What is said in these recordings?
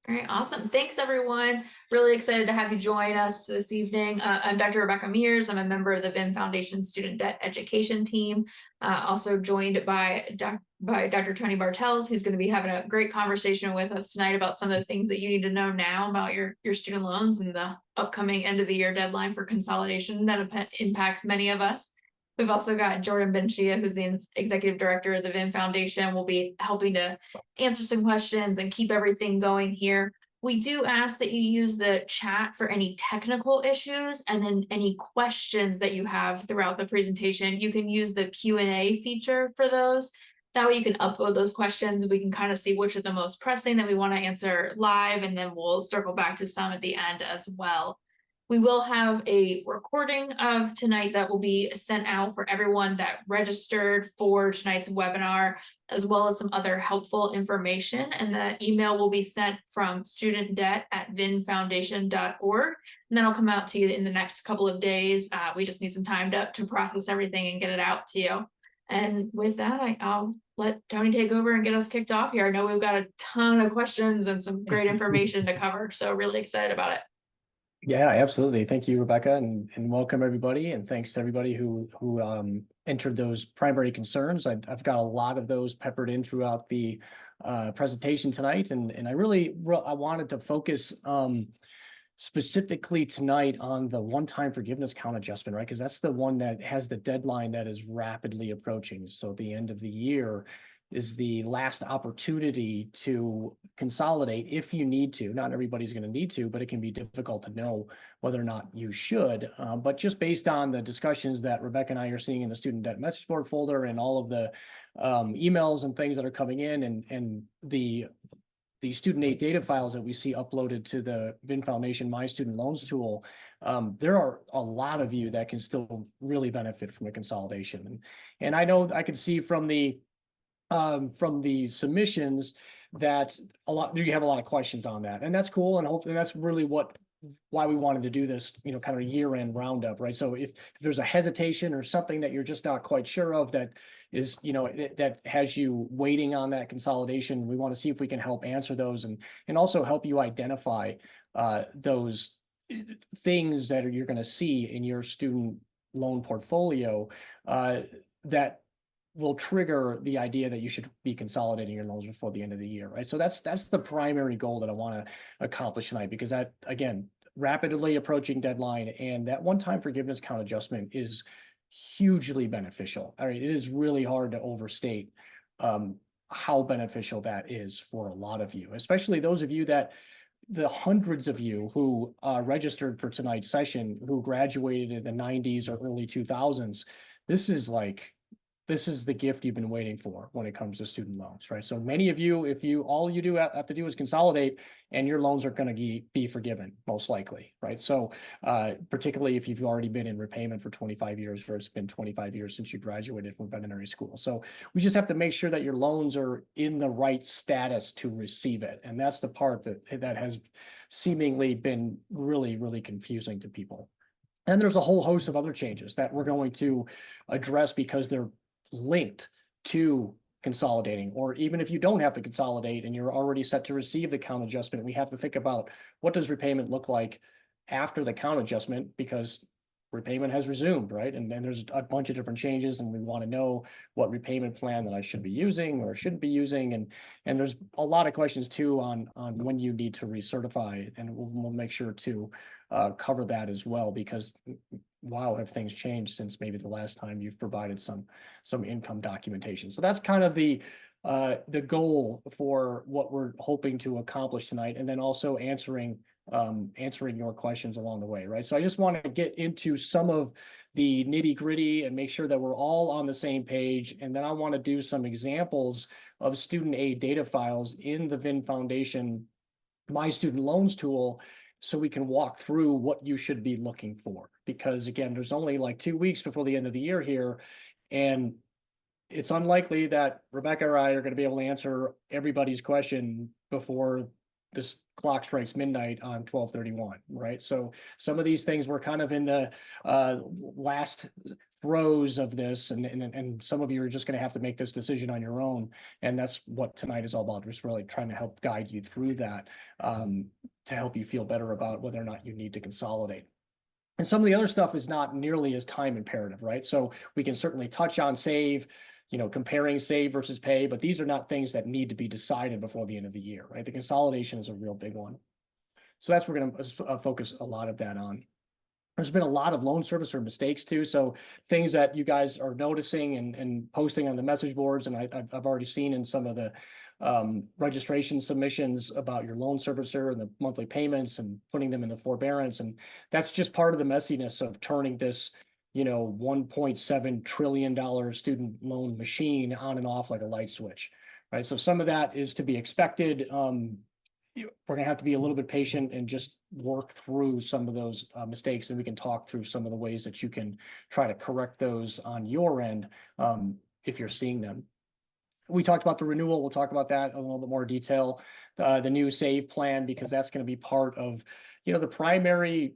All right, awesome. Thanks, everyone. Really excited to have you join us this evening. I'm Dr. Rebecca Mears. I'm a member of the VIN Foundation Student Debt Education Team, also joined by Dr. Tony Bartels, who's going to be having a great conversation with us tonight about some of the things that you need to know now about your student loans and the upcoming end of the year deadline for consolidation that impacts many of us. We've also got Jordan Benchia, who's the executive director of the VIN Foundation, will be helping to answer some questions and keep everything going here. We do ask that you use the chat for any technical issues, and then any questions that you have throughout the presentation. You can use the Q&A feature for those. That way you can upload those questions. We can kind of see which are the most pressing that we want to answer live, and then we'll circle back to some at the end as well. We will have a recording of tonight that will be sent out for everyone that registered for tonight's webinar, as well as some other helpful information. And the email will be sent from studentdebt@vinfoundation.org. And that'll come out to you in the next couple of days. We just need some time to process everything and get it out to you. And with that, I'll let Tony take over and get us kicked off here. I know we've got a ton of questions and some great information to cover, so really excited about it. Yeah, absolutely. Thank you, Rebecca, and welcome everybody. And thanks to everybody who entered those primary concerns. I've got a lot of those peppered in throughout the presentation tonight, and I wanted to focus specifically tonight on the one-time forgiveness count adjustment, right? Because that's the one that has the deadline that is rapidly approaching. So the end of the year is the last opportunity to consolidate if you need to. Not everybody's going to need to, but it can be difficult to know whether or not you should. But just based on the discussions that Rebecca and I are seeing in the student debt message board folder and all of the emails and things that are coming in, and the student aid data files that we see uploaded to the VIN Foundation My Student Loans tool, there are a lot of you that can still really benefit from a consolidation. And I know I can see from the submissions that you have a lot of questions on that, and that's cool. And hopefully that's really why we wanted to do this, kind of year-end roundup, right? So if there's a hesitation or something that you're just not quite sure of that is, that has you waiting on that consolidation, we want to see if we can help answer those and also help you identify those things that you're going to see in your student loan portfolio that will trigger the idea that you should be consolidating your loans before the end of the year, right? So that's the primary goal that I want to accomplish tonight, because that, again, rapidly approaching deadline and that one-time forgiveness count adjustment is hugely beneficial. I mean, it is really hard to overstate how beneficial that is for a lot of you, especially those of you the hundreds of you who registered for tonight's session, who graduated in the 90s or early 2000s. This is the gift you've been waiting for when it comes to student loans, right? So many of you, all you do have to do is consolidate, and your loans are going to be forgiven, most likely, right? So particularly if you've already been in repayment for 25 years, or it's been 25 years since you graduated from veterinary school. So we just have to make sure that your loans are in the right status to receive it. And that's the part that has seemingly been really, really confusing to people. And there's a whole host of other changes that we're going to address because they're linked to consolidating. Or even if you don't have to consolidate and you're already set to receive the count adjustment, we have to think about what does repayment look like after the count adjustment, because repayment has resumed, right? And then there's a bunch of different changes, and we want to know what repayment plan that I should be using or shouldn't be using. And there's a lot of questions too on when you need to recertify, and we'll make sure to cover that as well, because wow, have things changed since maybe the last time you've provided some income documentation. So that's kind of the goal for what we're hoping to accomplish tonight, and then also answering your questions along the way, right? So I just want to get into some of the nitty gritty and make sure that we're all on the same page. And then I want to do some examples of student aid data files in the VIN Foundation My Student Loans tool, so we can walk through what you should be looking for. Because again, there's only like 2 weeks before the end of the year here, and it's unlikely that Rebecca or I are going to be able to answer everybody's question before this clock strikes midnight on 12/31, right? So some of these things were kind of in the last throes of this, and some of you are just going to have to make this decision on your own. And that's what tonight is all about, just really trying to help guide you through that, to help you feel better about whether or not you need to consolidate. And some of the other stuff is not nearly as time imperative, right? So we can certainly touch on save, comparing save versus pay, but these are not things that need to be decided before the end of the year, right? The consolidation is a real big one. So that's what we're going to focus a lot of that on. There's been a lot of loan servicer mistakes too. So things that you guys are noticing and posting on the message boards, and I've already seen in some of the registration submissions about your loan servicer and the monthly payments and putting them in the forbearance. And that's just part of the messiness of turning this, $1.7 trillion student loan machine on and off like a light switch, right? So some of that is to be expected. We're gonna have to be a little bit patient and just work through some of those mistakes, and we can talk through some of the ways that you can try to correct those on your end if you're seeing them. We talked about the renewal. We'll talk about that in a little bit more detail. The new save plan, because that's going to be part of, the primary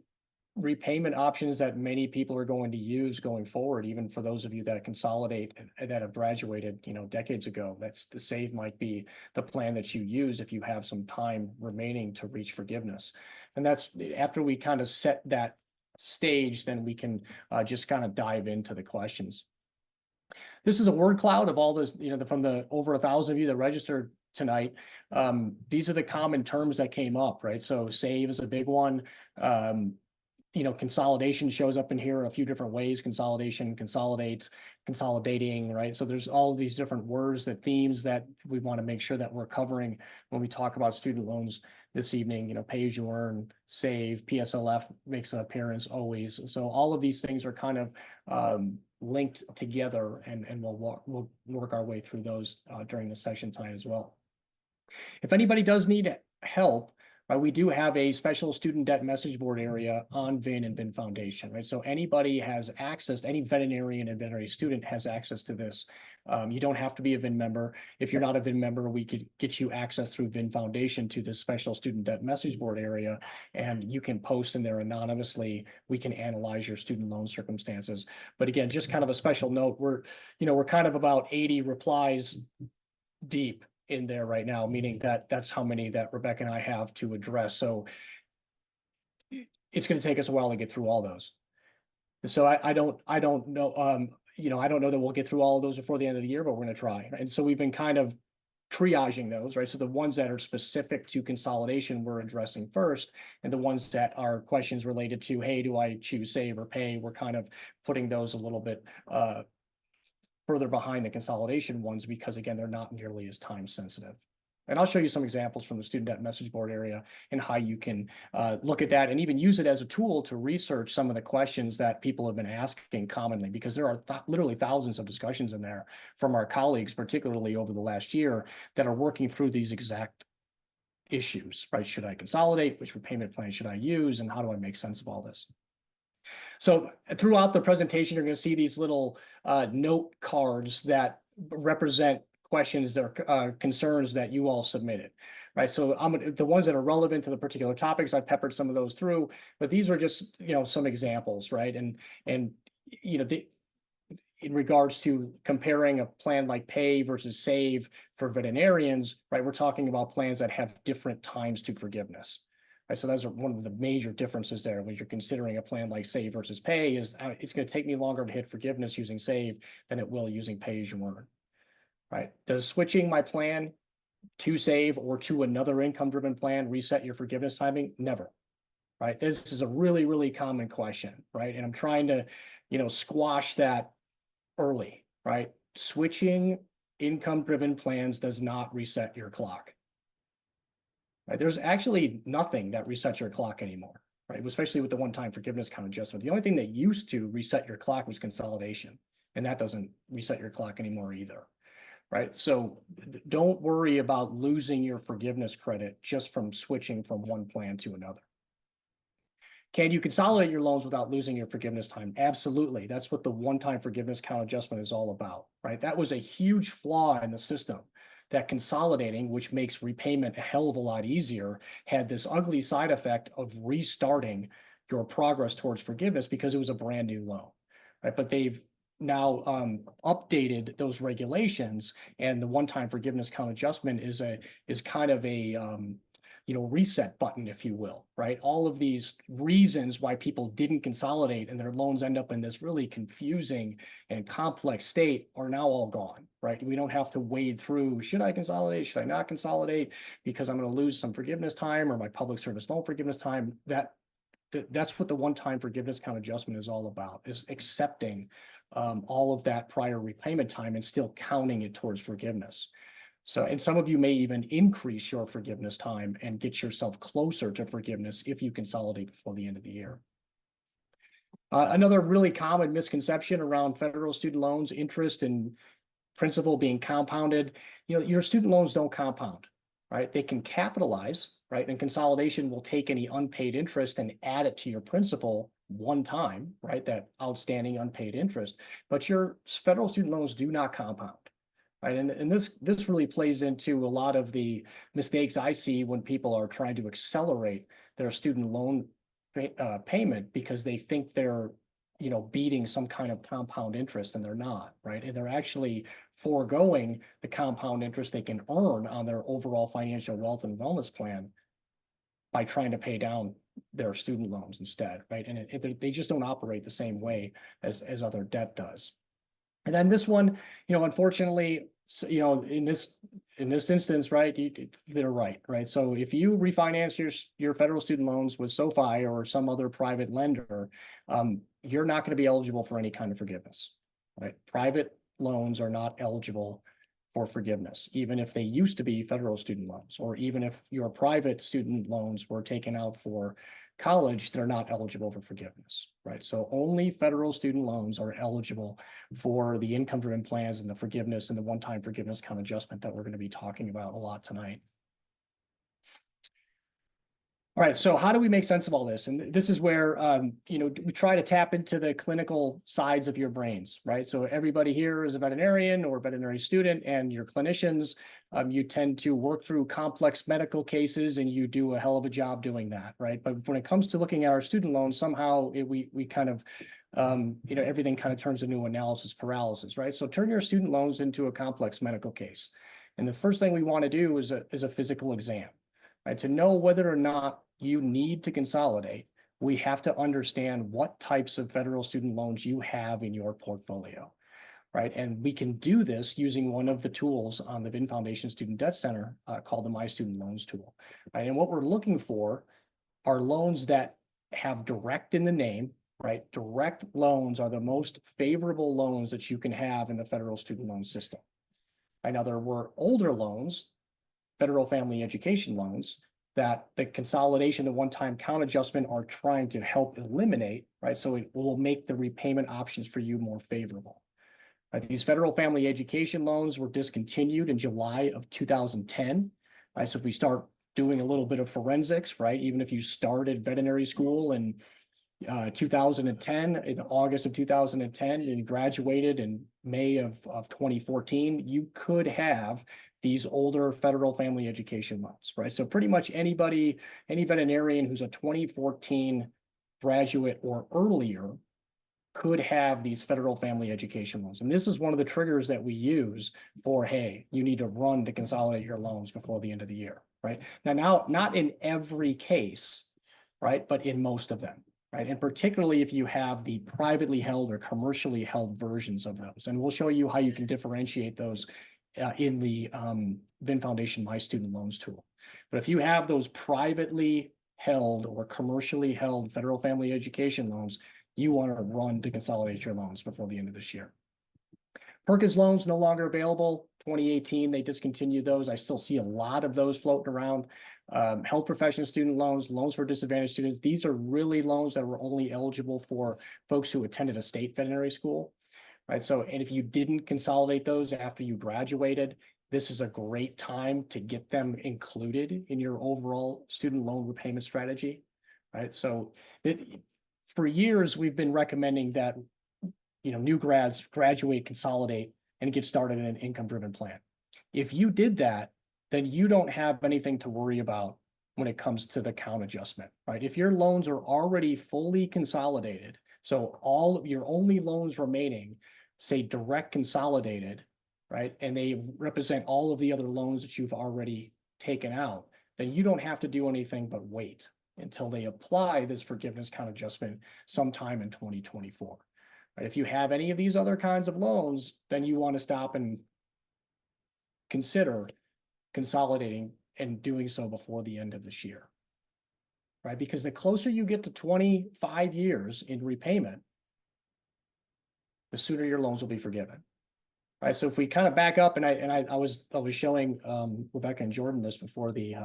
repayment options that many people are going to use going forward, even for those of you that consolidate that have graduated, decades ago. That's the save might be the plan that you use if you have some time remaining to reach forgiveness. And that's after we kind of set that stage, then we can just kind of dive into the questions. This is a word cloud of all this, from the over 1,000 of you that registered tonight. These are the common terms that came up, right? So save is a big one. Consolidation shows up in here a few different ways. Consolidation, consolidates, consolidating, right? So there's all of these different words, that themes that we want to make sure that we're covering when we talk about student loans this evening. Pay as you earn, save, PSLF makes an appearance always. So all of these things are kind of linked together, and we'll work our way through those during the session tonight as well. If anybody does need help, right, we do have a special student debt message board area on VIN and VIN Foundation, right? So anybody has access, any veterinarian and veterinary student has access to this. You don't have to be a VIN member. If you're not a VIN member, we could get you access through VIN Foundation to this special student debt message board area, and you can post in there anonymously. We can analyze your student loan circumstances. But again, just kind of a special note, we're kind of about 80 replies deep in there right now, meaning that that's how many that Rebecca and I have to address. So it's going to take us a while to get through all those. So I don't know, I don't know that we'll get through all of those before the end of the year, but we're going to try. And so we've been kind of triaging those, right? So the ones that are specific to consolidation, we're addressing first, and the ones that are questions related to, hey, do I choose save or pay? We're kind of putting those a little bit further behind the consolidation ones, because again, they're not nearly as time sensitive. And I'll show you some examples from the student debt message board area and how you can look at that and even use it as a tool to research some of the questions that people have been asking commonly, because there are literally thousands of discussions in there from our colleagues, particularly over the last year, that are working through these exact issues, right? Should I consolidate? Which repayment plan should I use? And how do I make sense of all this? So throughout the presentation, you're going to see these little note cards that represent questions or concerns that you all submitted, right? So the ones that are relevant to the particular topics, I peppered some of those through, but these are just, some examples, right? And in regards to comparing a plan like pay versus save for veterinarians, right? We're talking about plans that have different times to forgiveness. Right, so those are one of the major differences there when you're considering a plan like save versus pay. Is it's going to take me longer to hit forgiveness using save than it will using pay as you earn. Right? Does switching my plan to save or to another income-driven plan reset your forgiveness timing? Never. Right? This is a really, really common question, right? And I'm trying to, squash that early. Right? Switching income-driven plans does not reset your clock. Right? There's actually nothing that resets your clock anymore, right? Especially with the one-time forgiveness count adjustment. The only thing that used to reset your clock was consolidation, and that doesn't reset your clock anymore either, right? So don't worry about losing your forgiveness credit just from switching from one plan to another. Can you consolidate your loans without losing your forgiveness time? Absolutely. That's what the one-time forgiveness count adjustment is all about, right? That was a huge flaw in the system. that consolidating, which makes repayment a hell of a lot easier, had this ugly side effect of restarting your progress towards forgiveness because it was a brand new loan, right? But they've now updated those regulations, and the one-time forgiveness count adjustment is kind of a reset button, if you will, right? All of these reasons why people didn't consolidate and their loans end up in this really confusing and complex state are now all gone, right? We don't have to wade through, should I consolidate, should I not consolidate, because I'm going to lose some forgiveness time or my public service loan forgiveness time. That's what the one-time forgiveness count adjustment is all about, is accepting all of that prior repayment time and still counting it towards forgiveness. So, and some of you may even increase your forgiveness time and get yourself closer to forgiveness if you consolidate before the end of the year. Another really common misconception around federal student loans, interest and principal being compounded. Your student loans don't compound, right? They can capitalize, right? And consolidation will take any unpaid interest and add it to your principal one time, right? That outstanding unpaid interest. But your federal student loans do not compound. Right, and this really plays into a lot of the mistakes I see when people are trying to accelerate their student loan payment because they think they're beating some kind of compound interest, and they're not, right? And they're actually foregoing the compound interest they can earn on their overall financial wealth and wellness plan by trying to pay down their student loans instead, right? And they just don't operate the same way as other debt does. And then this one, unfortunately, in this instance, right, they're right. So if you refinance your federal student loans with SoFi or some other private lender, you're not going to be eligible for any kind of forgiveness, right? Private loans are not eligible for forgiveness, even if they used to be federal student loans, or even if your private student loans were taken out for college, they're not eligible for forgiveness, right? So only federal student loans are eligible for the income-driven plans and the forgiveness and the one-time forgiveness count adjustment that we're going to be talking about a lot tonight. All right, so how do we make sense of all this? And this is where, we try to tap into the clinical sides of your brains, right? So everybody here is a veterinarian or a veterinary student, and your clinicians, you tend to work through complex medical cases, and you do a hell of a job doing that, right? But when it comes to looking at our student loans, somehow we kind of, everything kind of turns into analysis paralysis, right? So turn your student loans into a complex medical case. And the first thing we want to do is a physical exam, right? To know whether or not you need to consolidate, we have to understand what types of federal student loans you have in your portfolio, right? And we can do this using one of the tools on the VIN Foundation Student Debt Center called the My Student Loans tool, right? And what we're looking for are loans that have direct in the name, right? Direct loans are the most favorable loans that you can have in the federal student loan system. Right now, there were older loans, federal family education loans, that the consolidation, the one-time count adjustment are trying to help eliminate, right? So it will make the repayment options for you more favorable. Right? These federal family education loans were discontinued in July of 2010. Right? So if we start doing a little bit of forensics, right? Even if you started veterinary school in 2010, in August of 2010, and graduated in May of 2014, you could have these older federal family education loans, right? So pretty much any veterinarian who's a 2014 graduate or earlier could have these federal family education loans. And this is one of the triggers that we use for, hey, you need to run to consolidate your loans before the end of the year, right? Now, not in every case, right? But in most of them, right? And particularly if you have the privately held or commercially held versions of those. And we'll show you how you can differentiate those in the VIN Foundation My Student Loans tool. But if you have those privately held or commercially held federal family education loans, you want to run to consolidate your loans before the end of this year. Perkins loans no longer available. 2018, they discontinued those. I still see a lot of those floating around. Health profession student loans, loans for disadvantaged students. These are really loans that were only eligible for folks who attended a state veterinary school. Right. So, and if you didn't consolidate those after you graduated, this is a great time to get them included in your overall student loan repayment strategy. Right. So for years, we've been recommending that, new grads graduate, consolidate, and get started in an income-driven plan. If you did that, then you don't have anything to worry about when it comes to the count adjustment, right? If your loans are already fully consolidated, so all of your only loans remaining, say direct consolidated, right? And they represent all of the other loans that you've already taken out, then you don't have to do anything but wait until they apply this forgiveness count adjustment sometime in 2024. Right? If you have any of these other kinds of loans, then you want to stop and consider consolidating and doing so before the end of this year. Right? Because the closer you get to 25 years in repayment, the sooner your loans will be forgiven. Right. So if we kind of back up, and I was showing Rebecca and Jordan this before the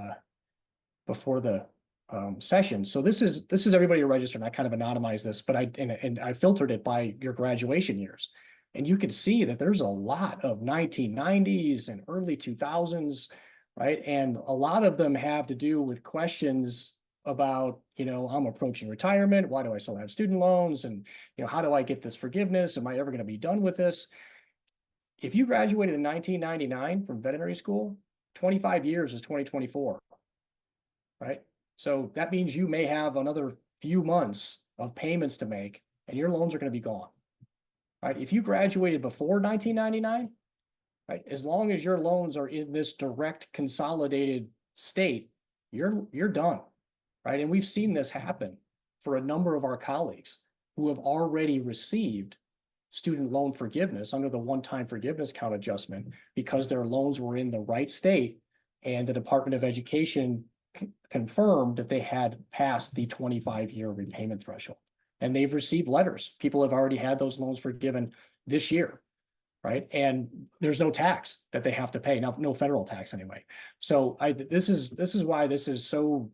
session. So this is everybody registered. I kind of anonymized this, but I filtered it by your graduation years. And you can see that there's a lot of 1990s and early 2000s, right? And a lot of them have to do with questions about, I'm approaching retirement. Why do I still have student loans? And, how do I get this forgiveness? Am I ever going to be done with this? If you graduated in 1999 from veterinary school, 25 years is 2024, right? So that means you may have another few months of payments to make, and your loans are going to be gone. Right? If you graduated before 1999, right, as long as your loans are in this direct consolidated state, you're done, right? And we've seen this happen for a number of our colleagues who have already received student loan forgiveness under the one-time forgiveness count adjustment because their loans were in the right state and the Department of Education confirmed that they had passed the 25-year repayment threshold. And they've received letters. People have already had those loans forgiven this year, right? And there's no tax that they have to pay, no federal tax anyway. So this is why this is so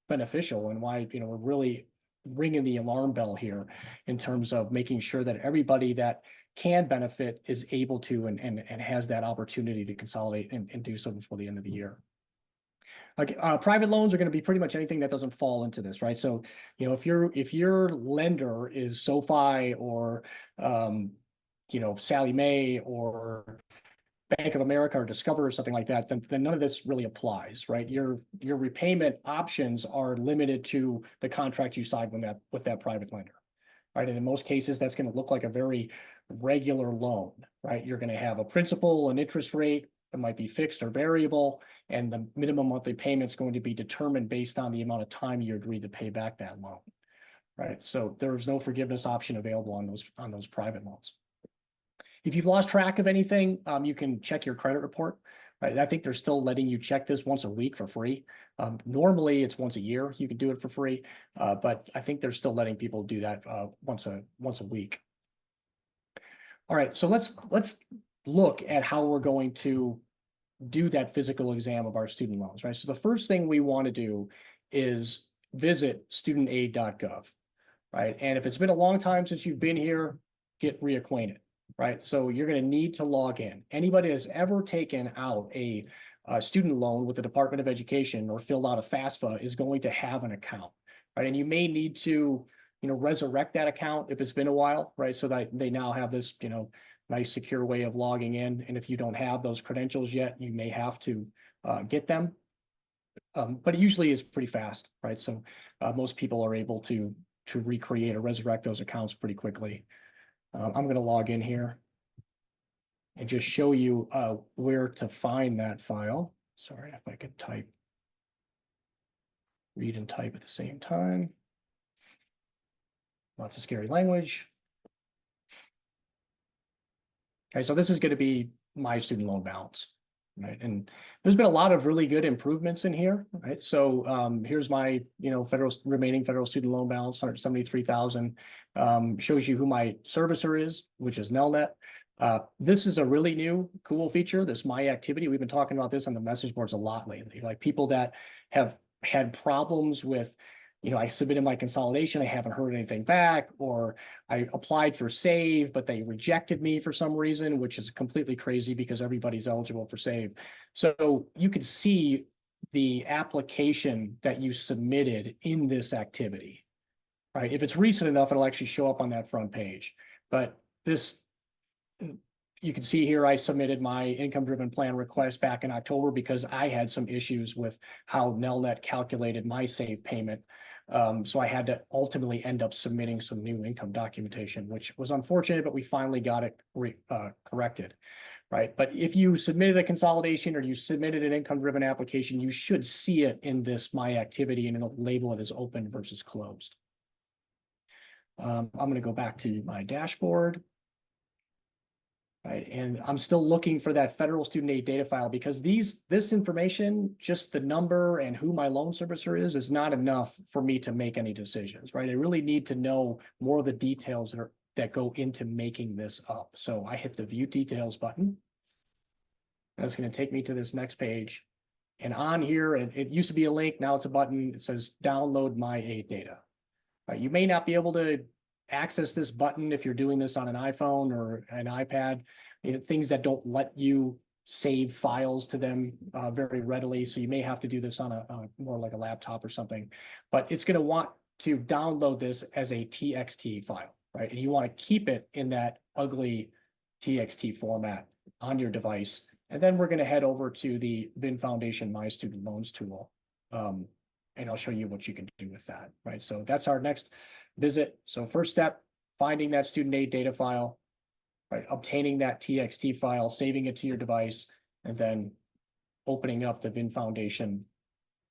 beneficial and why we're really ringing the alarm bell here in terms of making sure that everybody that can benefit is able to and has that opportunity to consolidate and do so before the end of the year. Like private loans are going to be pretty much anything that doesn't fall into this, right? So, if your lender is SoFi or Sallie Mae or Bank of America or Discover or something like that, then none of this really applies, right? Your repayment options are limited to the contract you signed with that private lender, right? And in most cases, that's going to look like a very regular loan, right? You're going to have a principal, an interest rate that might be fixed or variable, and the minimum monthly payment is going to be determined based on the amount of time you agreed to pay back that loan, right? So there's no forgiveness option available on those private loans. If you've lost track of anything, you can check your credit report. Right? I think they're still letting you check this once a week for free. Normally, it's once a year. You can do it for free, but I think they're still letting people do that once a week. All right, so let's look at how we're going to do that physical exam of our student loans. Right. So the first thing we want to do is visit studentaid.gov. Right, and if it's been a long time since you've been here, get reacquainted. Right. So you're going to need to log in. Anybody that's ever taken out a student loan with the Department of Education or filled out a FAFSA is going to have an account. Right. And you may need to, resurrect that account if it's been a while. Right. So that they now have this, nice secure way of logging in. And if you don't have those credentials yet, you may have to get them. But it usually is pretty fast. Right. So most people are able to recreate or resurrect those accounts pretty quickly. I'm going to log in here and just show you where to find that file. Sorry if I could read and type at the same time. Lots of scary language. Okay, so this is going to be my student loan balance, right? And there's been a lot of really good improvements in here, right? So here's my, remaining federal student loan balance, 173,000. Shows you who my servicer is, which is Nelnet. This is a really new, cool feature. This My Activity. We've been talking about this on the message boards a lot lately. Like people that have had problems with, I submitted my consolidation, I haven't heard anything back, or I applied for SAVE, but they rejected me for some reason, which is completely crazy because everybody's eligible for SAVE. So you could see the application that you submitted in this activity, right? If it's recent enough, it'll actually show up on that front page. But this you can see here, I submitted my income-driven plan request back in October because I had some issues with how Nelnet calculated my save payment. So I had to ultimately end up submitting some new income documentation, which was unfortunate, but we finally got it corrected. Right, but if you submitted a consolidation or you submitted an income-driven application, you should see it in this My Activity, and it'll label it as open versus closed. I'm going to go back to my dashboard. Right, and I'm still looking for that federal student aid data file because this information, just the number and who my loan servicer is not enough for me to make any decisions, right? I really need to know more of the details that go into making this up. So I hit the View Details button. That's going to take me to this next page. And on here, it used to be a link, now it's a button. It says download my aid data. Right, you may not be able to access this button if you're doing this on an iPhone or an iPad, things that don't let you save files to them very readily. So you may have to do this on a more like a laptop or something, but it's going to want to download this as a TXT file, right? And you want to keep it in that ugly TXT format on your device. And then we're going to head over to the VIN Foundation My Student Loans tool. And I'll show you what you can do with that, right? So that's our next visit. So first step, finding that student aid data file, right? Obtaining that TXT file, saving it to your device, and then opening up the VIN Foundation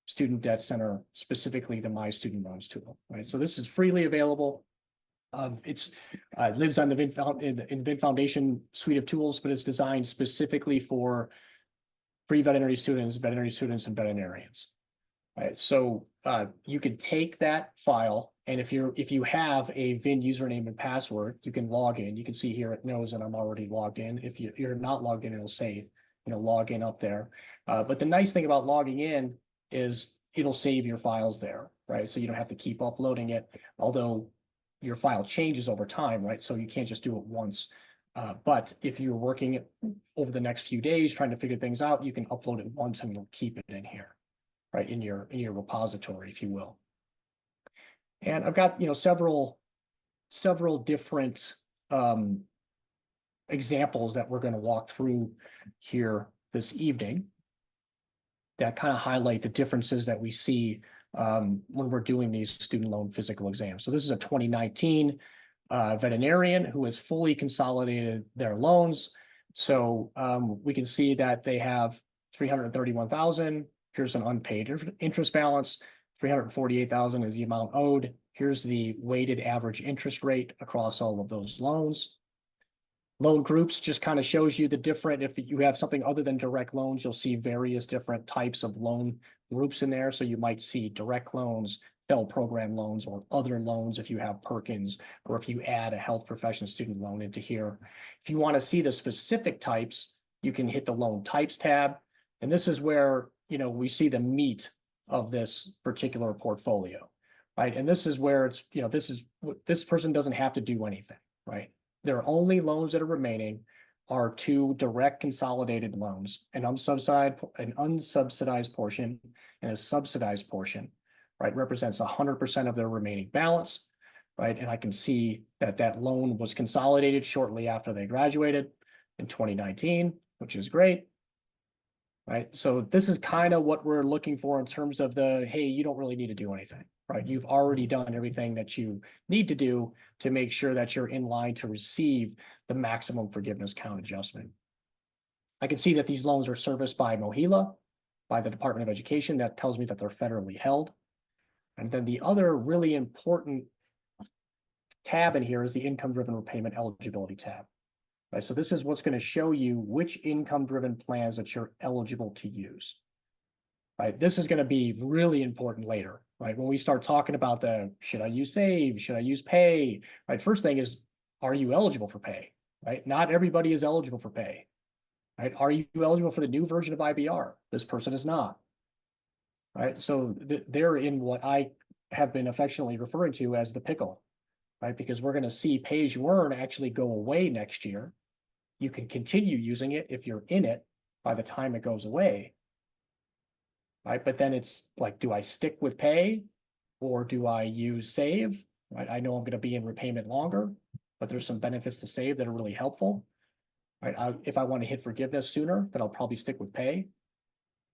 Student Debt Center, specifically the My Student Loans tool, right? So this is freely available. It lives on the VIN Foundation suite of tools, but it's designed specifically for pre-veterinary students, and veterinarians. Right, so you could take that file, and if you have a VIN username and password, you can log in. You can see here it knows that I'm already logged in. If you're not logged in, it'll say log in up there. But the nice thing about logging in is it'll save your files there, right? So you don't have to keep uploading it, although your file changes over time, right? So you can't just do it once. But if you're working over the next few days trying to figure things out, you can upload it once and you'll keep it in here. Right, in your repository, if you will. And I've got several different examples that we're going to walk through here this evening that kind of highlight the differences that we see when we're doing these student loan physical exams. So this is a 2019 veterinarian who has fully consolidated their loans. So we can see that they have $331,000. Here's an unpaid interest balance. $348,000 is the amount owed. Here's the weighted average interest rate across all of those loans. Loan groups just kind of shows you the different, if you have something other than direct loans, you'll see various different types of loan groups in there. So you might see direct loans, Pell program loans, or other loans if you have Perkins, or if you add a health profession student loan into here. If you want to see the specific types, you can hit the loan types tab. And this is where we see the meat of this particular portfolio, right? And this is where it's, this person doesn't have to do anything, right? Their only loans that are remaining are two direct consolidated loans, an unsubsidized portion and a subsidized portion, right? Represents 100% of their remaining balance, right? And I can see that that loan was consolidated shortly after they graduated in 2019, which is great. Right, so this is kind of what we're looking for in terms of hey, you don't really need to do anything, right? You've already done everything that you need to do to make sure that you're in line to receive the maximum forgiveness count adjustment. I can see that these loans are serviced by MOHELA, by the Department of Education. That tells me that they're federally held. And then the other really important tab in here is the income-driven repayment eligibility tab. Right, so this is what's going to show you which income-driven plans that you're eligible to use. Right, this is going to be really important later. Right, when we start talking about should I use save, should I use pay? Right, first thing is, are you eligible for pay? Right, not everybody is eligible for pay. Right, are you eligible for the new version of IBR? This person is not. Right, so they're in what I have been affectionately referring to as the pickle. Right, because we're going to see pay as you earn actually go away next year. You can continue using it if you're in it by the time it goes away. Right, but then it's like, do I stick with pay or do I use save? Right, I know I'm going to be in repayment longer, but there's some benefits to save that are really helpful. right? If I want to hit forgiveness sooner, then I'll probably stick with pay,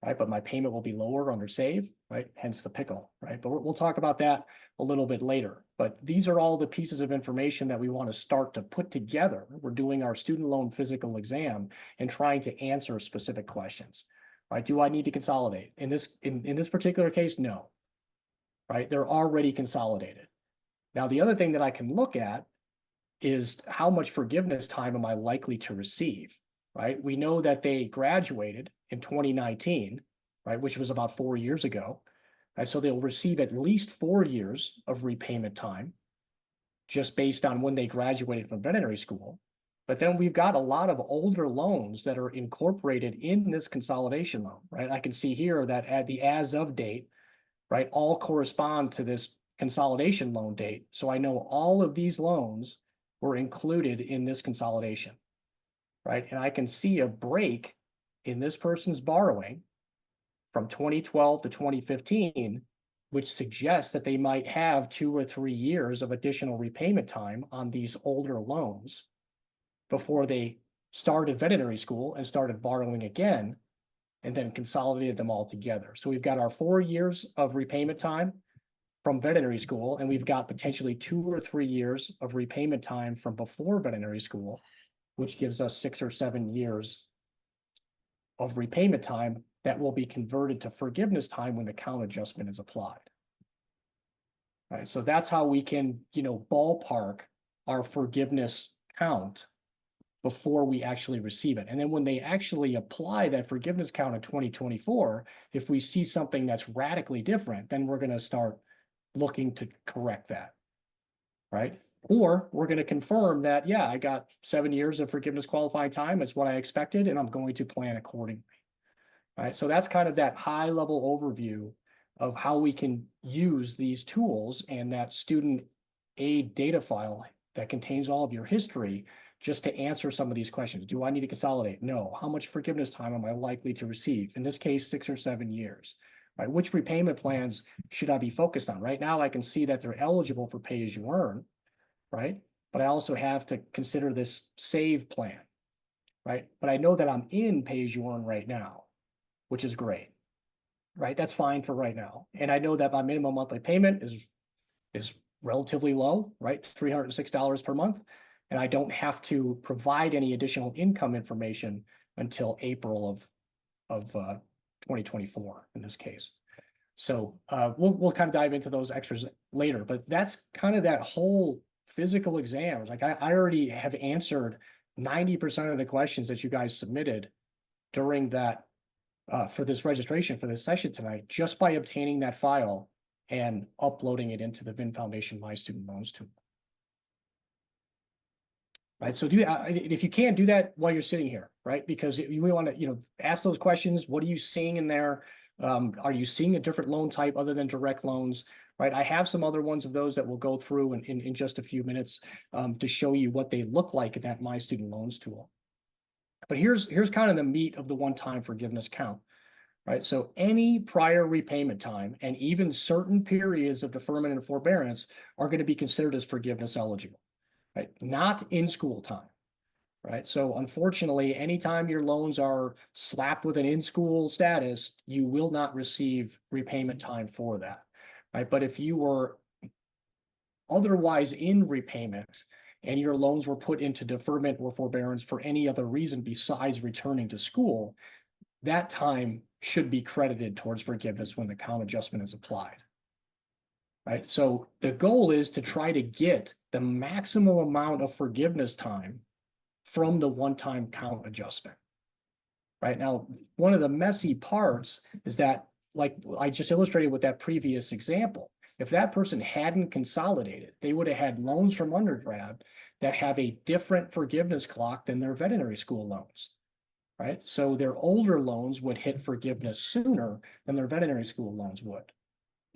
right? But my payment will be lower under save, right? Hence the pickle, right? But we'll talk about that a little bit later. But these are all the pieces of information that we want to start to put together. We're doing our student loan physical exam and trying to answer specific questions, right? Do I need to consolidate? In this particular case, no, right? They're already consolidated. Now, the other thing that I can look at is how much forgiveness time am I likely to receive, right? We know that they graduated in 2019, right, which was about 4 years ago. Right? So they'll receive at least 4 years of repayment time just based on when they graduated from veterinary school. But then we've got a lot of older loans that are incorporated in this consolidation loan, right? I can see here that at the as of date, right, all correspond to this consolidation loan date. So I know all of these loans were included in this consolidation, right? And I can see a break in this person's borrowing from 2012 to 2015, which suggests that they might have 2 or 3 years of additional repayment time on these older loans before they started veterinary school and started borrowing again, and then consolidated them all together. So we've got our 4 years of repayment time from veterinary school, and we've got potentially 2 or 3 years of repayment time from before veterinary school, which gives us 6 or 7 years of repayment time that will be converted to forgiveness time when the count adjustment is applied. All right, so that's how we can, ballpark our forgiveness count before we actually receive it. And then when they actually apply that forgiveness count in 2024, if we see something that's radically different, then we're going to start looking to correct that, right? Or we're going to confirm that, yeah, I got 7 years of forgiveness qualifying time. It's what I expected, and I'm going to plan accordingly. Right. So that's kind of that high level overview of how we can use these tools and that student aid data file that contains all of your history just to answer some of these questions. Do I need to consolidate? No. How much forgiveness time am I likely to receive? In this case, 6 or 7 years. Right? Which repayment plans should I be focused on? Right now, I can see that they're eligible for pay as you earn, right? But I also have to consider this save plan, right? But I know that I'm in pay as you earn right now, which is great, right? That's fine for right now. And I know that my minimum monthly payment is relatively low, right? $306 per month. And I don't have to provide any additional income information until April of 2024 in this case. So we'll kind of dive into those extras later, but that's kind of that whole physical exam. Like I already have answered 90% of the questions that you guys submitted during that for this registration for this session tonight, just by obtaining that file and uploading it into the VIN Foundation My Student Loans tool. Right, so if you can't do that while you're sitting here, right? Because you want to, ask those questions. What are you seeing in there? Are you seeing a different loan type other than direct loans? Right, I have some other ones of those that we'll go through in just a few minutes to show you what they look like in that My Student Loans tool. But here's kind of the meat of the one-time forgiveness count, right? So any prior repayment time and even certain periods of deferment and forbearance are going to be considered as forgiveness eligible, right? Not in school time, right? So unfortunately, anytime your loans are slapped with an in-school status, you will not receive repayment time for that, right? But if you were otherwise in repayment and your loans were put into deferment or forbearance for any other reason besides returning to school, that time should be credited towards forgiveness when the count adjustment is applied. Right. So the goal is to try to get the maximum amount of forgiveness time from the one-time count adjustment. Right now, one of the messy parts is that, like I just illustrated with that previous example, if that person hadn't consolidated, they would have had loans from undergrad that have a different forgiveness clock than their veterinary school loans, right? So their older loans would hit forgiveness sooner than their veterinary school loans would.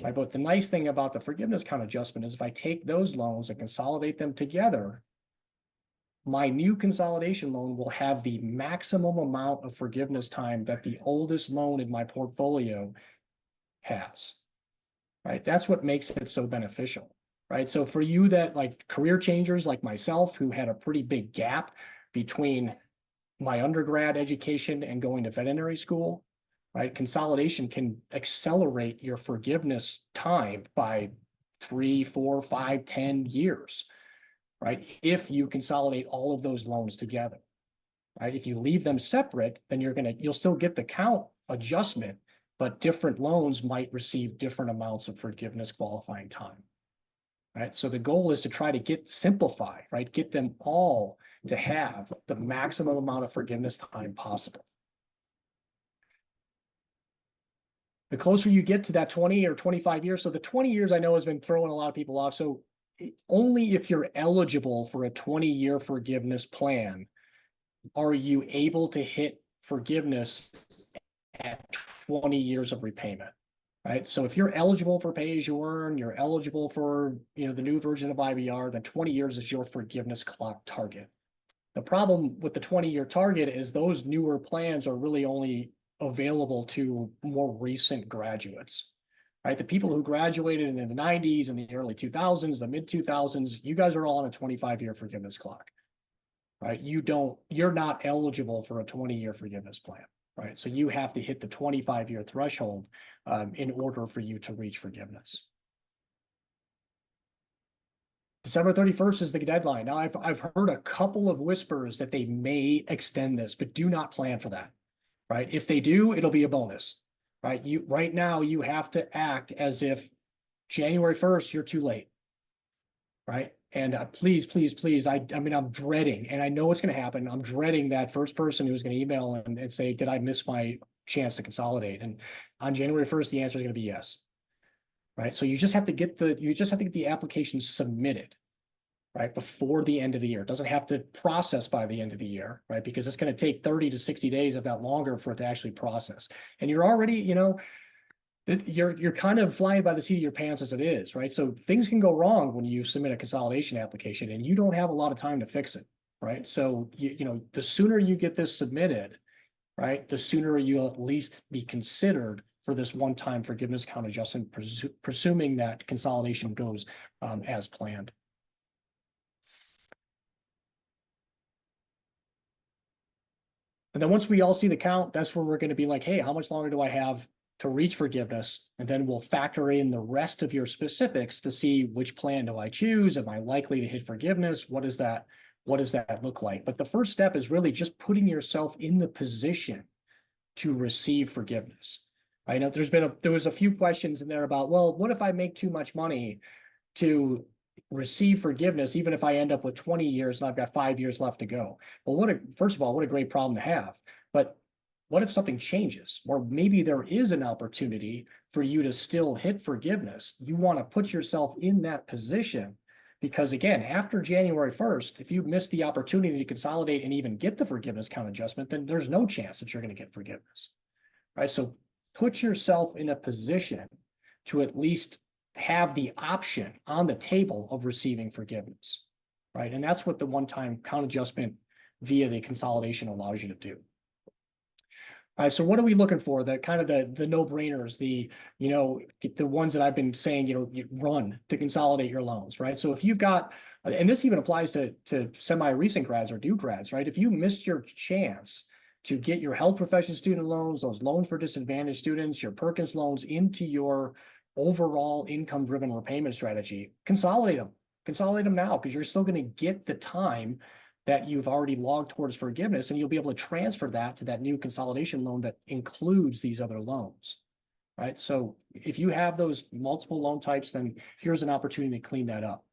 Right? But the nice thing about the forgiveness count adjustment is if I take those loans and consolidate them together, my new consolidation loan will have the maximum amount of forgiveness time that the oldest loan in my portfolio has. Right? That's what makes it so beneficial. Right? So for you that like career changers like myself who had a pretty big gap between my undergrad education and going to veterinary school, right? Consolidation can accelerate your forgiveness time by 3, 4, 5, 10 years, right? If you consolidate all of those loans together, right? If you leave them separate, then you'll still get the count adjustment, but different loans might receive different amounts of forgiveness qualifying time, right? So the goal is to try to simplify, right? Get them all to have the maximum amount of forgiveness time possible. The closer you get to that 20 or 25 years, so the 20 years I know has been throwing a lot of people off. So only if you're eligible for a 20-year forgiveness plan are you able to hit forgiveness at 20 years of repayment, right? So if you're eligible for pay as you earn, you're eligible for, the new version of IBR, then 20 years is your forgiveness clock target. The problem with the 20-year target is those newer plans are really only available to more recent graduates, right? The people who graduated in the 90s and the early 2000s, the mid 2000s, you guys are all on a 25-year forgiveness clock, right? You're not eligible for a 20-year forgiveness plan, right? So you have to hit the 25-year threshold in order for you to reach forgiveness. December 31st is the deadline. Now, I've heard a couple of whispers that they may extend this, but do not plan for that, right? If they do, it'll be a bonus, right? Right now, you have to act as if January 1st, you're too late, right? And please, please, please, I mean, I'm dreading, and I know it's going to happen. I'm dreading that first person who's going to email and say, did I miss my chance to consolidate? And on January 1st, the answer is going to be yes. Right. So you just have to get the application submitted, right, before the end of the year. It doesn't have to process by the end of the year, right? Because it's going to take 30 to 60 days, if not longer, for it to actually process. And you're already, you're kind of flying by the seat of your pants as it is, right? So things can go wrong when you submit a consolidation application and you don't have a lot of time to fix it, right? So the sooner you get this submitted, right, the sooner you'll at least be considered for this one-time forgiveness count adjustment, presuming that consolidation goes as planned. And then once we all see the count, that's where we're going to be like, hey, how much longer do I have to reach forgiveness? And then we'll factor in the rest of your specifics to see which plan do I choose? Am I likely to hit forgiveness? What does that look like? But the first step is really just putting yourself in the position to receive forgiveness. I know there was a few questions in there about, well, what if I make too much money to receive forgiveness, even if I end up with 20 years and I've got 5 years left to go? Well, first of all, what a great problem to have. But what if something changes? Or maybe there is an opportunity for you to still hit forgiveness. You want to put yourself in that position because, again, after January 1st, if you miss the opportunity to consolidate and even get the forgiveness count adjustment, then there's no chance that you're going to get forgiveness, right? So put yourself in a position to at least have the option on the table of receiving forgiveness, right? And that's what the one-time count adjustment via the consolidation allows you to do. All right, so what are we looking for? The kind of the no-brainers, the ones that I've been saying, you run to consolidate your loans, right? So if you've got, and this even applies to semi-recent grads or new grads, right? If you missed your chance to get your health profession student loans, those loans for disadvantaged students, your Perkins loans into your overall income-driven repayment strategy, consolidate them now, because you're still going to get the time that you've already logged towards forgiveness, and you'll be able to transfer that to that new consolidation loan that includes these other loans, right? So if you have those multiple loan types, then here's an opportunity to clean that up.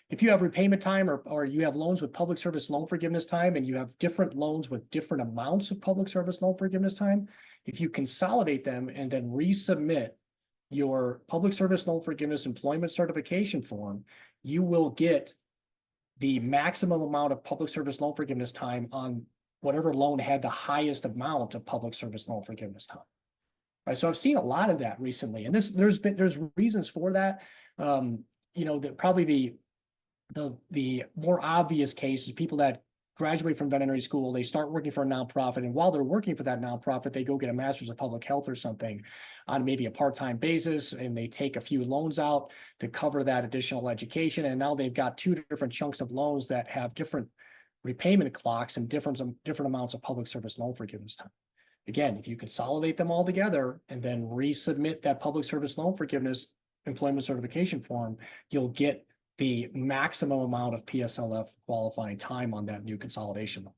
If you have repayment time or you have loans with public service loan forgiveness time and you have different loans with different amounts of public service loan forgiveness time, if you consolidate them and then resubmit your public service loan forgiveness employment certification form, you will get the maximum amount of public service loan forgiveness time on whatever loan had the highest amount of public service loan forgiveness time. Right. So I've seen a lot of that recently, and there's reasons for that. That probably the more obvious case is people that graduate from veterinary school, they start working for a nonprofit, and while they're working for that nonprofit, they go get a master's of public health or something on maybe a part-time basis, and they take a few loans out to cover that additional education, and now they've got two different chunks of loans that have different repayment clocks and different amounts of public service loan forgiveness time. Again, if you consolidate them all together and then resubmit that public service loan forgiveness employment certification form, you'll get the maximum amount of PSLF qualifying time on that new consolidation loan.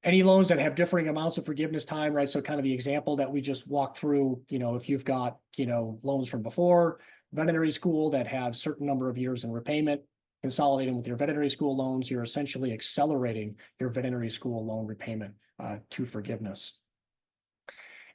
Any loans that have differing amounts of forgiveness time, right? So kind of the example that we just walked through, if you've got, loans from before veterinary school that have certain number of years in repayment, consolidating with your veterinary school loans, you're essentially accelerating your veterinary school loan repayment to forgiveness.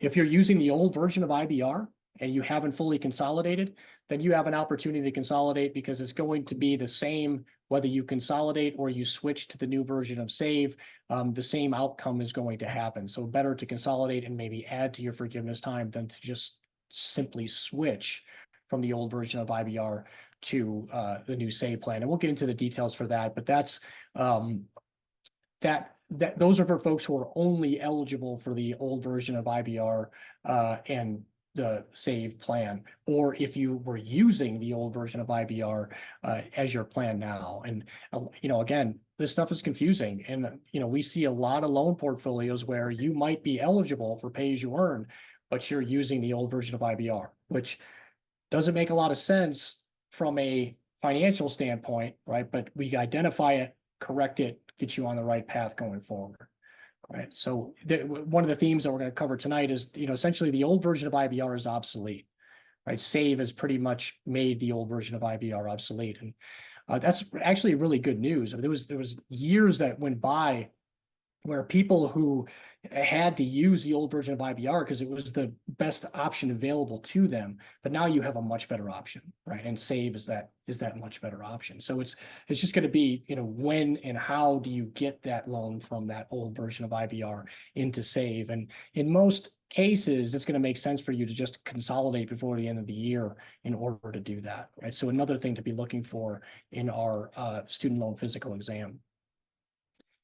If you're using the old version of IBR and you haven't fully consolidated, then you have an opportunity to consolidate, because it's going to be the same whether you consolidate or you switch to the new version of SAVE. The same outcome is going to happen. So better to consolidate and maybe add to your forgiveness time than to just simply switch from the old version of IBR to the new SAVE plan. And we'll get into the details for that, but that's those are for folks who are only eligible for the old version of IBR and the SAVE plan, or if you were using the old version of IBR as your plan now. And again, this stuff is confusing, and we see a lot of loan portfolios where you might be eligible for pay as you earn, but you're using the old version of IBR, which doesn't make a lot of sense from a financial standpoint, right? But we identify it, correct it, get you on the right path going forward. Right. So one of the themes that we're going to cover tonight is, essentially the old version of IBR is obsolete, right? SAVE has pretty much made the old version of IBR obsolete. And that's actually really good news. There was years that went by where people who had to use the old version of IBR because it was the best option available to them, but now you have a much better option, right? And SAVE is that much better option. So it's just going to be, when and how do you get that loan from that old version of IBR into SAVE? And in most cases, it's going to make sense for you to just consolidate before the end of the year in order to do that, right? So another thing to be looking for in our student loan physical exam.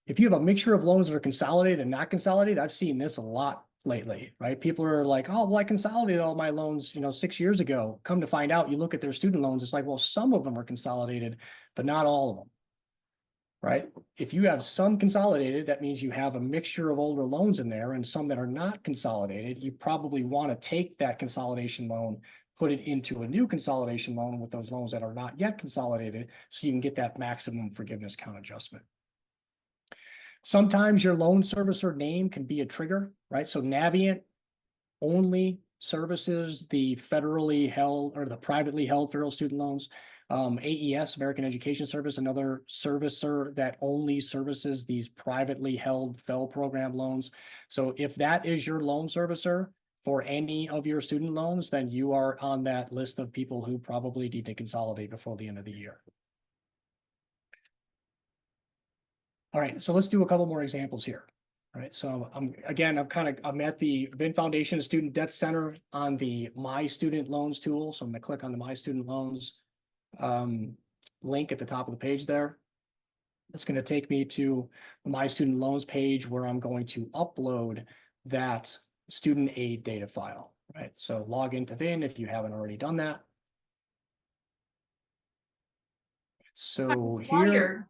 If you have a mixture of loans that are consolidated and not consolidated, I've seen this a lot lately, right? People are like, oh, well, I consolidated all my loans, 6 years ago. Come to find out, you look at their student loans, it's like, well, some of them are consolidated, but not all of them, right? If you have some consolidated, that means you have a mixture of older loans in there, and some that are not consolidated. You probably want to take that consolidation loan, put it into a new consolidation loan with those loans that are not yet consolidated, so you can get that maximum forgiveness count adjustment. Sometimes your loan servicer name can be a trigger, right? So Navient only services the federally held or the privately held federal student loans. AES, American Education Service, another servicer that only services these privately held FEL program loans. So if that is your loan servicer for any of your student loans, then you are on that list of people who probably need to consolidate before the end of the year. All right, so let's do a couple more examples here. All right, so I'm at the VIN Foundation Student Debt Center on the My Student Loans tool. So I'm going to click on the My Student Loans link at the top of the page there. It's going to take me to the My Student Loans page where I'm going to upload that student aid data file. Right, so log into VIN if you haven't already done that. So here.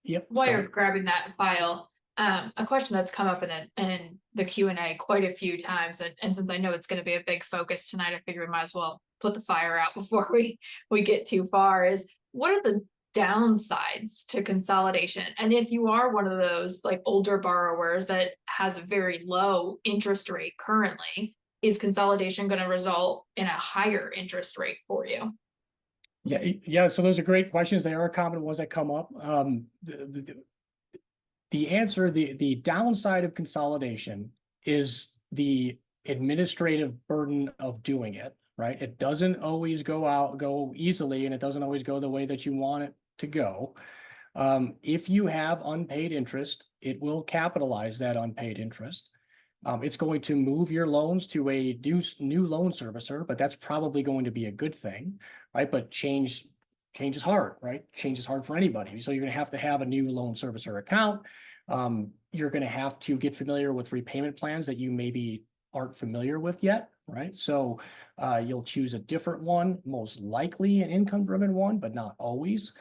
Yep. While you're grabbing that file, a question that's come up in the Q&A quite a few times, and since I know it's going to be a big focus tonight, I figure we might as well put the fire out before we get too far, is what are the downsides to consolidation? And if you are one of those like older borrowers that has a very low interest rate currently, is consolidation going to result in a higher interest rate for you? Yeah. So those are great questions. They are common ones that come up. The answer, the downside of consolidation is the administrative burden of doing it, right? It doesn't always go easily, and it doesn't always go the way that you want it to go. If you have unpaid interest, it will capitalize that unpaid interest. It's going to move your loans to a new loan servicer, but that's probably going to be a good thing, right? But change is hard, right? Change is hard for anybody. So you're going to have a new loan servicer account. You're going to have to get familiar with repayment plans that you maybe aren't familiar with yet, right? So you'll choose a different one, most likely an income-driven one, but not always.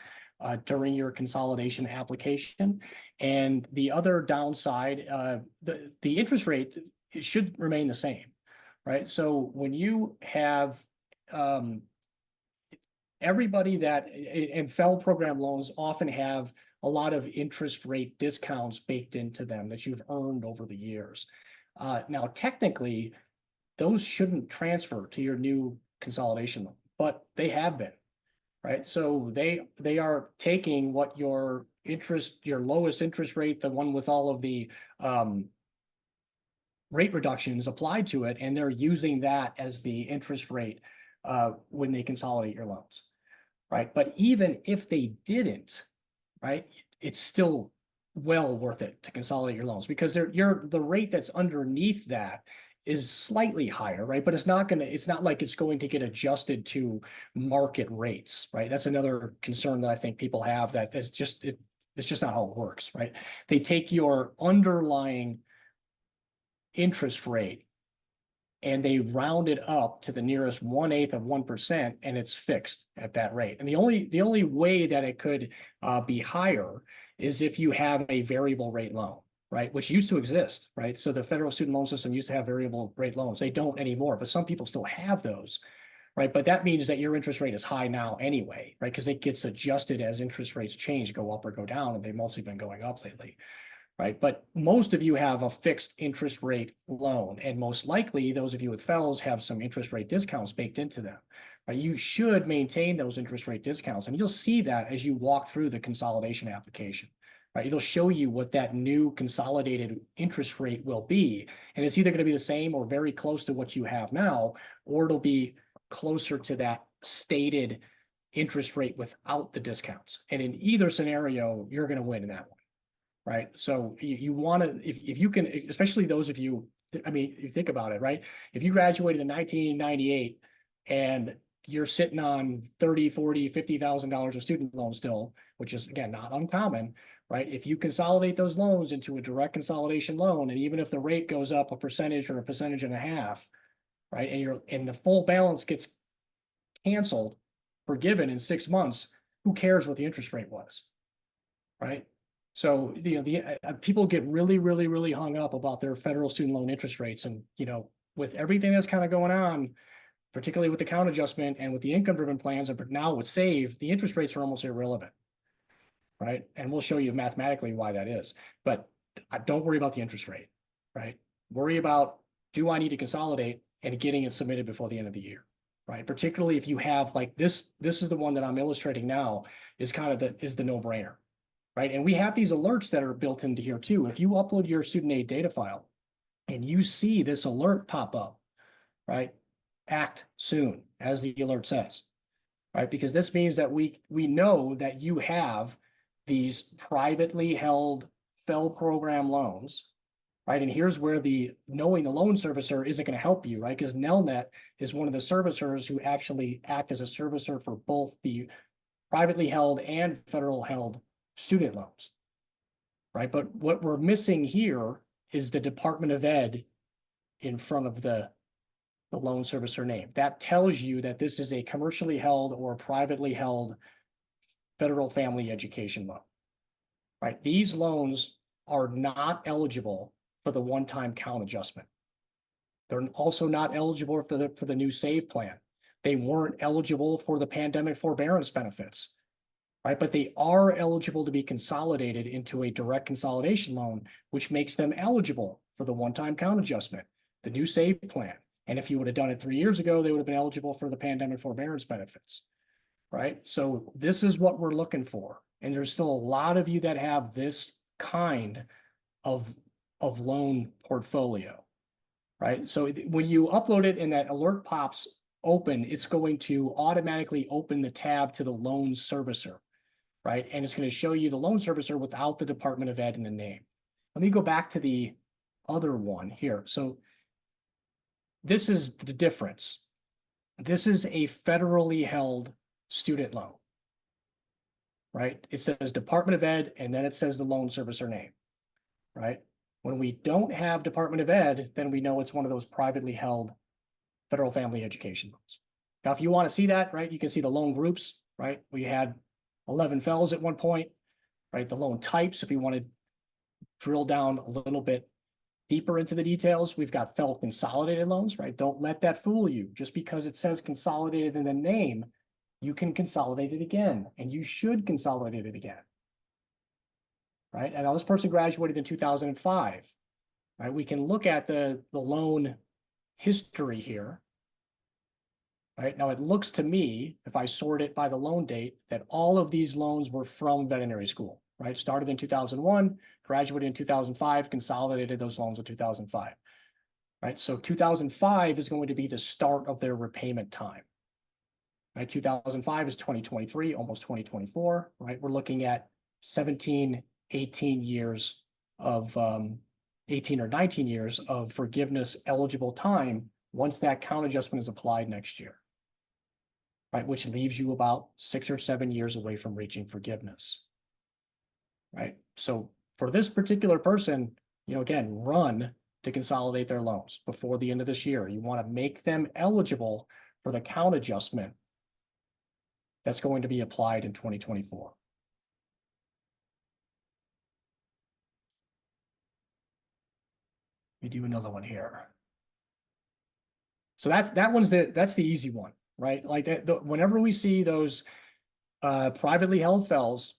during your consolidation application. And the other downside, the interest rate, it should remain the same, right? So when you have everybody that, and FFEL program loans often have a lot of interest rate discounts baked into them that you've earned over the years. Now, technically, those shouldn't transfer to your new consolidation loan, but they have been, right? So they are taking what your lowest interest rate, the one with all of the rate reductions applied to it, and they're using that as the interest rate when they consolidate your loans, right? But even if they didn't, right, it's still well worth it to consolidate your loans, because the rate that's underneath that is slightly higher, right? But it's not like it's going to get adjusted to market rates, right? That's another concern that I think people have, that it's just not how it works, right? They take your underlying interest rate and they round it up to the nearest 1/8 of 1%, and it's fixed at that rate. And the only way that it could be higher is if you have a variable rate loan, right? Which used to exist, right? So the federal student loan system used to have variable rate loans. They don't anymore, but some people still have those, right? But that means that your interest rate is high now anyway, right? Because it gets adjusted as interest rates change, go up or go down, and they've mostly been going up lately, right? But most of you have a fixed interest rate loan, and most likely those of you with FFELs have some interest rate discounts baked into them, right? You should maintain those interest rate discounts, and you'll see that as you walk through the consolidation application, right? It'll show you what that new consolidated interest rate will be, and it's either going to be the same or very close to what you have now, or it'll be closer to that stated interest rate without the discounts. And in either scenario, you're going to win in that one, right? So you want to, if you can, especially those of you, I mean, you think about it, right? If you graduated in 1998 and you're sitting on $30, $40, $50,000 of student loans still, which is, again, not uncommon, right? If you consolidate those loans into a direct consolidation loan, and even if the rate goes up a percentage or a percentage and a half, right, and the full balance gets canceled, forgiven in 6 months, who cares what the interest rate was, right? So, people get really, really, really hung up about their federal student loan interest rates. And, with everything that's kind of going on, particularly with the count adjustment and with the income-driven plans, and now with SAVE, the interest rates are almost irrelevant, right? And we'll show you mathematically why that is. But don't worry about the interest rate, right? Worry about, do I need to consolidate, and getting it submitted before the end of the year, right? Particularly if you have, like this is the one that I'm illustrating now, is kind of the no-brainer, right? And we have these alerts that are built into here too. If you upload your student aid data file and you see this alert pop up, right? Act soon, as the alert says, right? Because this means that we know that you have these privately held FFEL program loans, right? And here's where knowing the loan servicer isn't going to help you, right? Because Nelnet is one of the servicers who actually act as a servicer for both the privately held and federal held student loans, right? But what we're missing here is the Department of Ed in front of the loan servicer name. That tells you that this is a commercially held or privately held federal family education loan, right? These loans are not eligible for the one-time count adjustment. They're also not eligible for the new SAVE plan. They weren't eligible for the pandemic forbearance benefits, right? But they are eligible to be consolidated into a direct consolidation loan, which makes them eligible for the one-time count adjustment, the new SAVE plan. And if you would have done it 3 years ago, they would have been eligible for the pandemic forbearance benefits, right? So this is what we're looking for. And there's still a lot of you that have this kind of loan portfolio, right? So when you upload it and that alert pops open, it's going to automatically open the tab to the loan servicer, right? And it's going to show you the loan servicer without the Department of Ed in the name. Let me go back to the other one here. So this is the difference. This is a federally held student loan, right? It says Department of Ed, and then it says the loan servicer name, right? When we don't have Department of Ed, then we know it's one of those privately held federal family education loans. Now, if you want to see that, right, you can see the loan groups, right? We had 11 fells at one point, right? The loan types, if you want to drill down a little bit deeper into the details, we've got FFEL consolidated loans, right? Don't let that fool you. Just because it says consolidated in the name, you can consolidate it again, and you should consolidate it again, right? And now this person graduated in 2005, right? We can look at the loan history here, right? Now it looks to me, if I sort it by the loan date, that all of these loans were from veterinary school, right? Started in 2001, graduated in 2005, consolidated those loans in 2005, right? So 2005 is going to be the start of their repayment time, right? 2005 is 2023, almost 2024, right? We're looking at 17, 18 years of 18 or 19 years of forgiveness eligible time once that count adjustment is applied next year, right? Which leaves you about 6 or 7 years away from reaching forgiveness, right? So for this particular person, again, run to consolidate their loans before the end of this year. You want to make them eligible for the count adjustment that's going to be applied in 2024. We do another one here. So that's the easy one, right? Like that, whenever we see those privately held FFELs,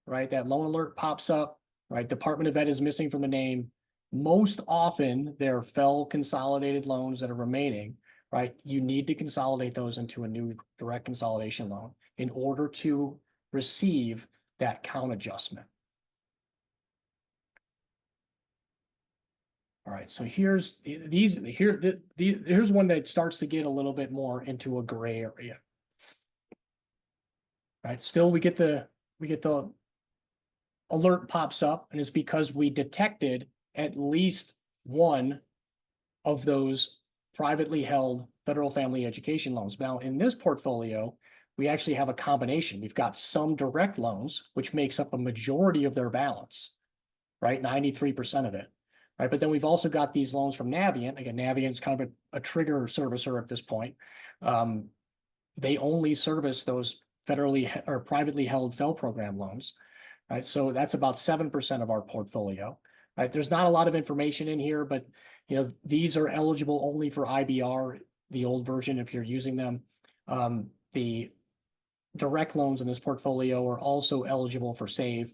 right, that loan alert pops up, right? Department of Ed is missing from the name. Most often, they're FFEL consolidated loans that are remaining, right? You need to consolidate those into a new direct consolidation loan in order to receive that count adjustment. All right, so here's one that starts to get a little bit more into a gray area. Right, still we get the alert pops up, and it's because we detected at least one of those privately held federal family education loans. Now, in this portfolio, we actually have a combination. We've got some direct loans, which makes up a majority of their balance, right? 93% of it, right? But then we've also got these loans from Navient. Again, Navient is kind of a trigger servicer at this point. They only service those federally or privately held FFEL program loans, right? So that's about 7% of our portfolio, right? There's not a lot of information in here, but these are eligible only for IBR, the old version, if you're using them. The direct loans in this portfolio are also eligible for SAVE,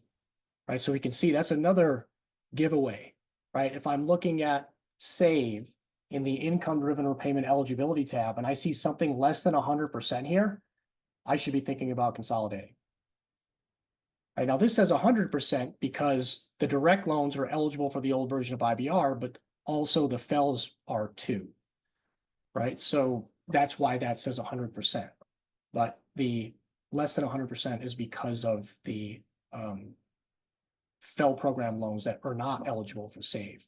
right? So we can see that's another giveaway, right? If I'm looking at SAVE in the income-driven repayment eligibility tab, and I see something less than 100% here, I should be thinking about consolidating. Right, now this says 100% because the direct loans are eligible for the old version of IBR, but also the FFELs are too, right? So that's why that says 100%. But the less than 100% is because of the FFEL program loans that are not eligible for SAVE.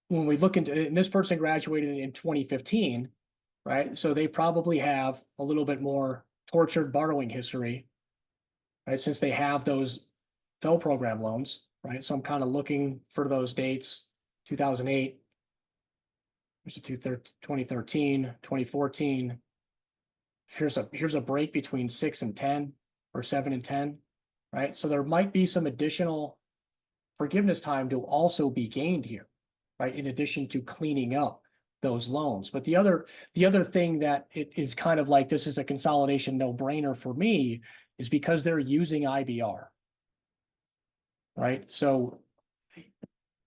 When we look into, and this person graduated in 2015, right? So they probably have a little bit more tortured borrowing history, right? Since they have those FFEL program loans, right? So I'm kind of looking for those dates, 2008, 2013, 2014. Here's a break between 6 and 10 or 7 and 10, right? So there might be some additional forgiveness time to also be gained here, right? In addition to cleaning up those loans. But the other thing that it is kind of like, this is a consolidation no-brainer for me, is because they're using IBR, right? So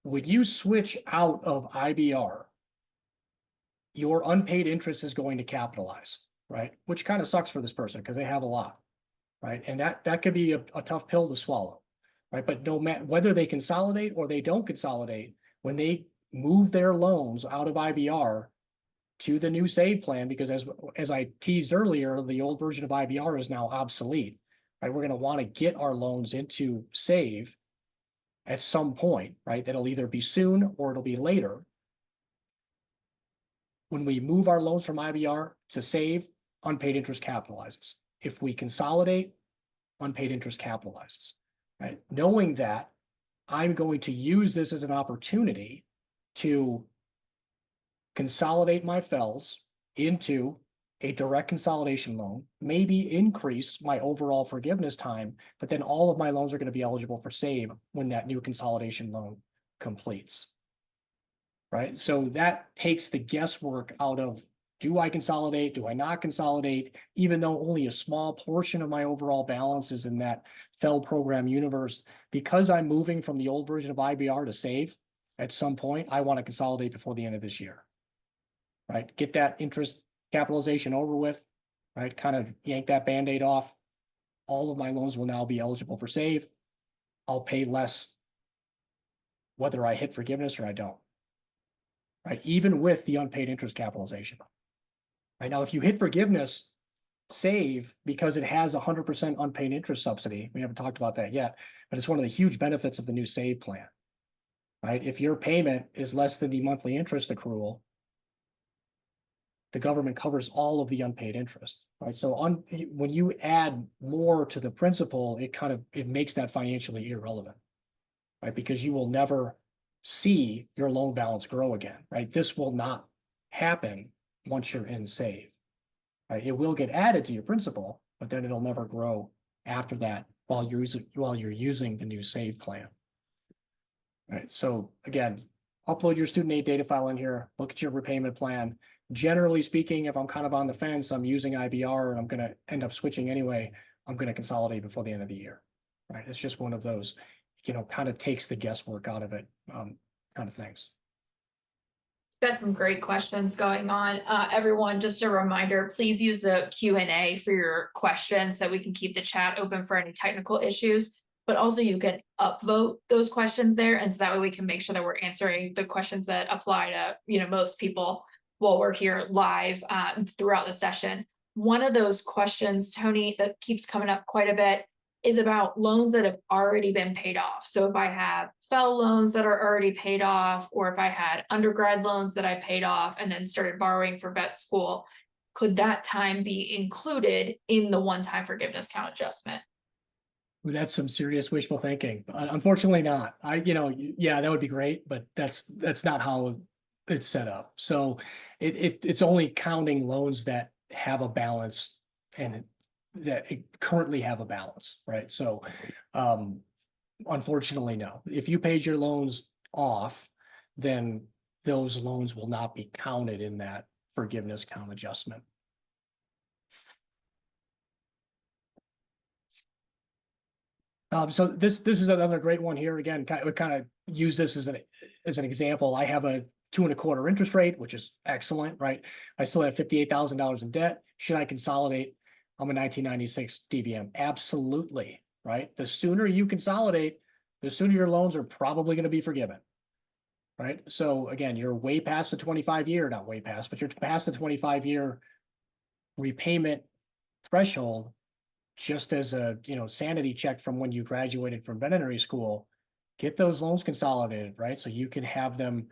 when you switch out of IBR, your unpaid interest is going to capitalize, right? Which kind of sucks for this person because they have a lot, right? And that could be a tough pill to swallow, right? But no matter whether they consolidate or they don't consolidate, when they move their loans out of IBR to the new SAVE plan, because as I teased earlier, the old version of IBR is now obsolete, right? We're going to want to get our loans into SAVE at some point, right? That'll either be soon or it'll be later. When we move our loans from IBR to SAVE, unpaid interest capitalizes. If we consolidate, unpaid interest capitalizes, right? Knowing that, I'm going to use this as an opportunity to consolidate my FFELs, into a direct consolidation loan, maybe increase my overall forgiveness time, but then all of my loans are going to be eligible for save when that new consolidation loan completes. Right? So that takes the guesswork out of, do I consolidate? Do I not consolidate? Even though only a small portion of my overall balance is in that FEL program universe, because I'm moving from the old version of IBR to save at some point, I want to consolidate before the end of this year. Right? Get that interest capitalization over with, right? Kind of yank that Band-Aid off. All of my loans will now be eligible for save. I'll pay less whether I hit forgiveness or I don't. Right? Even with the unpaid interest capitalization. Right now, if you hit forgiveness, save because it has 100% unpaid interest subsidy. We haven't talked about that yet, but it's one of the huge benefits of the new save plan. Right? If your payment is less than the monthly interest accrual, the government covers all of the unpaid interest. Right? So when you add more to the principal, it makes that financially irrelevant. Right? Because you will never see your loan balance grow again. Right? This will not happen once you're in save. Right? It will get added to your principal, but then it'll never grow after that while you're using the new save plan. Right. So again, upload your student aid data file in here, look at your repayment plan. Generally speaking, if I'm kind of on the fence, I'm using IBR and I'm going to end up switching anyway, I'm going to consolidate before the end of the year. Right. It's just one of those, kind of takes the guesswork out of it, kind of things. Got some great questions going on. Everyone, just a reminder, please use the Q&A for your questions so we can keep the chat open for any technical issues. But also you can upvote those questions there, and so that way we can make sure that we're answering the questions that apply to most people while we're here live throughout the session. One of those questions, Tony, that keeps coming up quite a bit is about loans that have already been paid off. So if I have FEL loans that are already paid off, or if I had undergrad loans that I paid off and then started borrowing for vet school, could that time be included in the one-time forgiveness count adjustment? That's some serious wishful thinking. Unfortunately not. Yeah, that would be great, but that's not how it's set up. So it's only counting loans that have a balance and that currently have a balance, right? So unfortunately, no. If you paid your loans off, then those loans will not be counted in that forgiveness count adjustment. So this is another great one here. Again, we kind of use this as an example. I have a 2.25% interest rate, which is excellent, right? I still have $58,000 in debt. Should I consolidate? I'm a 1996 DVM. Absolutely, right? The sooner you consolidate, the sooner your loans are probably going to be forgiven, right? So again, you're way past the 25-year, not way past, but you're past the 25-year repayment threshold. Just as a sanity check from when you graduated from veterinary school, get those loans consolidated, right? So you can have them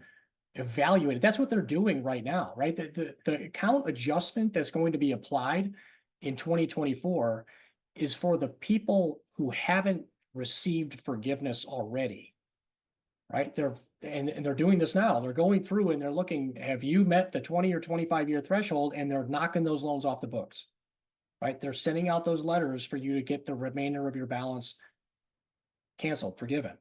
evaluated. That's what they're doing right now, right? The account adjustment that's going to be applied in 2024 is for the people who haven't received forgiveness already, right? They're doing this now. They're going through and they're looking, have you met the 20 or 25-year threshold? And they're knocking those loans off the books. Right? They're sending out those letters for you to get the remainder of your balance canceled, forgiven,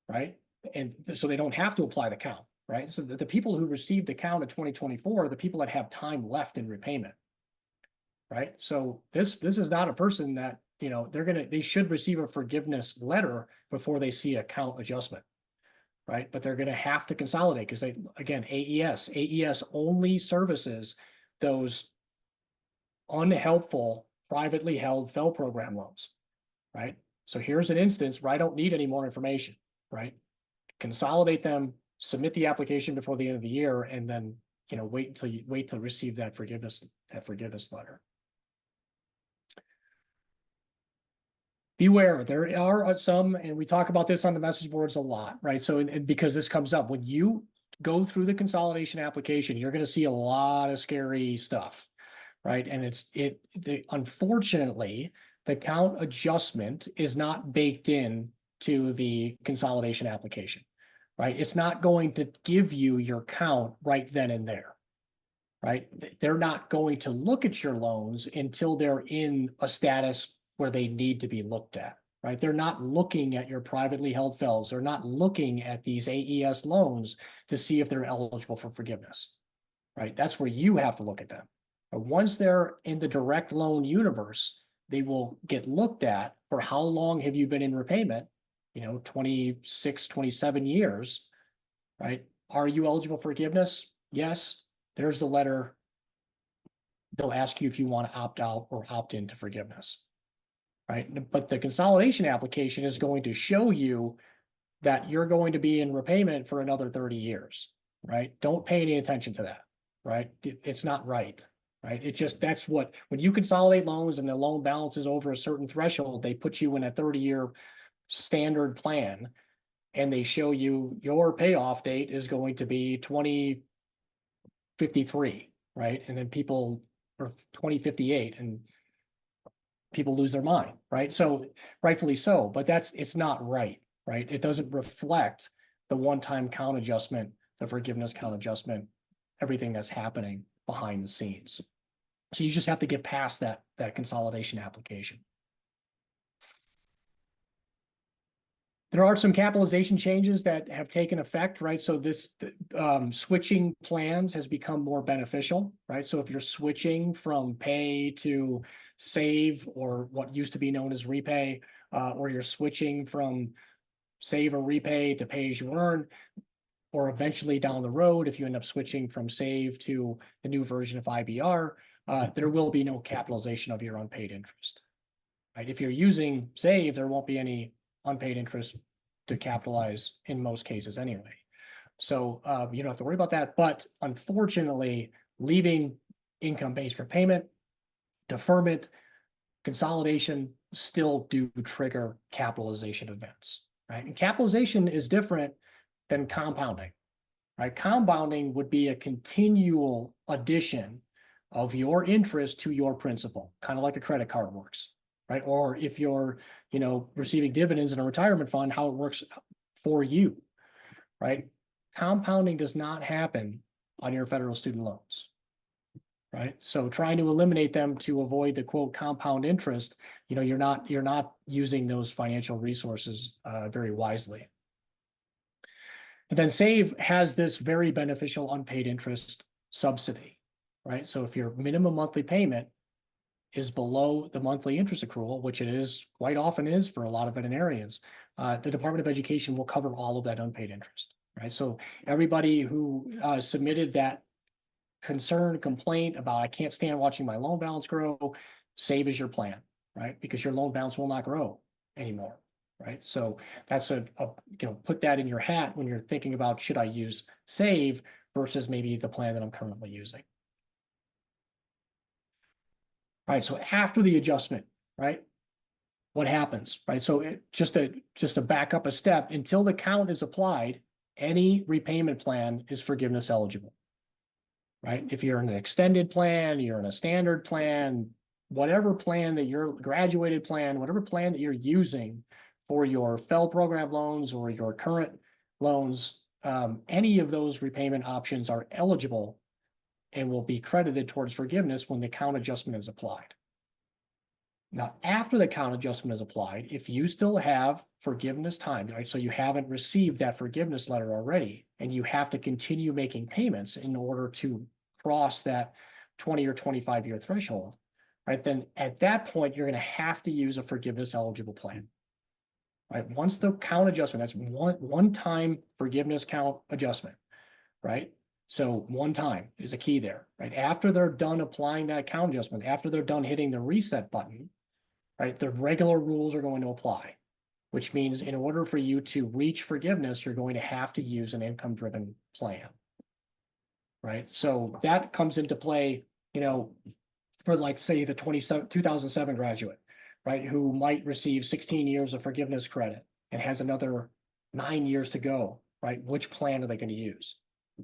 right? And so they don't have to apply the count, right? So the people who received the count in 2024 are the people that have time left in repayment, right? So this is not a person that, they should receive a forgiveness letter before they see a count adjustment, right? But they're going to have to consolidate because AES only services those unhelpful privately held FEL program loans, right? So here's an instance where I don't need any more information, right? Consolidate them, submit the application before the end of the year, and then wait to receive that forgiveness letter. Beware, there are some, and we talk about this on the message boards a lot, right? So and because this comes up when you go through the consolidation application, you're going to see a lot of scary stuff. Right. And unfortunately, the count adjustment is not baked in to the consolidation application, right? It's not going to give you your count right then and there, right? They're not going to look at your loans until they're in a status where they need to be looked at, right? They're not looking at your privately held fellows. They're not looking at these AES loans to see if they're eligible for forgiveness, right? That's where you have to look at them. But once they're in the direct loan universe, they will get looked at for how long have you been in repayment, 26, 27 years, right? Are you eligible for forgiveness? Yes. There's the letter. They'll ask you if you want to opt out or opt into forgiveness, right? But the consolidation application is going to show you that you're going to be in repayment for another 30 years, right? Don't pay any attention to that, right? It's not right, right? It just, that's what, when you consolidate loans and the loan balance is over a certain threshold, they put you in a 30-year standard plan, and they show you your payoff date is going to be 2053, right? And then people, or 2058, and people lose their mind, right? So rightfully so, but it's not right, right? It doesn't reflect the one-time count adjustment, the forgiveness count adjustment, everything that's happening behind the scenes. So you just have to get past that consolidation application. There are some capitalization changes that have taken effect, right? So this switching plans has become more beneficial, right? So if you're switching from pay to save, or what used to be known as repay, or you're switching from save or repay to pay as you earn, or eventually down the road, if you end up switching from save to the new version of IBR, there will be no capitalization of your unpaid interest, right? If you're using save, there won't be any unpaid interest to capitalize in most cases anyway. So you don't have to worry about that. But unfortunately, leaving income-based repayment, deferment, consolidation still do trigger capitalization events, right? And capitalization is different than compounding, right? Compounding would be a continual addition of your interest to your principal, kind of like a credit card works, right? Or if you're, receiving dividends in a retirement fund, how it works for you, right? Compounding does not happen on your federal student loans, right? So trying to eliminate them to avoid the quote compound interest, you're not using those financial resources very wisely. And then SAVE has this very beneficial unpaid interest subsidy, right? So if your minimum monthly payment is below the monthly interest accrual, which it is quite often is for a lot of veterinarians, the Department of Education will cover all of that unpaid interest, right? So everybody who submitted that complaint about, I can't stand watching my loan balance grow, SAVE is your plan, right? Because your loan balance will not grow anymore, right? So that's put that in your hat when you're thinking about, should I use SAVE versus maybe the plan that I'm currently using. Right, so after the adjustment, right, what happens, right? So just to back up a step, until the count is applied, any repayment plan is forgiveness eligible, right? If you're in an extended plan, you're in a standard plan, whatever plan that you're graduated plan, whatever plan that you're using for your FEL program loans or your current loans, any of those repayment options are eligible and will be credited towards forgiveness when the count adjustment is applied. Now, after the count adjustment is applied, if you still have forgiveness time, right? So you haven't received that forgiveness letter already, and you have to continue making payments in order to cross that 20 or 25-year threshold, right? Then at that point, you're going to have to use a forgiveness eligible plan, right? Once the count adjustment, that's one-time forgiveness count adjustment, right? So one time is a key there, right? After they're done applying that count adjustment, after they're done hitting the reset button, right, the regular rules are going to apply, which means in order for you to reach forgiveness, you're going to have to use an income-driven plan, right? So that comes into play, for like, say, the 2007 graduate, right, who might receive 16 years of forgiveness credit and has another 9 years to go, right? Which plan are they going to use?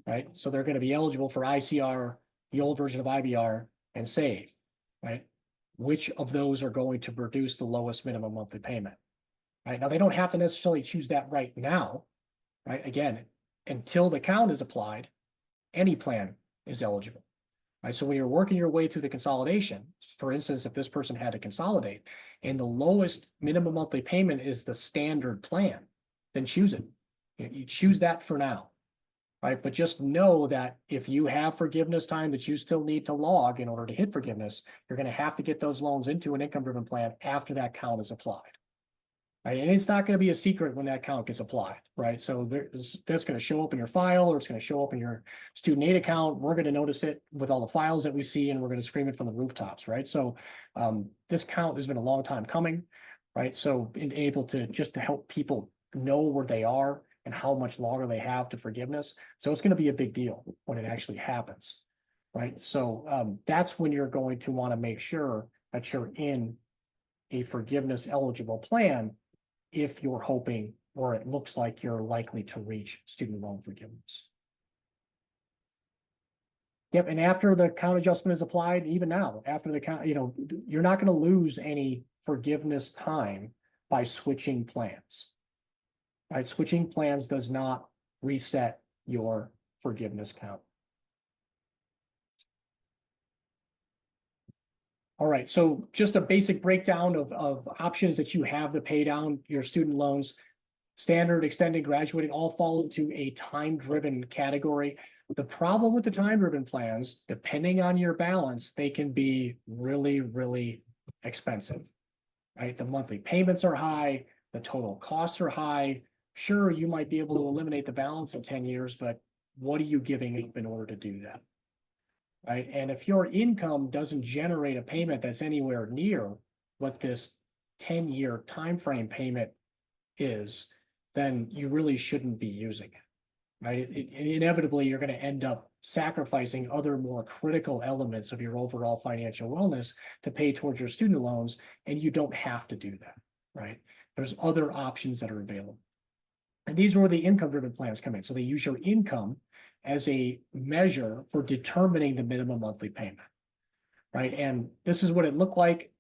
Right? So they're going to be eligible for ICR, the old version of IBR, and SAVE, right? Which of those are going to produce the lowest minimum monthly payment, right? Now, they don't have to necessarily choose that right now, right? Again, until the count is applied, any plan is eligible. right? So when you're working your way through the consolidation, for instance, if this person had to consolidate and the lowest minimum monthly payment is the standard plan, then choose it. You choose that for now, right? But just know that if you have forgiveness time that you still need to log in order to hit forgiveness, you're going to have to get those loans into an income-driven plan after that count is applied. Right? And it's not going to be a secret when that count gets applied, right? So that's going to show up in your file, or it's going to show up in your student aid account. We're going to notice it with all the files that we see, and we're going to scream it from the rooftops, right? So this count has been a long time coming, right? So being able to just to help people know where they are and how much longer they have to forgiveness. So it's going to be a big deal when it actually happens, right? So that's when you're going to want to make sure that you're in a forgiveness eligible plan if you're hoping, or it looks like you're likely to reach student loan forgiveness. Yep, and after the count adjustment is applied, even now, after the count, you're not going to lose any forgiveness time by switching plans. Right? Switching plans does not reset your forgiveness count. All right, so just a basic breakdown of options that you have to pay down your student loans. Standard, extended, graduating all fall into a time-driven category. The problem with the time-driven plans, depending on your balance, they can be really, really expensive, right? The monthly payments are high, the total costs are high. Sure, you might be able to eliminate the balance in 10 years, but what are you giving up in order to do that? Right? And if your income doesn't generate a payment that's anywhere near what this 10-year time frame payment is, then you really shouldn't be using it, right? Inevitably, you're going to end up sacrificing other more critical elements of your overall financial wellness to pay towards your student loans, and you don't have to do that, right? There's other options that are available. And these are where the income-driven plans come in. So they use your income as a measure for determining the minimum monthly payment, right? And this is what it looked like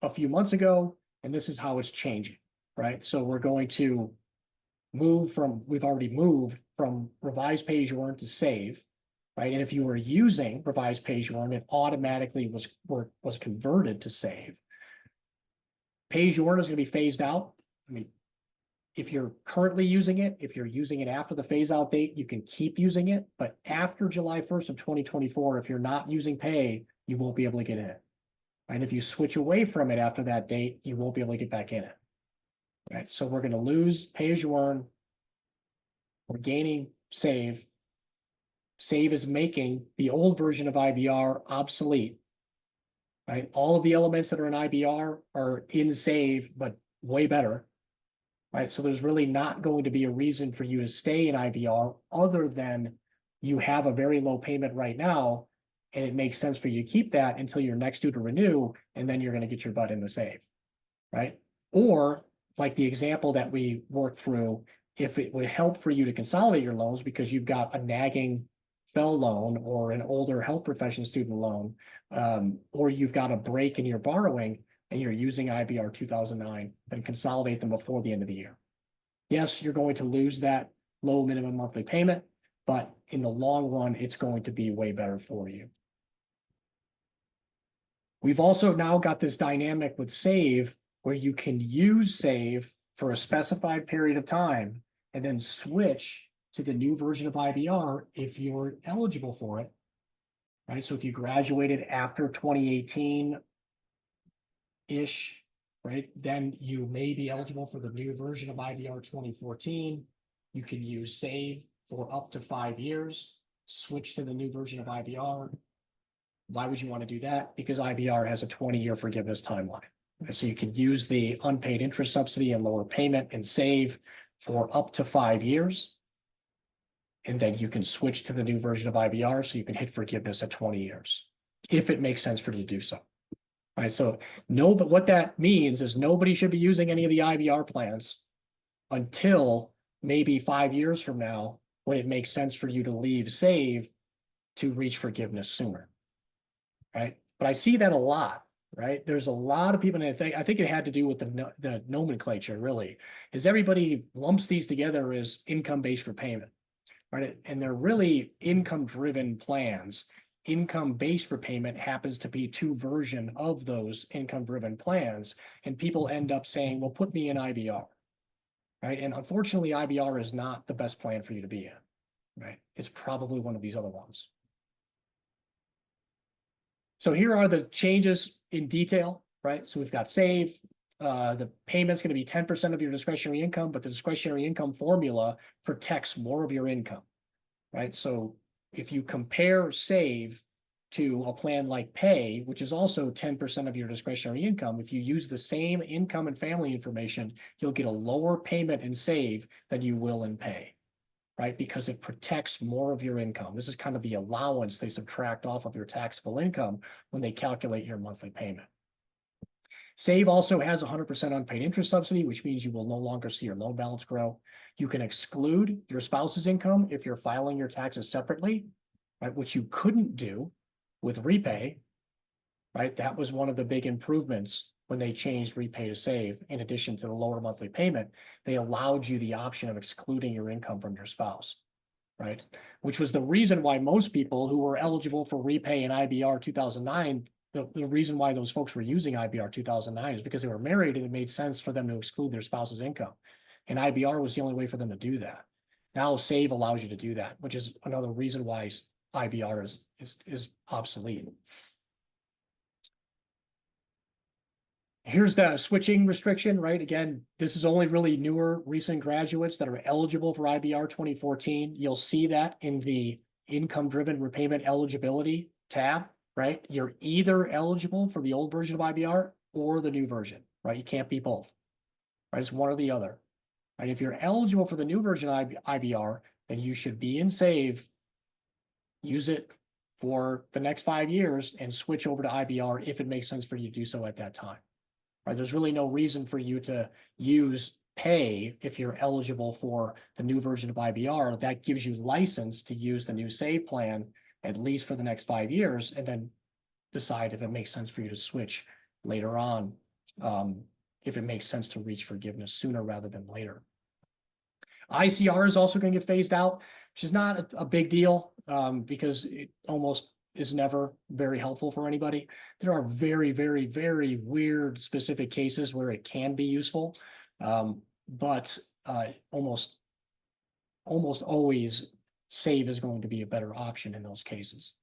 a few months ago, and this is how it's changing, right? So we're going to we've already moved from revised pay as you earn to save, right? And if you were using revised pay as you earn, it automatically was converted to save. Pay as you earn is going to be phased out. I mean, if you're currently using it, if you're using it after the phase out date, you can keep using it. But after July 1st of 2024, if you're not using pay, you won't be able to get in it. And if you switch away from it after that date, you won't be able to get back in it. Right. So we're going to lose pay as you earn. We're gaining save. Save is making the old version of IBR obsolete. Right. All of the elements that are in IBR are in save, but way better. Right. So there's really not going to be a reason for you to stay in IBR other than you have a very low payment right now, and it makes sense for you to keep that until you're next due to renew, and then you're going to get your butt in the save. Right. Or like the example that we worked through, if it would help for you to consolidate your loans because you've got a nagging FFEL loan or an older health profession student loan, or you've got a break in your borrowing and you're using IBR 2009, then consolidate them before the end of the year. Yes, you're going to lose that low minimum monthly payment, but in the long run, it's going to be way better for you. We've also now got this dynamic with save where you can use save for a specified period of time and then switch to the new version of IBR if you're eligible for it, right? So if you graduated after 2018-ish, right, then you may be eligible for the new version of IBR 2014. You can use save for up to 5 years, switch to the new version of IBR. Why would you want to do that? Because IBR has a 20-year forgiveness timeline. So you can use the unpaid interest subsidy and lower payment and save for up to 5 years. And then you can switch to the new version of IBR so you can hit forgiveness at 20 years, if it makes sense for you to do so. Right. So but what that means is nobody should be using any of the IBR plans until maybe 5 years from now, when it makes sense for you to leave save to reach forgiveness sooner. Right. But I see that a lot. Right. There's a lot of people, and I think it had to do with the nomenclature, really, is everybody lumps these together as income-based repayment. Right. And they're really income-driven plans. income-based repayment happens to be two versions of those income-driven plans, and people end up saying, well, put me in IBR, right? And unfortunately, IBR is not the best plan for you to be in, right? It's probably one of these other ones. So here are the changes in detail, right? So we've got save. The payment's going to be 10% of your discretionary income, but the discretionary income formula protects more of your income, right? So if you compare save to a plan like pay, which is also 10% of your discretionary income, if you use the same income and family information, you'll get a lower payment in save than you will in pay, right? Because it protects more of your income. This is kind of the allowance they subtract off of your taxable income when they calculate your monthly payment. Save also has 100% unpaid interest subsidy, which means you will no longer see your loan balance grow. You can exclude your spouse's income if you're filing your taxes separately, right? Which you couldn't do with repay, right? That was one of the big improvements when they changed repay to save. In addition to the lower monthly payment, they allowed you the option of excluding your income from your spouse, right? Which was the reason why most people who were eligible for repay in IBR 2009, the reason why those folks were using IBR 2009 is because they were married and it made sense for them to exclude their spouse's income. And IBR was the only way for them to do that. Now SAVE allows you to do that, which is another reason why IBR is obsolete. Here's the switching restriction, right? Again, this is only really newer recent graduates that are eligible for IBR 2014. You'll see that in the income-driven repayment eligibility tab, right? You're either eligible for the old version of IBR or the new version, right? You can't be both, right? It's one or the other, right? If you're eligible for the new version of IBR, then you should be in SAVE, use it for the next 5 years and switch over to IBR if it makes sense for you to do so at that time. Right, there's really no reason for you to use pay if you're eligible for the new version of IBR. That gives you license to use the new SAVE plan at least for the next 5 years, and then decide if it makes sense for you to switch later on, if it makes sense to reach forgiveness sooner rather than later. ICR is also going to get phased out, which is not a big deal because it almost is never very helpful for anybody. There are very, very, very weird specific cases where it can be useful, but almost always SAVE is going to be a better option in those cases.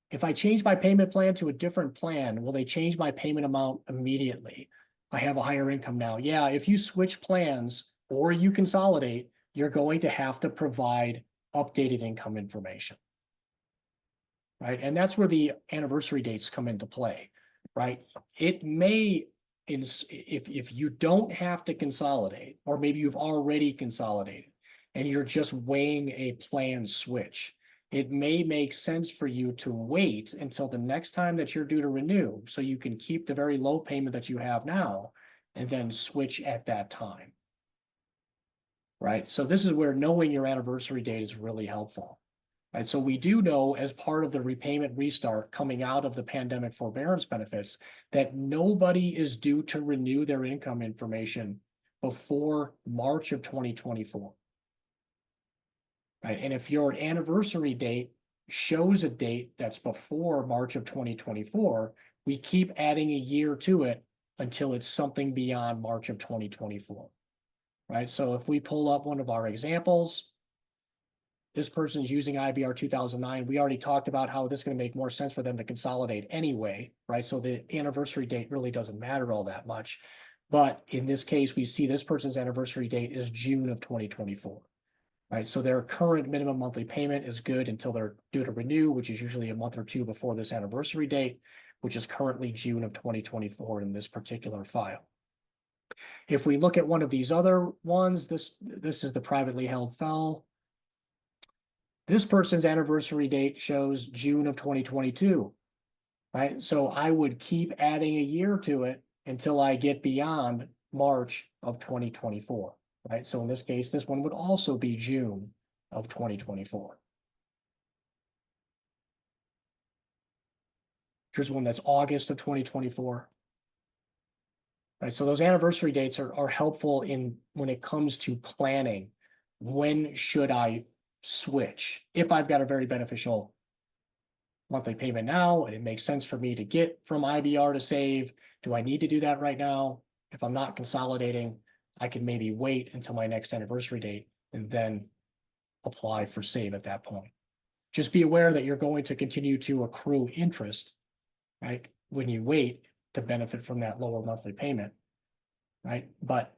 If I change my payment plan to a different plan, will they change my payment amount immediately? I have a higher income now. Yeah, if you switch plans or you consolidate, you're going to have to provide updated income information, right? And that's where the anniversary dates come into play, right? It may, if you don't have to consolidate, or maybe you've already consolidated and you're just weighing a plan switch, it may make sense for you to wait until the next time that you're due to renew so you can keep the very low payment that you have now and then switch at that time. Right, so this is where knowing your anniversary date is really helpful. Right, so we do know as part of the repayment restart coming out of the pandemic forbearance benefits that nobody is due to renew their income information before March of 2024. Right, and if your anniversary date shows a date that's before March of 2024, we keep adding a year to it until it's something beyond March of 2024. Right, so if we pull up one of our examples, this person's using IBR 2009. We already talked about how this is going to make more sense for them to consolidate anyway, right? So the anniversary date really doesn't matter all that much. But in this case, we see this person's anniversary date is June of 2024, right? So their current minimum monthly payment is good until they're due to renew, which is usually a month or two before this anniversary date, which is currently June of 2024 in this particular file. If we look at one of these other ones, this is the privately held FEL. This person's anniversary date shows June of 2022, right? So I would keep adding a year to it until I get beyond March of 2024, right? So in this case, this one would also be June of 2024. Here's one that's August of 2024. Right, so those anniversary dates are helpful in when it comes to planning when should I switch? If I've got a very beneficial monthly payment now, and it makes sense for me to get from IBR to save, do I need to do that right now? If I'm not consolidating, I can maybe wait until my next anniversary date and then apply for save at that point. Just be aware that you're going to continue to accrue interest, right? When you wait to benefit from that lower monthly payment, right? But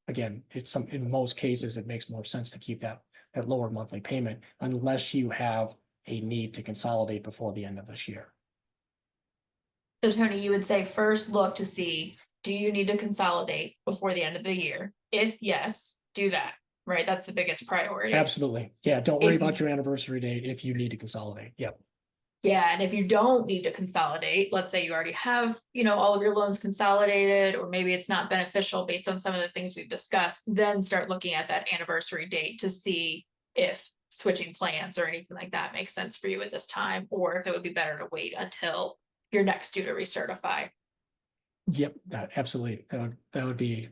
again, in most cases, it makes more sense to keep that lower monthly payment unless you have a need to consolidate before the end of this year. So Tony, you would say first look to see, do you need to consolidate before the end of the year? If yes, do that, right? That's the biggest priority. Absolutely. Yeah, don't worry If- about your anniversary date if you need to consolidate. Yep. Yeah, and if you don't need to consolidate, let's say you already have, all of your loans consolidated, or maybe it's not beneficial based on some of the things we've discussed, then start looking at that anniversary date to see if switching plans or anything like that makes sense for you at this time, or if it would be better to wait until you're next due to recertify. Yep, that absolutely. That would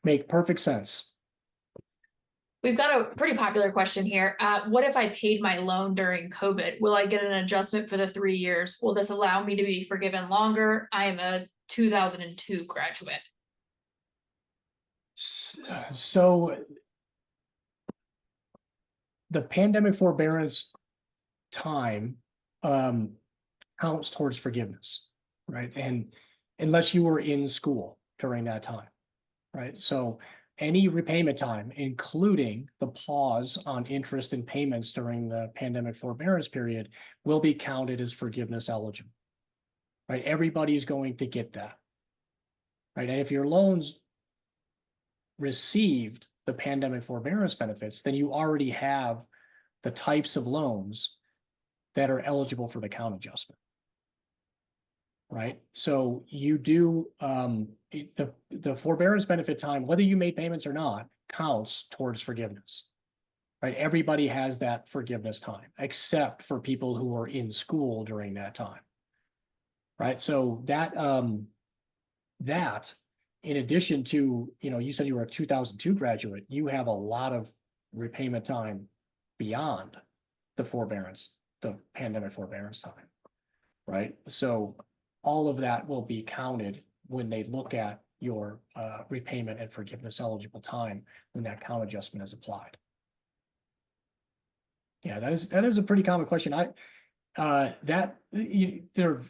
make perfect sense. We've got a pretty popular question here. What if I paid my loan during COVID? Will I get an adjustment for the 3 years? Will this allow me to be forgiven longer? I am a 2002 graduate. So the pandemic forbearance time counts towards forgiveness, right? And unless you were in school during that time, right? So any repayment time, including the pause on interest and payments during the pandemic forbearance period, will be counted as forgiveness eligible, right? Everybody's going to get that, right? And if your loans received the pandemic forbearance benefits, then you already have the types of loans that are eligible for the count adjustment. Right, so you do the forbearance benefit time, whether you made payments or not, counts towards forgiveness. Right, everybody has that forgiveness time, except for people who are in school during that time. Right, so that in addition to, you said you were a 2002 graduate, you have a lot of repayment time beyond the pandemic forbearance time. Right, so all of that will be counted when they look at your repayment and forgiveness eligible time when that count adjustment is applied. Yeah, that is a pretty common question. Their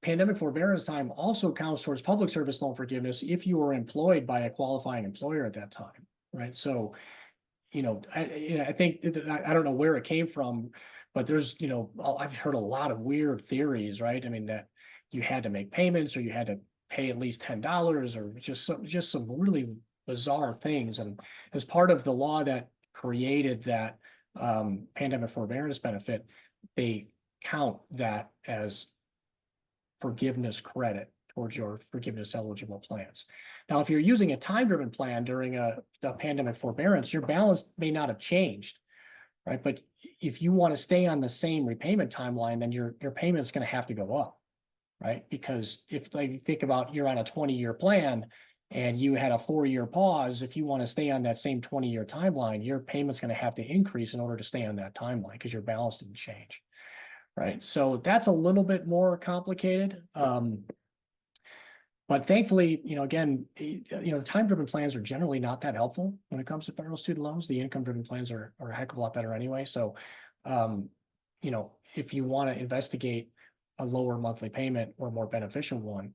pandemic forbearance time also counts towards public service loan forgiveness if you were employed by a qualifying employer at that time, right? So, I think I don't know where it came from, but there's, I've heard a lot of weird theories, right? I mean, that you had to make payments or you had to pay at least $10 or just some really bizarre things. And as part of the law that created that pandemic forbearance benefit, they count that as forgiveness credit towards your forgiveness eligible plans. Now, if you're using a time-driven plan during the pandemic forbearance, your balance may not have changed, right? But if you want to stay on the same repayment timeline, then your payment is going to have to go up. Right? Because if you think about you're on a 20-year plan and you had a 4-year pause, if you want to stay on that same 20-year timeline, your payment's going to have to increase in order to stay on that timeline because your balance didn't change. Right. So that's a little bit more complicated. But thankfully, again, the time-driven plans are generally not that helpful when it comes to federal student loans. The income-driven plans are a heck of a lot better anyway. So, if you want to investigate a lower monthly payment or more beneficial one,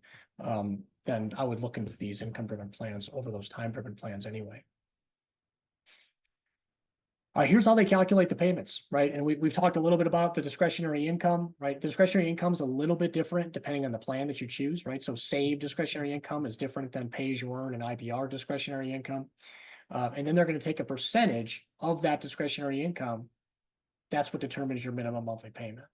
then I would look into these income-driven plans over those time-driven plans anyway. Here's how they calculate the payments, right? And we've talked a little bit about the discretionary income, right? Discretionary income is a little bit different depending on the plan that you choose, right? So save discretionary income is different than pay as you earn and IBR discretionary income. And then they're going to take a percentage of that discretionary income. That's what determines your minimum monthly payment.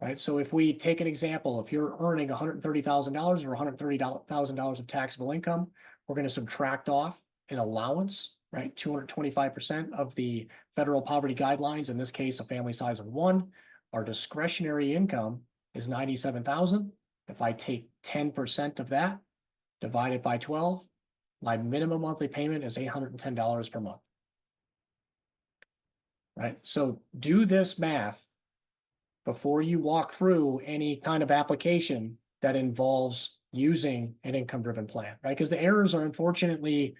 Right, so if we take an example, if you're earning $130,000 or $130,000 of taxable income, we're going to subtract off an allowance, right? 225% of the federal poverty guidelines, in this case, a family size of 1. Our discretionary income is $97,000. If I take 10% of that, divided by 12, my minimum monthly payment is $810 per month. right? So do this math before you walk through any kind of application that involves using an income-driven plan, right? Because the errors are unfortunately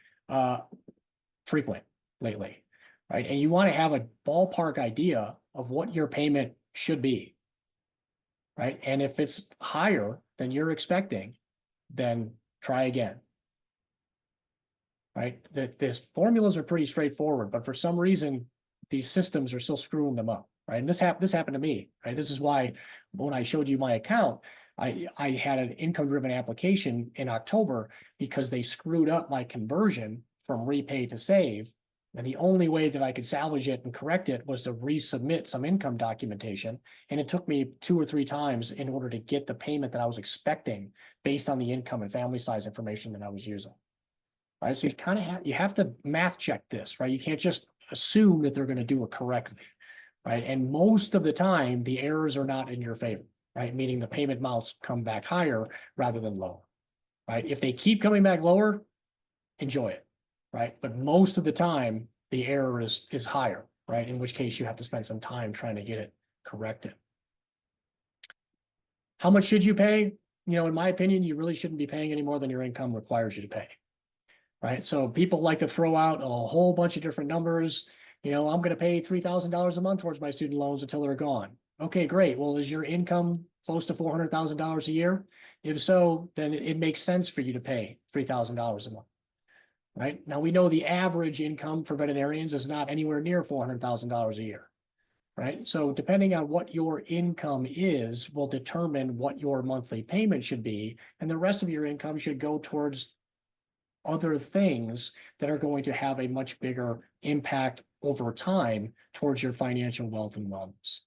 frequent lately, right? And you want to have a ballpark idea of what your payment should be, right? And if it's higher than you're expecting, then try again, right? These formulas are pretty straightforward, but for some reason, these systems are still screwing them up, right? And this happened to me, right? This is why when I showed you my account, I had an income-driven application in October because they screwed up my conversion from repay to save. And the only way that I could salvage it and correct it was to resubmit some income documentation. And it took me 2 or 3 times in order to get the payment that I was expecting based on the income and family size information that I was using. Right, so you have to math check this, right? You can't just assume that they're going to do it correctly, right? And most of the time, the errors are not in your favor, right? Meaning the payment amounts come back higher rather than lower, right? If they keep coming back lower, enjoy it, right? But most of the time, the error is higher, right? In which case you have to spend some time trying to get it corrected. How much should you pay? You know, in my opinion, you really shouldn't be paying any more than your income requires you to pay. Right, so people like to throw out a whole bunch of different numbers. You know, I'm going to pay $3,000 a month towards my student loans until they're gone. Okay, great. Well, is your income close to $400,000 a year? If so, then it makes sense for you to pay $3,000 a month. Right, now we know the average income for veterinarians is not anywhere near $400,000 a year. Right, so depending on what your income is will determine what your monthly payment should be, and the rest of your income should go towards other things that are going to have a much bigger impact over time towards your financial wealth and wellness.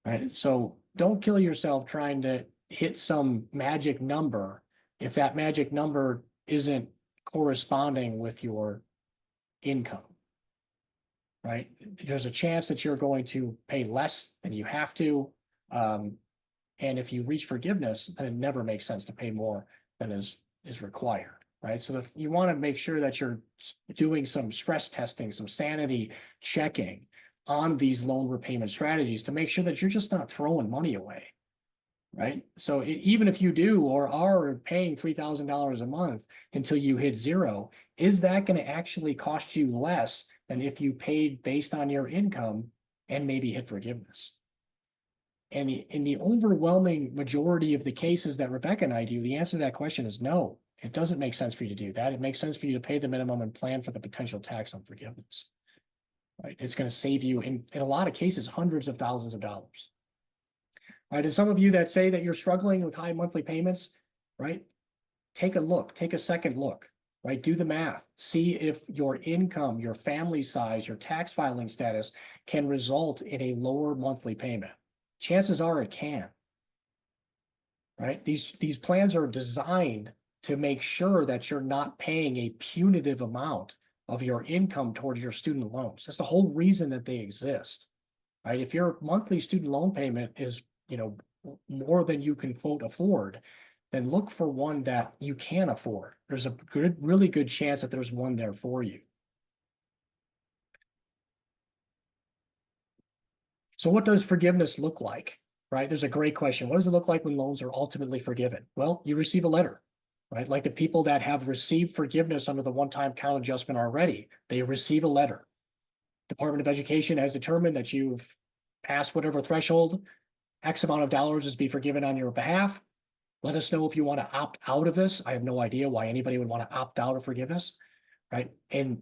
Right, so don't kill yourself trying to hit some magic number if that magic number isn't corresponding with your income. Right, there's a chance that you're going to pay less than you have to, and if you reach forgiveness, then it never makes sense to pay more than is required. Right, so if you want to make sure that you're doing some stress testing, some sanity checking on these loan repayment strategies to make sure that you're just not throwing money away. Right, so even if you do or are paying $3,000 a month until you hit zero, is that going to actually cost you less than if you paid based on your income and maybe hit forgiveness? And in the overwhelming majority of the cases that Rebecca and I do, the answer to that question is no. It doesn't make sense for you to do that. It makes sense for you to pay the minimum and plan for the potential tax on forgiveness. Right? It's going to save you in a lot of cases hundreds of thousands of dollars. Right? And some of you that say that you're struggling with high monthly payments, right? Take a look, take a second look, right? Do the math. See if your income, your family size, your tax filing status can result in a lower monthly payment. Chances are it can. Right? These plans are designed to make sure that you're not paying a punitive amount of your income towards your student loans. That's the whole reason that they exist, right? If your monthly student loan payment is, you know, more than you can quote afford, then look for one that you can afford. There's a really good chance that there's one there for you. So what does forgiveness look like, right? There's a great question. What does it look like when loans are ultimately forgiven? Well, you receive a letter. Right? Like the people that have received forgiveness under the one-time count adjustment already, they receive a letter. Department of Education has determined that you've passed whatever threshold, X amount of dollars is be forgiven on your behalf. Let us know if you want to opt out of this. I have no idea why anybody would want to opt out of forgiveness, right? And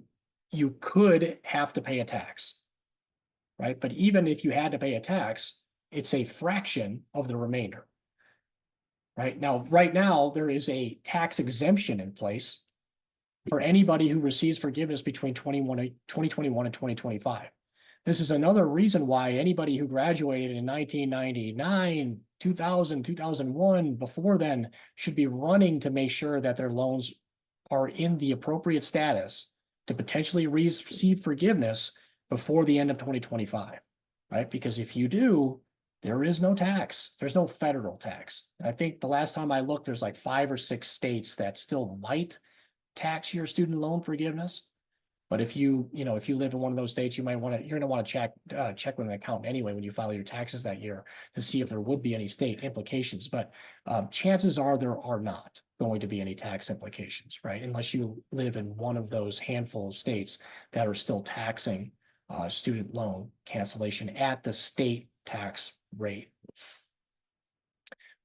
you could have to pay a tax, right? But even if you had to pay a tax, it's a fraction of the remainder. Right now, there is a tax exemption in place for anybody who receives forgiveness between 2021 and 2025. This is another reason why anybody who graduated in 1999, 2000, 2001, before then, should be running to make sure that their loans are in the appropriate status to potentially receive forgiveness before the end of 2025, right? Because if you do, there is no tax. There's no federal tax. I think the last time I looked, there's like 5 or 6 states that still might tax your student loan forgiveness. But if you live in one of those states, you're gonna want to check with an accountant anyway when you file your taxes that year to see if there would be any state implications. But chances are there are not going to be any tax implications, right? Unless you live in one of those handful of states that are still taxing student loan cancellation at the state tax rate.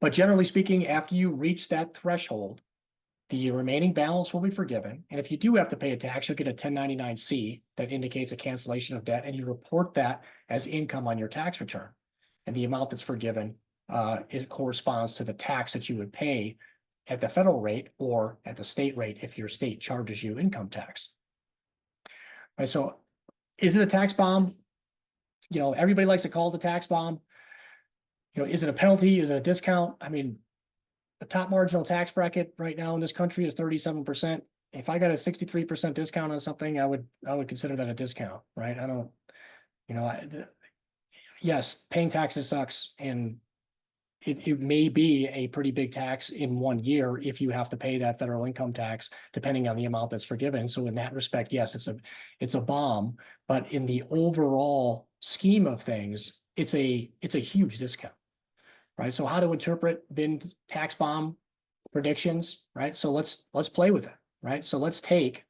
But generally speaking, after you reach that threshold, the remaining balance will be forgiven. And if you do have to pay a tax, you'll get a 1099-C that indicates a cancellation of debt, and you report that as income on your tax return. And the amount that's forgiven it corresponds to the tax that you would pay at the federal rate or at the state rate if your state charges you income tax. Right, so is it a tax bomb? Everybody likes to call it a tax bomb. Is it a penalty? Is it a discount? I mean, the top marginal tax bracket right now in this country is 37%. If I got a 63% discount on something, I would consider that a discount, right? I don't, yes, paying taxes sucks, and it may be a pretty big tax in 1 year if you have to pay that federal income tax, depending on the amount that's forgiven. So in that respect, yes, it's a bomb, but in the overall scheme of things, it's a huge discount. Right, so how to interpret VIN tax bomb predictions, right? So let's play with it, right? So let's take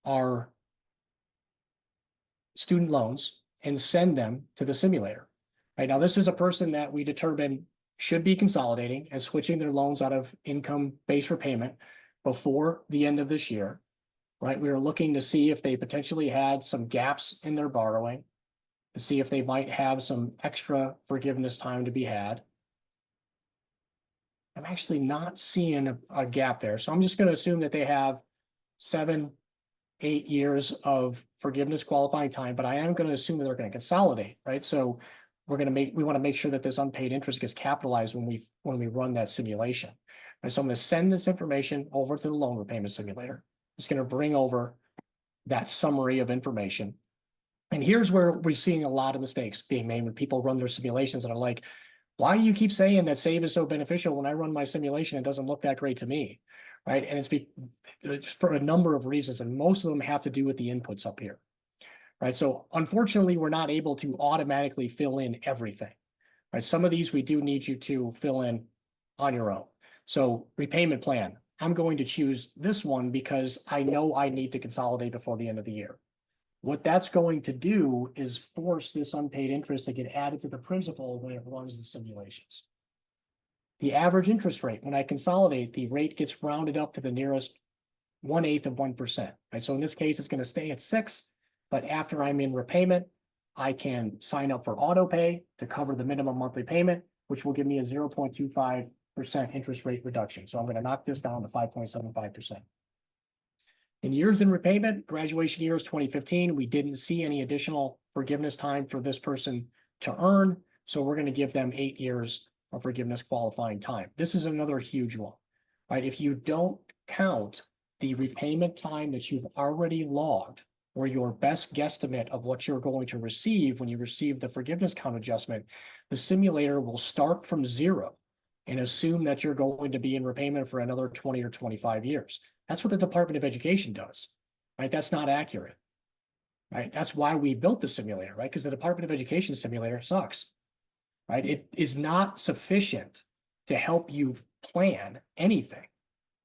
our student loans and send them to the simulator. Right now, this is a person that we determine should be consolidating and switching their loans out of income-based repayment before the end of this year. Right, we are looking to see if they potentially had some gaps in their borrowing, to see if they might have some extra forgiveness time to be had. I'm actually not seeing a gap there. So I'm just going to assume that they have 7-8 years of forgiveness qualifying time, but I am going to assume that they're going to consolidate, right? So we want to make sure that this unpaid interest gets capitalized when we run that simulation. Right? So I'm going to send this information over to the loan repayment simulator. It's going to bring over that summary of information. And here's where we're seeing a lot of mistakes being made when people run their simulations and are like, why do you keep saying that SAVE is so beneficial? When I run my simulation, it doesn't look that great to me, right? And it's for a number of reasons, and most of them have to do with the inputs up here, right? So unfortunately, we're not able to automatically fill in everything, right? Some of these we do need you to fill in on your own. So repayment plan, I'm going to choose this one because I know I need to consolidate before the end of the year. What that's going to do is force this unpaid interest to get added to the principal when it runs the simulations. The average interest rate, when I consolidate, the rate gets rounded up to the nearest 1/8 of 1%. Right? So in this case, it's going to stay at 6, but after I'm in repayment, I can sign up for auto pay to cover the minimum monthly payment, which will give me a 0.25% interest rate reduction. So I'm going to knock this down to 5.75%. In years in repayment, graduation year is 2015. We didn't see any additional forgiveness time for this person to earn. So we're going to give them 8 years of forgiveness qualifying time. This is another huge one, right? If you don't count the repayment time that you've already logged or your best guesstimate of what you're going to receive when you receive the forgiveness count adjustment, the simulator will start from 0 and assume that you're going to be in repayment for another 20 or 25 years. That's what the Department of Education does, right? That's not accurate, right? That's why we built the simulator, right? Because the Department of Education simulator sucks, right? It is not sufficient to help you plan anything,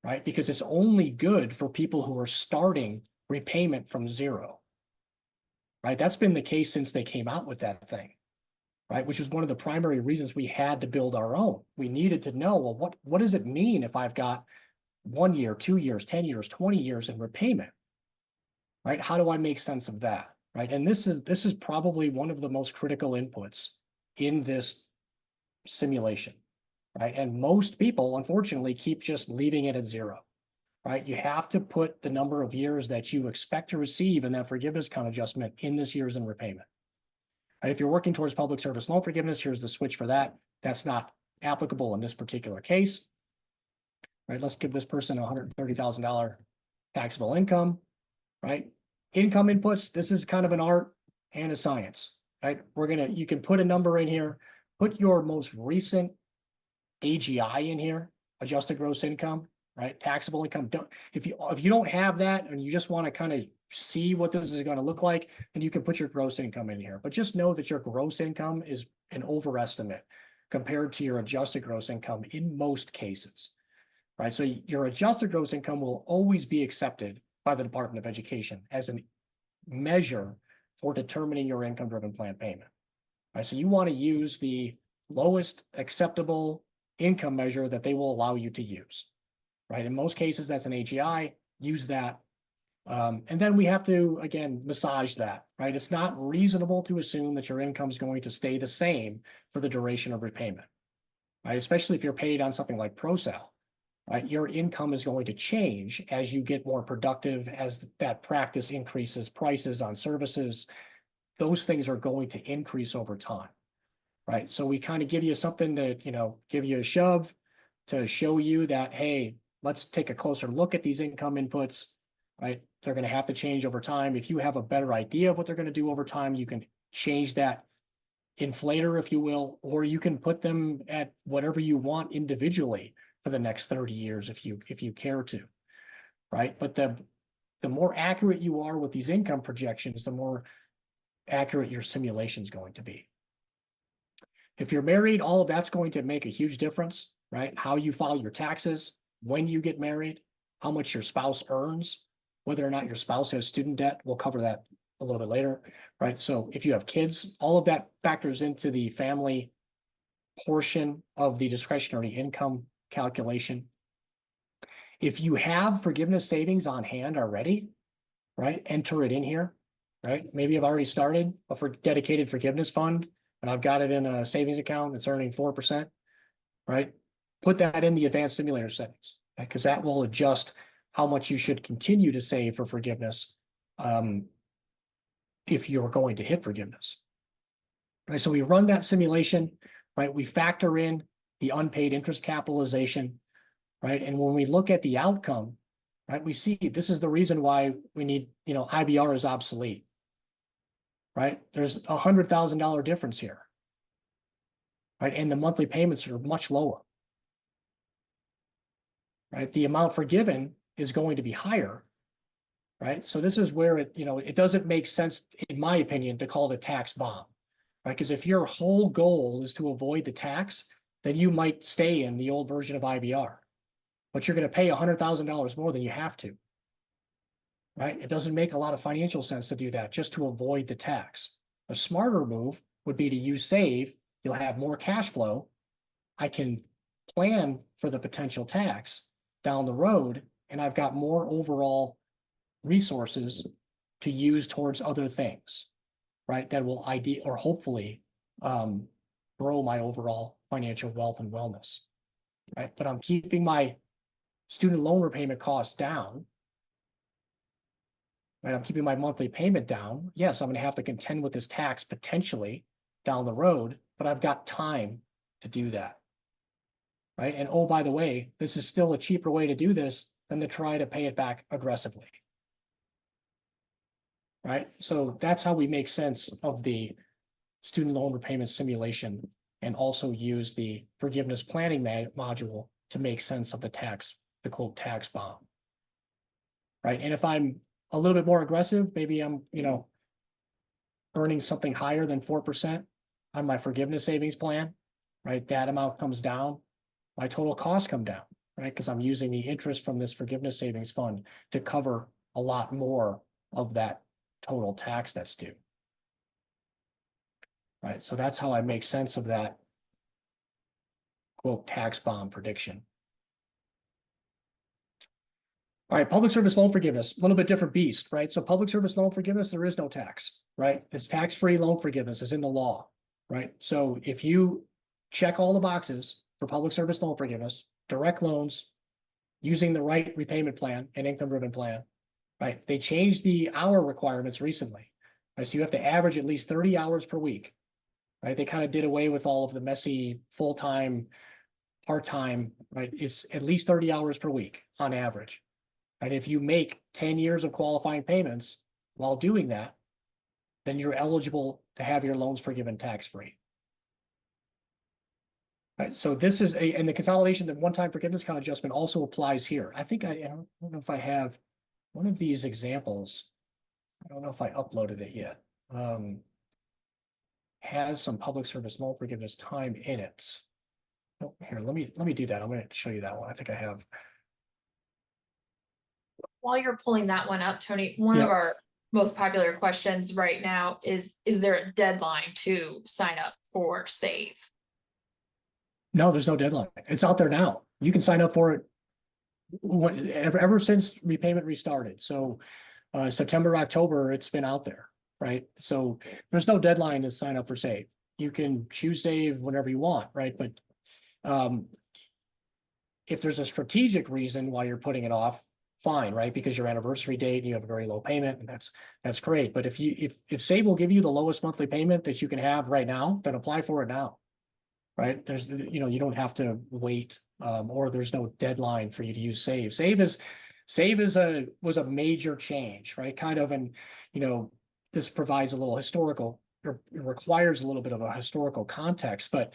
right? Because it's only good for people who are starting repayment from 0, right? That's been the case since they came out with that thing, right? Which is one of the primary reasons we had to build our own. We needed to know, well, what does it mean if I've got 1 year, 2 years, 10 years, 20 years in repayment, right? How do I make sense of that, right? And this is probably one of the most critical inputs in this simulation, right? And most people, unfortunately, keep just leaving it at 0, right? You have to put the number of years that you expect to receive in that forgiveness count adjustment in this years in repayment. Right? If you're working towards public service loan forgiveness, here's the switch for that. That's not applicable in this particular case. Right, let's give this person a $130,000 taxable income, right? Income inputs, this is kind of an art and a science, right? You can put a number in here, put your most recent AGI in here, adjusted gross income, right? Taxable income. If you don't have that and you just want to kind of see what this is going to look like, and you can put your gross income in here. But just know that your gross income is an overestimate compared to your adjusted gross income in most cases, right? So your adjusted gross income will always be accepted by the Department of Education as a measure for determining your income-driven plan payment, right? So you want to use the lowest acceptable income measure that they will allow you to use, right? In most cases, that's an AGI. Use that. And then we have to, again, massage that, right? It's not reasonable to assume that your income is going to stay the same for the duration of repayment, right? Especially if you're paid on something like ProSal, right? Your income is going to change as you get more productive, as that practice increases prices on services. Those things are going to increase over time, right? So we kind of give you something to, give you a shove to show you that, hey, let's take a closer look at these income inputs, right? They're going to have to change over time. If you have a better idea of what they're going to do over time, you can change that inflator, if you will, or you can put them at whatever you want individually for the next 30 years if you care to, right? But the more accurate you are with these income projections, the more accurate your simulation is going to be. If you're married, all of that's going to make a huge difference, right? How you file your taxes, when you get married, how much your spouse earns, whether or not your spouse has student debt. We'll cover that a little bit later, right? So if you have kids, all of that factors into the family portion of the discretionary income calculation. If you have forgiveness savings on hand already, right, enter it in here, right? Maybe I've already started a dedicated forgiveness fund, and I've got it in a savings account that's earning 4%, right? Put that in the advanced simulator settings, because that will adjust how much you should continue to save for forgiveness if you're going to hit forgiveness. Right, so we run that simulation, right? We factor in the unpaid interest capitalization, right? And when we look at the outcome, right, we see this is the reason why we need, IBR is obsolete, right? There's $100,000 difference here, right? And the monthly payments are much lower, right? The amount forgiven is going to be higher, right? So this is where it doesn't make sense, in my opinion, to call it a tax bomb, right? Because if your whole goal is to avoid the tax, then you might stay in the old version of IBR, but you're going to pay $100,000 more than you have to, right? It doesn't make a lot of financial sense to do that just to avoid the tax. A smarter move would be to use save. You'll have more cash flow. I can plan for the potential tax down the road, and I've got more overall resources to use towards other things, right? That will hopefully grow my overall financial wealth and wellness, right? But I'm keeping my student loan repayment costs down, right? I'm keeping my monthly payment down. Yes, I'm going to have to contend with this tax potentially down the road, but I've got time to do that, right? And oh, by the way, this is still a cheaper way to do this than to try to pay it back aggressively, right? So that's how we make sense of the student loan repayment simulation, and also use the forgiveness planning module to make sense of the quote tax bomb, right? And if I'm a little bit more aggressive, maybe I'm, earning something higher than 4% on my forgiveness savings plan, right? That amount comes down, my total costs come down, right? Because I'm using the interest from this forgiveness savings fund to cover a lot more of that total tax that's due, right? So that's how I make sense of that quote tax bomb prediction. All right, public service loan forgiveness, a little bit different beast, right? So public service loan forgiveness, there is no tax, right? It's tax-free loan forgiveness is in the law, right? So if you check all the boxes for public service loan forgiveness, direct loans, using the right repayment plan and income-driven plan, right? They changed the hour requirements recently, right? So you have to average at least 30 hours per week, right? They kind of did away with all of the messy full-time, part-time, right? It's at least 30 hours per week on average. And if you make 10 years of qualifying payments while doing that, then you're eligible to have your loans forgiven tax-free. Right, so this is and the consolidation, the one-time forgiveness account adjustment also applies here. I think I don't know if I have one of these examples. I don't know if I uploaded it yet. Has some public service loan forgiveness time in it. Oh, here, let me do that. I'm going to show you that one. I think I have. While you're pulling that one up, Tony, one of Yep. our most popular questions right now is there a deadline to sign up for SAVE? No, there's no deadline. It's out there now. You can sign up for it ever since repayment restarted. So September, October, it's been out there, right? So there's no deadline to sign up for SAVE. You can choose SAVE whenever you want, right? But if there's a strategic reason why you're putting it off, fine, right? Because your anniversary date, and you have a very low payment, and that's great. But if SAVE will give you the lowest monthly payment that you can have right now, then apply for it now. Right? There's, you don't have to wait, or there's no deadline for you to use SAVE. SAVE was a major change, right? Kind of, and this provides a little historical, or it requires a little bit of a historical context, but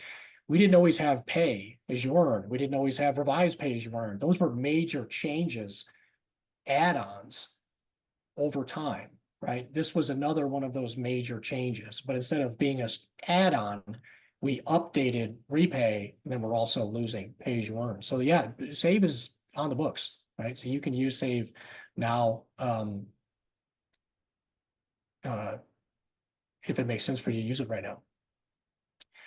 we didn't always have pay as you earn. We didn't always have revised pay as you earn. Those were major changes, add-ons over time, right? This was another one of those major changes, but instead of being an add-on, we updated repay, and then we're also losing pay as you earn. So yeah, SAVE is on the books, right? So you can use SAVE now, if it makes sense for you to use it right now.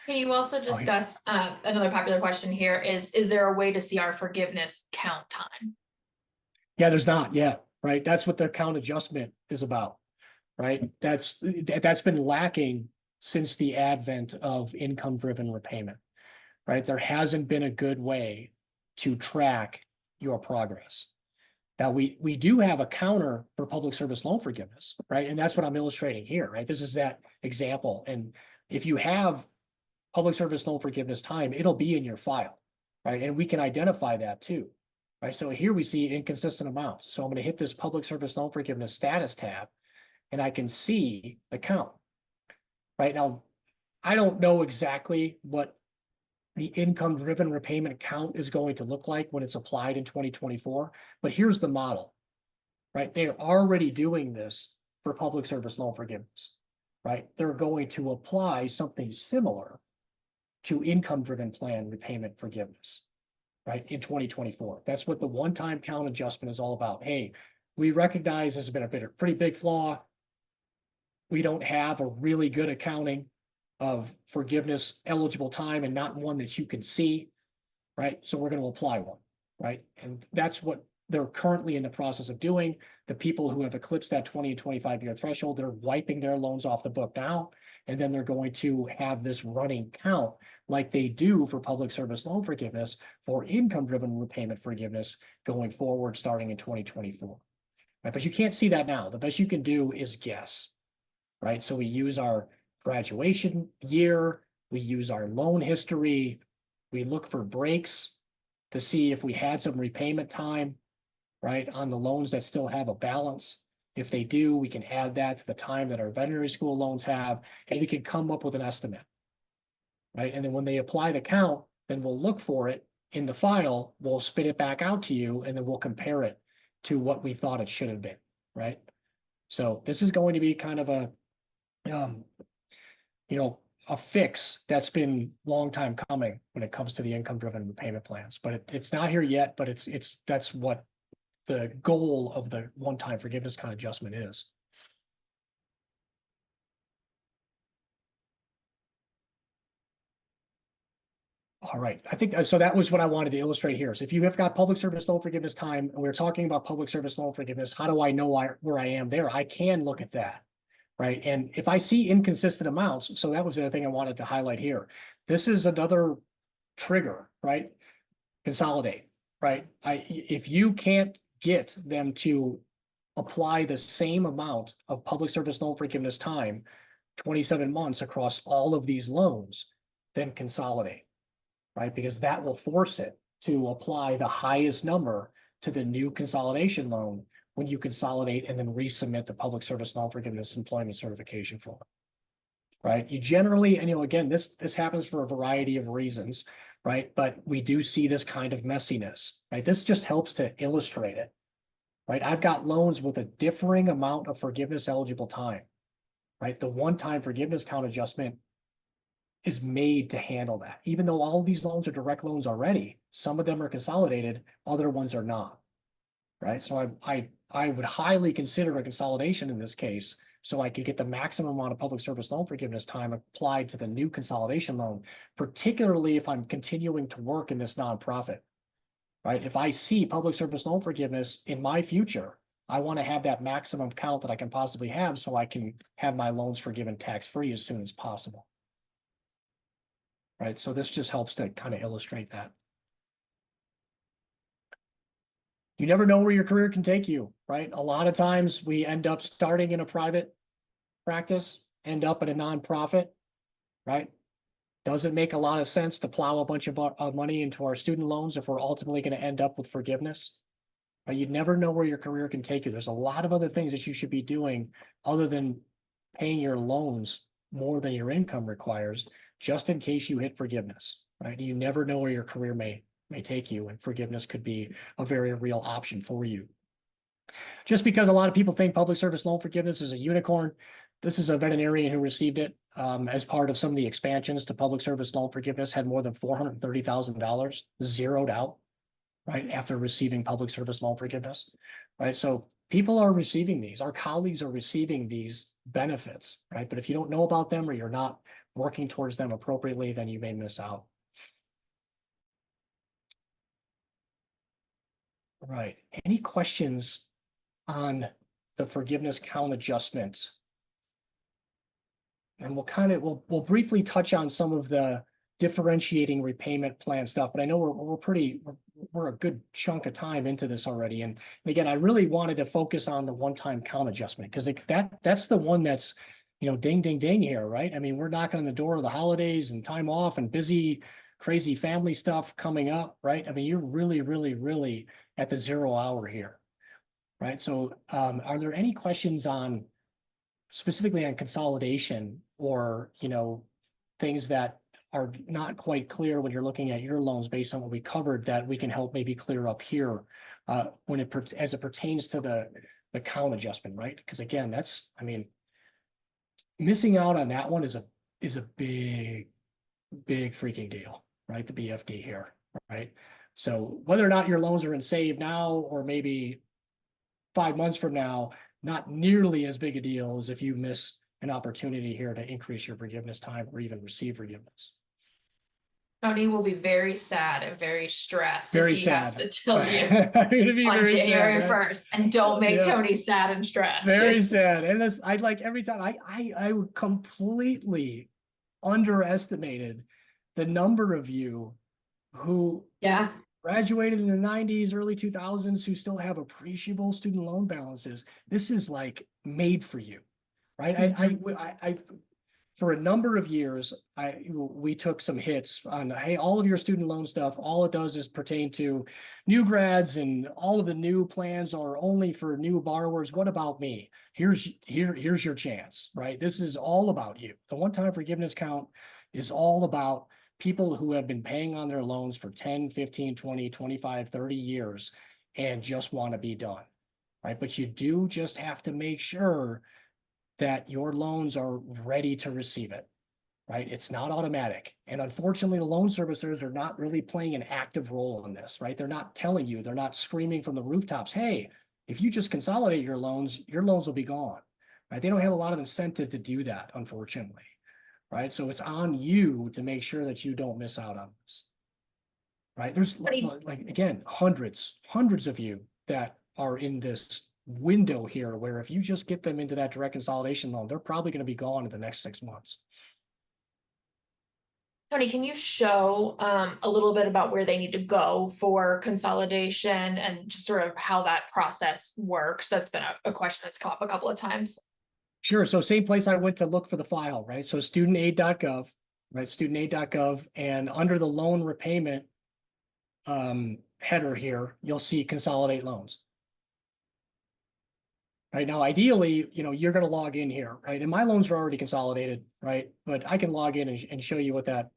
Can you also discuss another popular question here is there a way to see our forgiveness count time? Yeah, there's not yet, right? That's what the count adjustment is about, right? That's been lacking since the advent of income-driven repayment, right? There hasn't been a good way to track your progress. Now, we do have a counter for public service loan forgiveness, right? And that's what I'm illustrating here, right? This is that example. And if you have public service loan forgiveness time, it'll be in your file, right? And we can identify that too, right? So here we see inconsistent amounts. So I'm going to hit this public service loan forgiveness status tab, and I can see the count. Right now, I don't know exactly what the income-driven repayment account is going to look like when it's applied in 2024, but here's the model, right? They're already doing this for public service loan forgiveness, right? They're going to apply something similar to income-driven plan repayment forgiveness, right, in 2024. That's what the one-time count adjustment is all about. Hey, we recognize this has been a pretty big flaw. We don't have a really good accounting of forgiveness eligible time, and not one that you can see, right? So we're going to apply one, right? And that's what they're currently in the process of doing. The people who have eclipsed that 20 and 25-year threshold, they're wiping their loans off the book now, and then they're going to have this running count like they do for public service loan forgiveness for income-driven repayment forgiveness going forward starting in 2024. Right? But you can't see that now. The best you can do is guess. Right? So we use our graduation year, we use our loan history, we look for breaks to see if we had some repayment time, right, on the loans that still have a balance. If they do, we can add that to the time that our veterinary school loans have, and we can come up with an estimate, right? And then when they apply the count, then we'll look for it in the file, we'll spit it back out to you, and then we'll compare it to what we thought it should have been, right? So this is going to be kind of a a fix that's been a long time coming when it comes to the income-driven repayment plans. But it's not here yet, but that's what the goal of the one-time forgiveness count adjustment is. All right, I think so. That was what I wanted to illustrate here. So if you have got public service loan forgiveness time, and we're talking about public service loan forgiveness, how do I know where I am there? I can look at that. Right. And if I see inconsistent amounts, so that was the other thing I wanted to highlight here. This is another trigger, right? Consolidate, right? If you can't get them to apply the same amount of public service loan forgiveness time, 27 months across all of these loans, then consolidate, right? Because that will force it to apply the highest number to the new consolidation loan when you consolidate and then resubmit the public service loan forgiveness employment certification form, right? You generally, and again, this happens for a variety of reasons, right? But we do see this kind of messiness, right? This just helps to illustrate it, right? I've got loans with a differing amount of forgiveness eligible time, right? The one-time forgiveness count adjustment is made to handle that. Even though all of these loans are direct loans already, some of them are consolidated, other ones are not, right? So I would highly consider a consolidation in this case, so I could get the maximum amount of public service loan forgiveness time applied to the new consolidation loan, particularly if I'm continuing to work in this nonprofit, right? If I see public service loan forgiveness in my future, I want to have that maximum count that I can possibly have so I can have my loans forgiven tax-free as soon as possible. Right, so this just helps to kind of illustrate that. You never know where your career can take you, right? A lot of times we end up starting in a private practice, end up at a nonprofit, right? Doesn't make a lot of sense to plow a bunch of money into our student loans if we're ultimately going to end up with forgiveness. But you never know where your career can take you. There's a lot of other things that you should be doing other than paying your loans more than your income requires, just in case you hit forgiveness, right? You never know where your career may take you, and forgiveness could be a very real option for you. Just because a lot of people think public service loan forgiveness is a unicorn, this is a veterinarian who received it as part of some of the expansions to public service loan forgiveness, had more than $430,000 zeroed out, right, after receiving public service loan forgiveness, right? So people are receiving these, our colleagues are receiving these benefits, right? But if you don't know about them or you're not working towards them appropriately, then you may miss out. Right. Any questions on the forgiveness count adjustments? And we'll briefly touch on some of the differentiating repayment plan stuff, but I know we're a good chunk of time into this already. And again, I really wanted to focus on the one-time count adjustment because that's the one that's, ding, ding, ding here, right? I mean, we're knocking on the door of the holidays and time off and busy, crazy family stuff coming up, right? I mean, you're really, really, really at the 0 hour here, right? So are there any questions on specifically on consolidation or, things that are not quite clear when you're looking at your loans based on what we covered that we can help maybe clear up here as it pertains to the count adjustment, right? Because again, missing out on that one is a big freaking deal, right? The BFD here, right? So whether or not your loans are in save now or maybe 5 months from now, not nearly as big a deal as if you miss an opportunity here to increase your forgiveness time or even receive forgiveness. Tony will be very sad and very stressed Very if he has sad. to tell you I'm gonna be on very January sad, right? 1st, and don't make Yeah. Tony sad and stressed. Very sad. And this, I like every time I completely underestimated the number of you who Yeah. graduated in the 90s, early 2000s, who still have appreciable student loan balances. This is like made for you, right? I for a number of years, we took some hits on, hey, all of your student loan stuff, all it does is pertain to new grads and all of the new plans are only for new borrowers. What about me? Here's your chance, right? This is all about you. The one-time forgiveness count is all about people who have been paying on their loans for 10, 15, 20, 25, 30 years and just want to be done, right? But you do just have to make sure that your loans are ready to receive it, right? It's not automatic. And unfortunately, the loan servicers are not really playing an active role in this, right? They're not telling you, they're not screaming from the rooftops, hey, if you just consolidate your loans will be gone, right? They don't have a lot of incentive to do that, unfortunately, right? So it's on you to make sure that you don't miss out on this, right? There's like again, hundreds of you that are in this window here where if you just get them into that direct consolidation loan, they're probably going to be gone in the next 6 months. Tony, can you show a little bit about where they need to go for consolidation and just sort of how that process works? That's been a question that's come up a couple of times. Sure. So same place I went to look for the file, right? So studentaid.gov, right? Studentaid.gov, and under the loan repayment header here, you'll see consolidate loans. Right now, ideally, you're going to log in here, right? And my loans are already consolidated, right? But I can log in and show you what that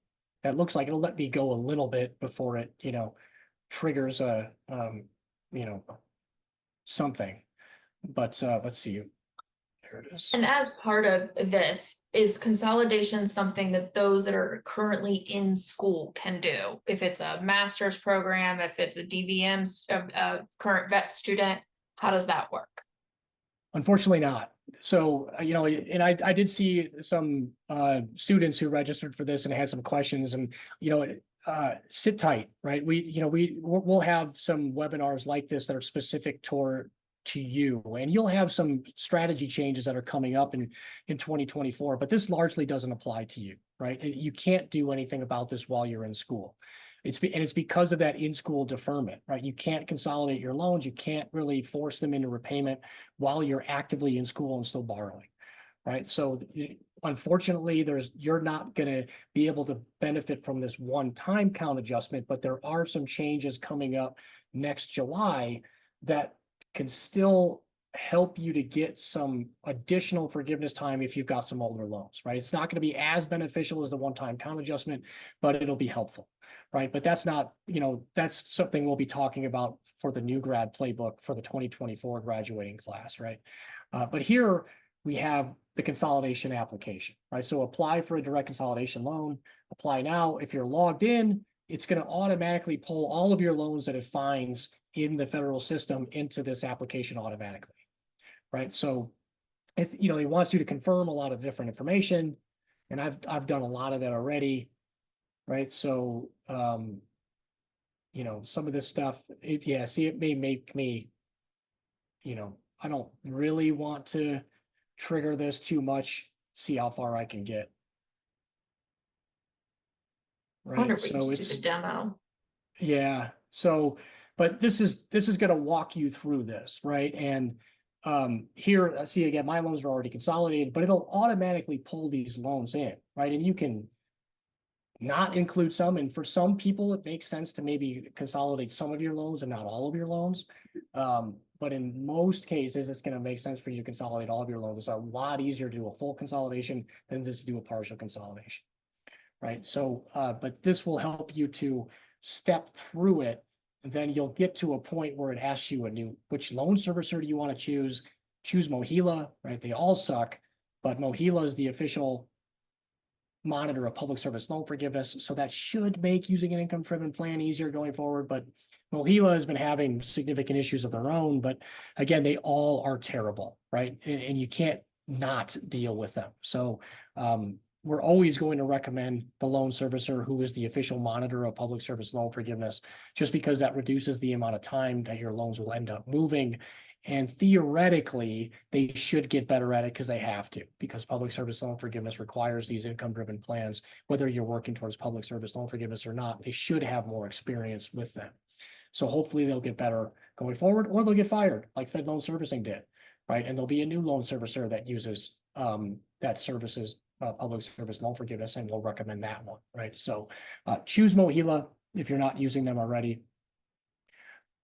looks like. It'll let me go a little bit before it, triggers a, something. But let's see. There it is. And as part of this, is consolidation something that those that are currently in school can do? If it's a master's program, if it's a DVM, a current vet student, how does that work? Unfortunately not. So, and I did see some students who registered for this and had some questions, and, sit tight, right? We'll have some webinars like this that are specific to you, and you'll have some strategy changes that are coming up in 2024, but this largely doesn't apply to you, right? You can't do anything about this while you're in school. It's because of that in-school deferment, right? You can't consolidate your loans. You can't really force them into repayment while you're actively in school and still borrowing, right? So unfortunately, you're not going to be able to benefit from this one-time count adjustment, but there are some changes coming up next July that can still help you to get some additional forgiveness time if you've got some older loans, right? It's not going to be as beneficial as the one-time count adjustment, but it'll be helpful, right? But that's not, that's something we'll be talking about for the new grad playbook for the 2024 graduating class, right? But here we have the consolidation application, right? So apply for a direct consolidation loan, apply now. If you're logged in, it's going to automatically pull all of your loans that it finds in the federal system into this application automatically, right? So it's, it wants you to confirm a lot of different information, and I've done a lot of that already, right? So, some of this stuff, it may make me, I don't really want to trigger this too much, see how far I can get. I wonder Right, if we can so just do the demo. yeah, so, but this is going to walk you through this, right? And here, see again, my loans are already consolidated, but it'll automatically pull these loans in, right? And you can not include some, and for some people, it makes sense to maybe consolidate some of your loans and not all of your loans. But in most cases, it's going to make sense for you to consolidate all of your loans. It's a lot easier to do a full consolidation than just to do a partial consolidation, right? So, but this will help you to step through it. And then you'll get to a point where it asks you which loan servicer do you want to choose? Choose MOHELA, right? They all suck, but MOHELA is the official monitor of public service loan forgiveness. So that should make using an income-driven plan easier going forward. But MOHELA has been having significant issues of their own, but again, they all are terrible, right? And you can't not deal with them. So we're always going to recommend the loan servicer who is the official monitor of public service loan forgiveness, just because that reduces the amount of time that your loans will end up moving. And theoretically, they should get better at it because they have to, because public service loan forgiveness requires these income-driven plans. Whether you're working towards public service loan forgiveness or not, they should have more experience with them. So hopefully they'll get better going forward, or they'll get fired like Fed Loan Servicing did, right? And there'll be a new loan servicer that uses that services public service loan forgiveness, and we'll recommend that one, right? So choose MOHELA if you're not using them already.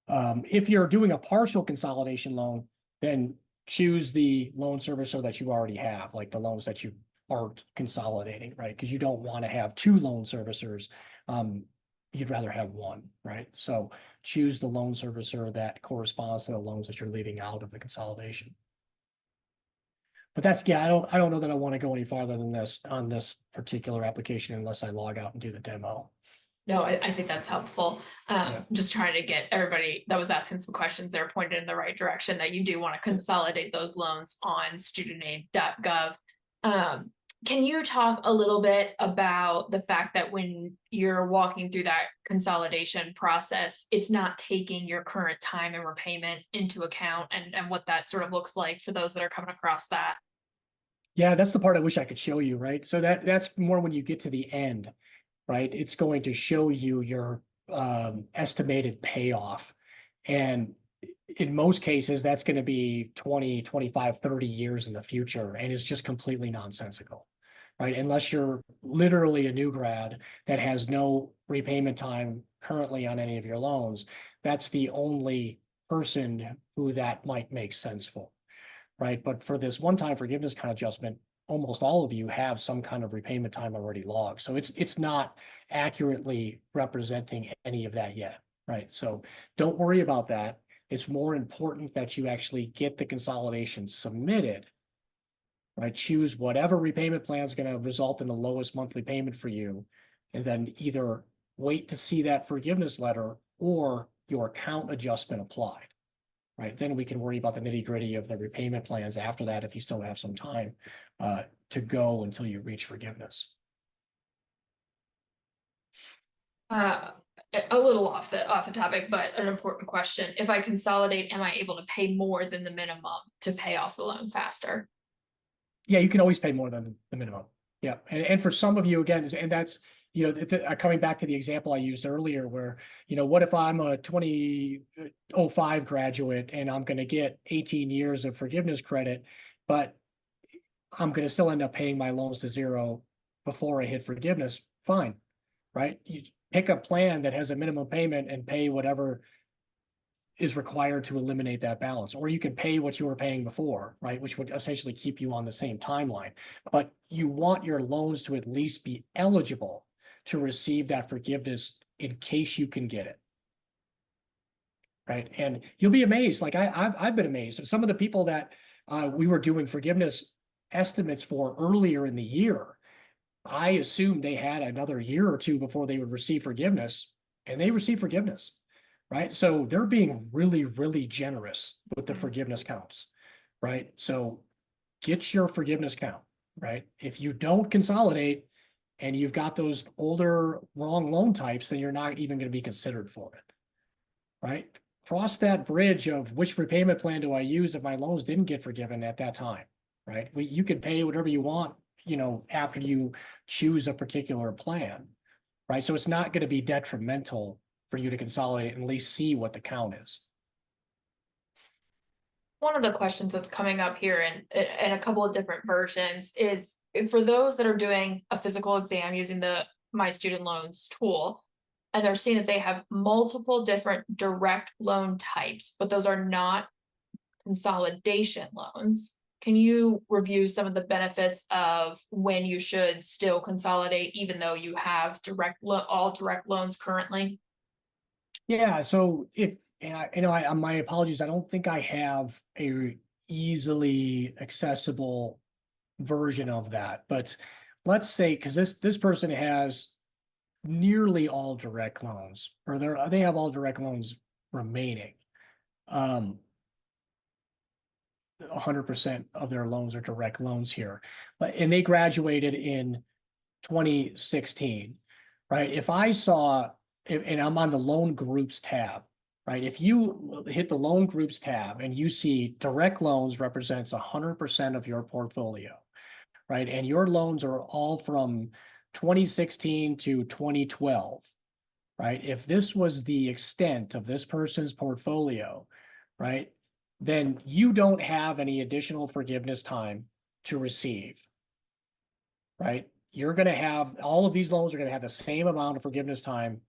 If you're doing a partial consolidation loan, then choose the loan servicer that you already have, like the loans that you aren't consolidating, right? Because you don't want to have two loan servicers. You'd rather have one, right? So choose the loan servicer that corresponds to the loans that you're leaving out of the consolidation. But I don't know that I want to go any farther than this on this particular application unless I log out and do the demo. No, I think that's helpful. Just trying to get everybody that was asking some questions there pointed in the right direction, that you do want to consolidate those loans on studentaid.gov. Can you talk a little bit about the fact that when you're walking through that consolidation process, it's not taking your current time and repayment into account, and what that sort of looks like for those that are coming across that? Yeah, that's the part I wish I could show you, right? So that's more when you get to the end, right? It's going to show you your estimated payoff. And in most cases, that's going to be 20, 25, 30 years in the future, and it's just completely nonsensical, right? Unless you're literally a new grad that has no repayment time currently on any of your loans, that's the only person who that might make sense for, right? But for this one-time forgiveness kind of adjustment, almost all of you have some kind of repayment time already logged. So it's not accurately representing any of that yet, right? So don't worry about that. It's more important that you actually get the consolidation submitted, right? Choose whatever repayment plan is going to result in the lowest monthly payment for you, and then either wait to see that forgiveness letter or your account adjustment applied, right? Then we can worry about the nitty-gritty of the repayment plans after that if you still have some time to go until you reach forgiveness. A little off the topic, but an important question. If I consolidate, am I able to pay more than the minimum to pay off the loan faster? Yeah, you can always pay more than the minimum. Yeah, and for some of you, again, and that's, coming back to the example I used earlier where, what if I'm a 2005 graduate and I'm going to get 18 years of forgiveness credit, but I'm going to still end up paying my loans to zero before I hit forgiveness? Fine, right? You pick a plan that has a minimum payment and pay whatever is required to eliminate that balance, or you can pay what you were paying before, right? Which would essentially keep you on the same timeline. But you want your loans to at least be eligible to receive that forgiveness in case you can get it, right? And you'll be amazed. Like I've been amazed. Some of the people that we were doing forgiveness estimates for earlier in the year, I assumed they had another year or two before they would receive forgiveness, and they received forgiveness. Right. So they're being really, really generous with the forgiveness counts. Right. So get your forgiveness count. Right. If you don't consolidate and you've got those older wrong loan types, then you're not even going to be considered for it. Right. Cross that bridge of which repayment plan do I use if my loans didn't get forgiven at that time. Right. You can pay whatever you want, after you choose a particular plan. Right. So it's not going to be detrimental for you to consolidate and at least see what the count is. One of the questions that's coming up here in a couple of different versions is for those that are doing a physical exam using the My Student Loans tool, and they're seeing that they have multiple different direct loan types, but those are not consolidation loans. Can you review some of the benefits of when you should still consolidate, even though you have all direct loans currently? Yeah, so my apologies, I don't think I have a easily accessible version of that, but let's say, because this person has nearly all direct loans, or they have all direct loans remaining. 100% of their loans are direct loans here, and they graduated in 2016, right? If I saw, and I'm on the loan groups tab, right? If you hit the loan groups tab and you see direct loans represents 100% of your portfolio, right? And your loans are all from 2016 to 2012, right? If this was the extent of this person's portfolio, right, then you don't have any additional forgiveness time to receive, right? You're going to have, all of these loans are going to have the same amount of forgiveness time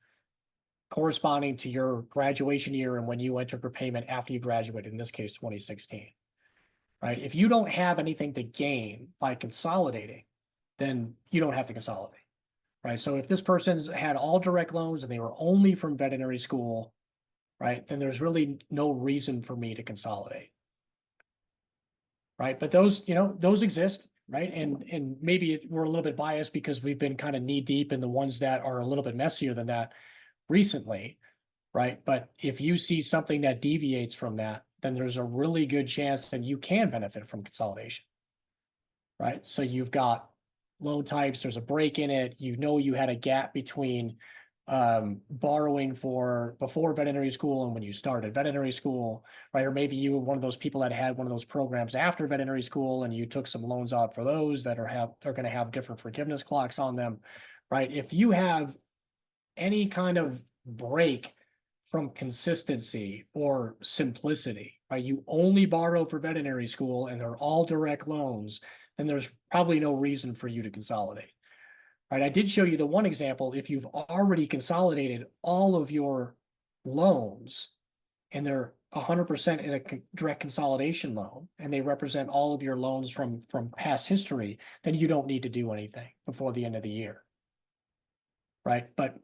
corresponding to your graduation year and when you entered repayment after you graduated, in this case, 2016, right? If you don't have anything to gain by consolidating, then you don't have to consolidate, right? So if this person's had all direct loans and they were only from veterinary school, right, then there's really no reason for me to consolidate, right? But those exist, right? And maybe we're a little bit biased because we've been kind of knee deep in the ones that are a little bit messier than that recently, right? But if you see something that deviates from that, then there's a really good chance that you can benefit from consolidation, right? So you've got loan types, there's a break in it, you had a gap between borrowing for before veterinary school and when you started veterinary school, right? Or maybe you were one of those people that had one of those programs after veterinary school and you took some loans out for those that are going to have different forgiveness clocks on them, right? If you have any kind of break from consistency or simplicity, right? You only borrow for veterinary school and they're all direct loans, then there's probably no reason for you to consolidate. Right, I did show you the one example. If you've already consolidated all of your loans and they're 100% in a direct consolidation loan and they represent all of your loans from past history, then you don't need to do anything before the end of the year. Right, but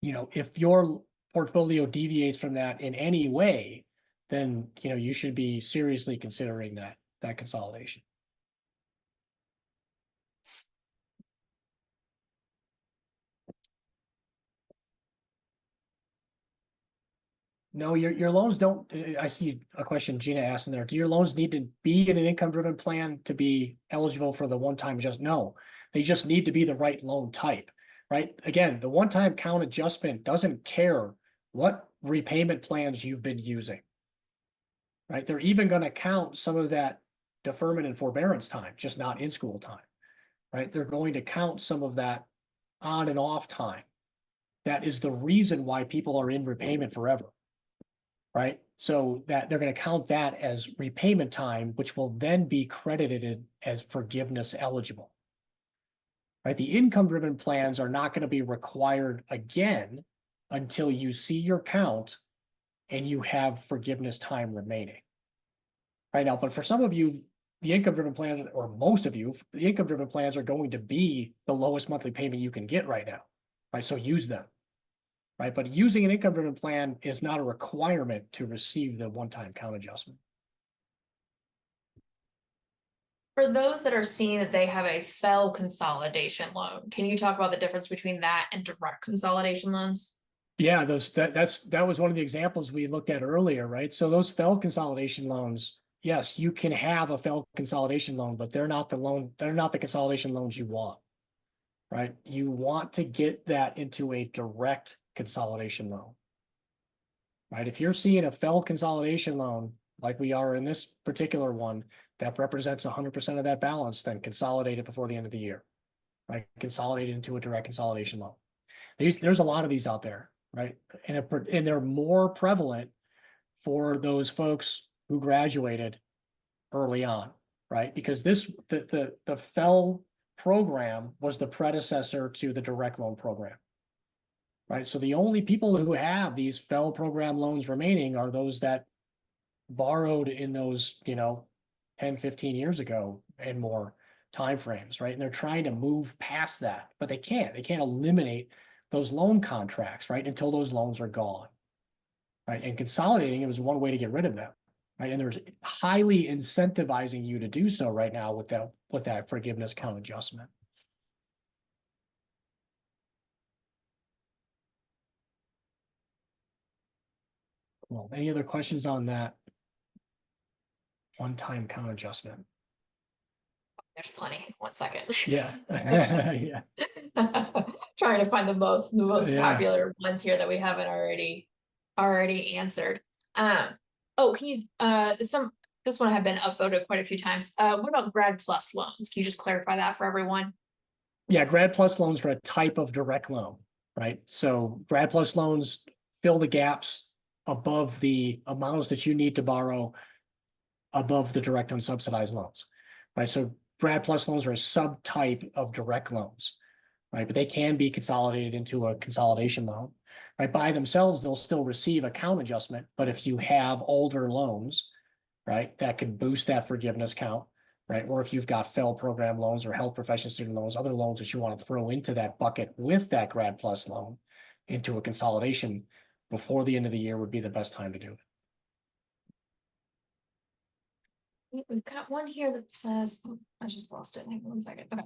if your portfolio deviates from that in any way, then, you should be seriously considering that consolidation. No, your loans don't, I see a question Gina asked in there. Do your loans need to be in an income-driven plan to be eligible for the one-time adjustment? No, they just need to be the right loan type, right? Again, the one-time count adjustment doesn't care what repayment plans you've been using, right? They're even going to count some of that deferment and forbearance time, just not in school time, right? They're going to count some of that on and off time. That is the reason why people are in repayment forever. Right? So that they're going to count that as repayment time, which will then be credited as forgiveness eligible. Right? The income driven plans are not going to be required again until you see your count and you have forgiveness time remaining. Right now, but for some of you, the income driven plans, or most of you, the income driven plans are going to be the lowest monthly payment you can get right now. Right? So use them. Right, but using an income-driven plan is not a requirement to receive the one-time count adjustment. For those that are seeing that they have a FFEL consolidation loan, can you talk about the difference between that and direct consolidation loans? Yeah, that was one of the examples we looked at earlier, right? So those FFEL consolidation loans, yes, you can have a FFEL consolidation loan, but they're not the consolidation loans you want, right? You want to get that into a direct consolidation loan, right? If you're seeing a FFEL consolidation loan, like we are in this particular one, that represents 100% of that balance, then consolidate it before the end of the year, right? Consolidate it into a direct consolidation loan. There's a lot of these out there, right? And they're more prevalent for those folks who graduated early on, right? Because the FFEL program was the predecessor to the direct loan program. Right. So the only people who have these FFEL program loans remaining are those that borrowed in those, 10, 15 years ago and more timeframes, right? And they're trying to move past that, but they can't. They can't eliminate those loan contracts, right, until those loans are gone. Right. And consolidating it was one way to get rid of them. Right. And there's highly incentivizing you to do so right now with that forgiveness count adjustment. Well, any other questions on that one-time count adjustment? There's plenty. 1 second. Yeah. Yeah. Trying to find the most Yeah. popular ones here that we haven't already answered. Oh, can you this one have been upvoted quite a few times. What about Grad Plus loans? Can you just clarify that for everyone? Yeah, Grad Plus loans are a type of direct loan, right? So Grad Plus loans fill the gaps above the amounts that you need to borrow above the direct unsubsidized loans, right? So Grad Plus loans are a subtype of direct loans, right? But they can be consolidated into a consolidation loan, right? By themselves, they'll still receive a count adjustment, but if you have older loans, right, that could boost that forgiveness count, right? Or if you've got FFEL program loans or health profession student loans, other loans that you want to throw into that bucket with that Grad Plus loan into a consolidation before the end of the year would be the best time to do it. We've got one here that says, oh, I just lost it. Hang on 1 second. Okay.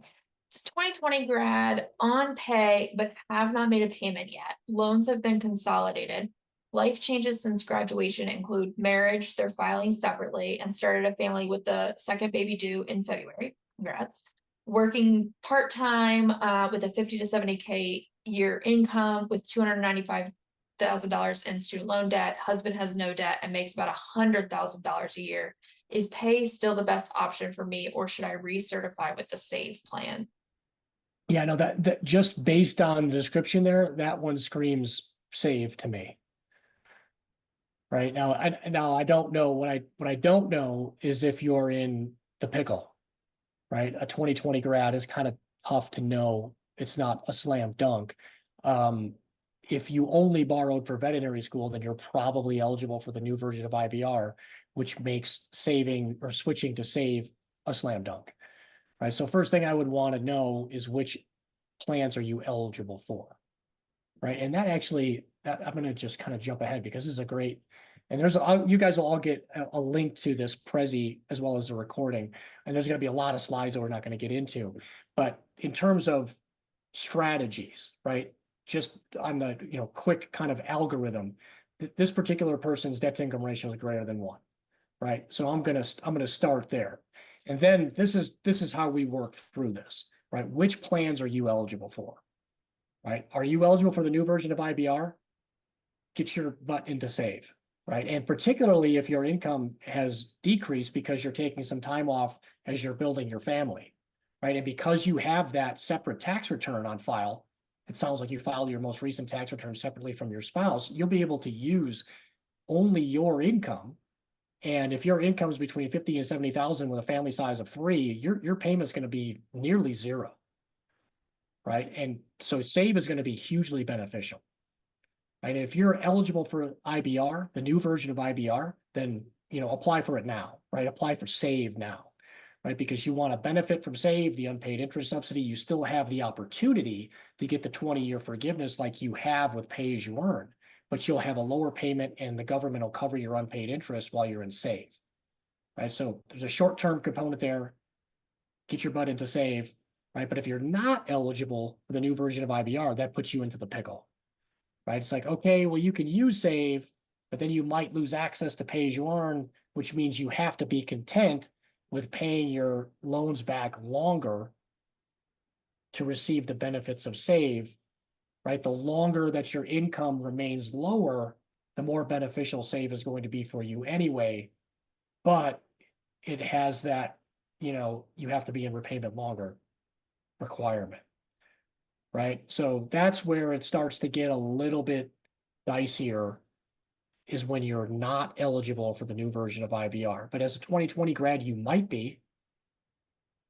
It's 2020 grad on pay, but have not made a payment yet. Loans have been consolidated. Life changes since graduation include marriage, they're filing separately, and started a family with the second baby due in February. Congrats. Working part-time with a 50 to 70K year income with $295,000 in student loan debt. Husband has no debt and makes about $100,000 a year. Is pay still the best option for me, or should I recertify with the SAVE plan? Yeah, no, that just based on the description there, that one screams SAVE to me. Right now, I don't know what I don't know is if you're in the pickle, right? A 2020 grad is kind of tough to know. It's not a slam dunk. If you only borrowed for veterinary school, then you're probably eligible for the new version of IBR, which makes saving or switching to SAVE a slam dunk, right? So first thing I would want to know is which plans are you eligible for, right? And that actually, I'm going to just kind of jump ahead because this is a great And you guys will all get a link to this Prezi as well as the recording. And there's going to be a lot of slides that we're not going to get into. But in terms of strategies, right? Just on the, quick kind of algorithm, this particular person's debt to income ratio is greater than 1, right? So I'm going to start there. And then this is how we work through this, right? Which plans are you eligible for, right? Are you eligible for the new version of IBR? Get your butt into save, right? And particularly if your income has decreased because you're taking some time off as you're building your family, right? And because you have that separate tax return on file, it sounds like you filed your most recent tax return separately from your spouse, you'll be able to use only your income. And if your income is between 50 and 70,000 with a family size of 3, your payment's going to be nearly 0, right? And so save is going to be hugely beneficial. And if you're eligible for IBR, the new version of IBR, then, apply for it now, right? Apply for save now, right? Because you want to benefit from save, the unpaid interest subsidy. You still have the opportunity to get the 20-year forgiveness like you have with pay as you earn, but you'll have a lower payment and the government will cover your unpaid interest while you're in save, right? So there's a short-term component there. Get your butt into save, right? But if you're not eligible for the new version of IBR, that puts you into the pickle. Right? It's like, okay, well, you can use save, but then you might lose access to pay as you earn, which means you have to be content with paying your loans back longer to receive the benefits of save, right? The longer that your income remains lower, the more beneficial save is going to be for you anyway. But it has that, you have to be in repayment longer requirement. Right? So that's where it starts to get a little bit dicier, is when you're not eligible for the new version of IBR. But as a 2020 grad, you might be,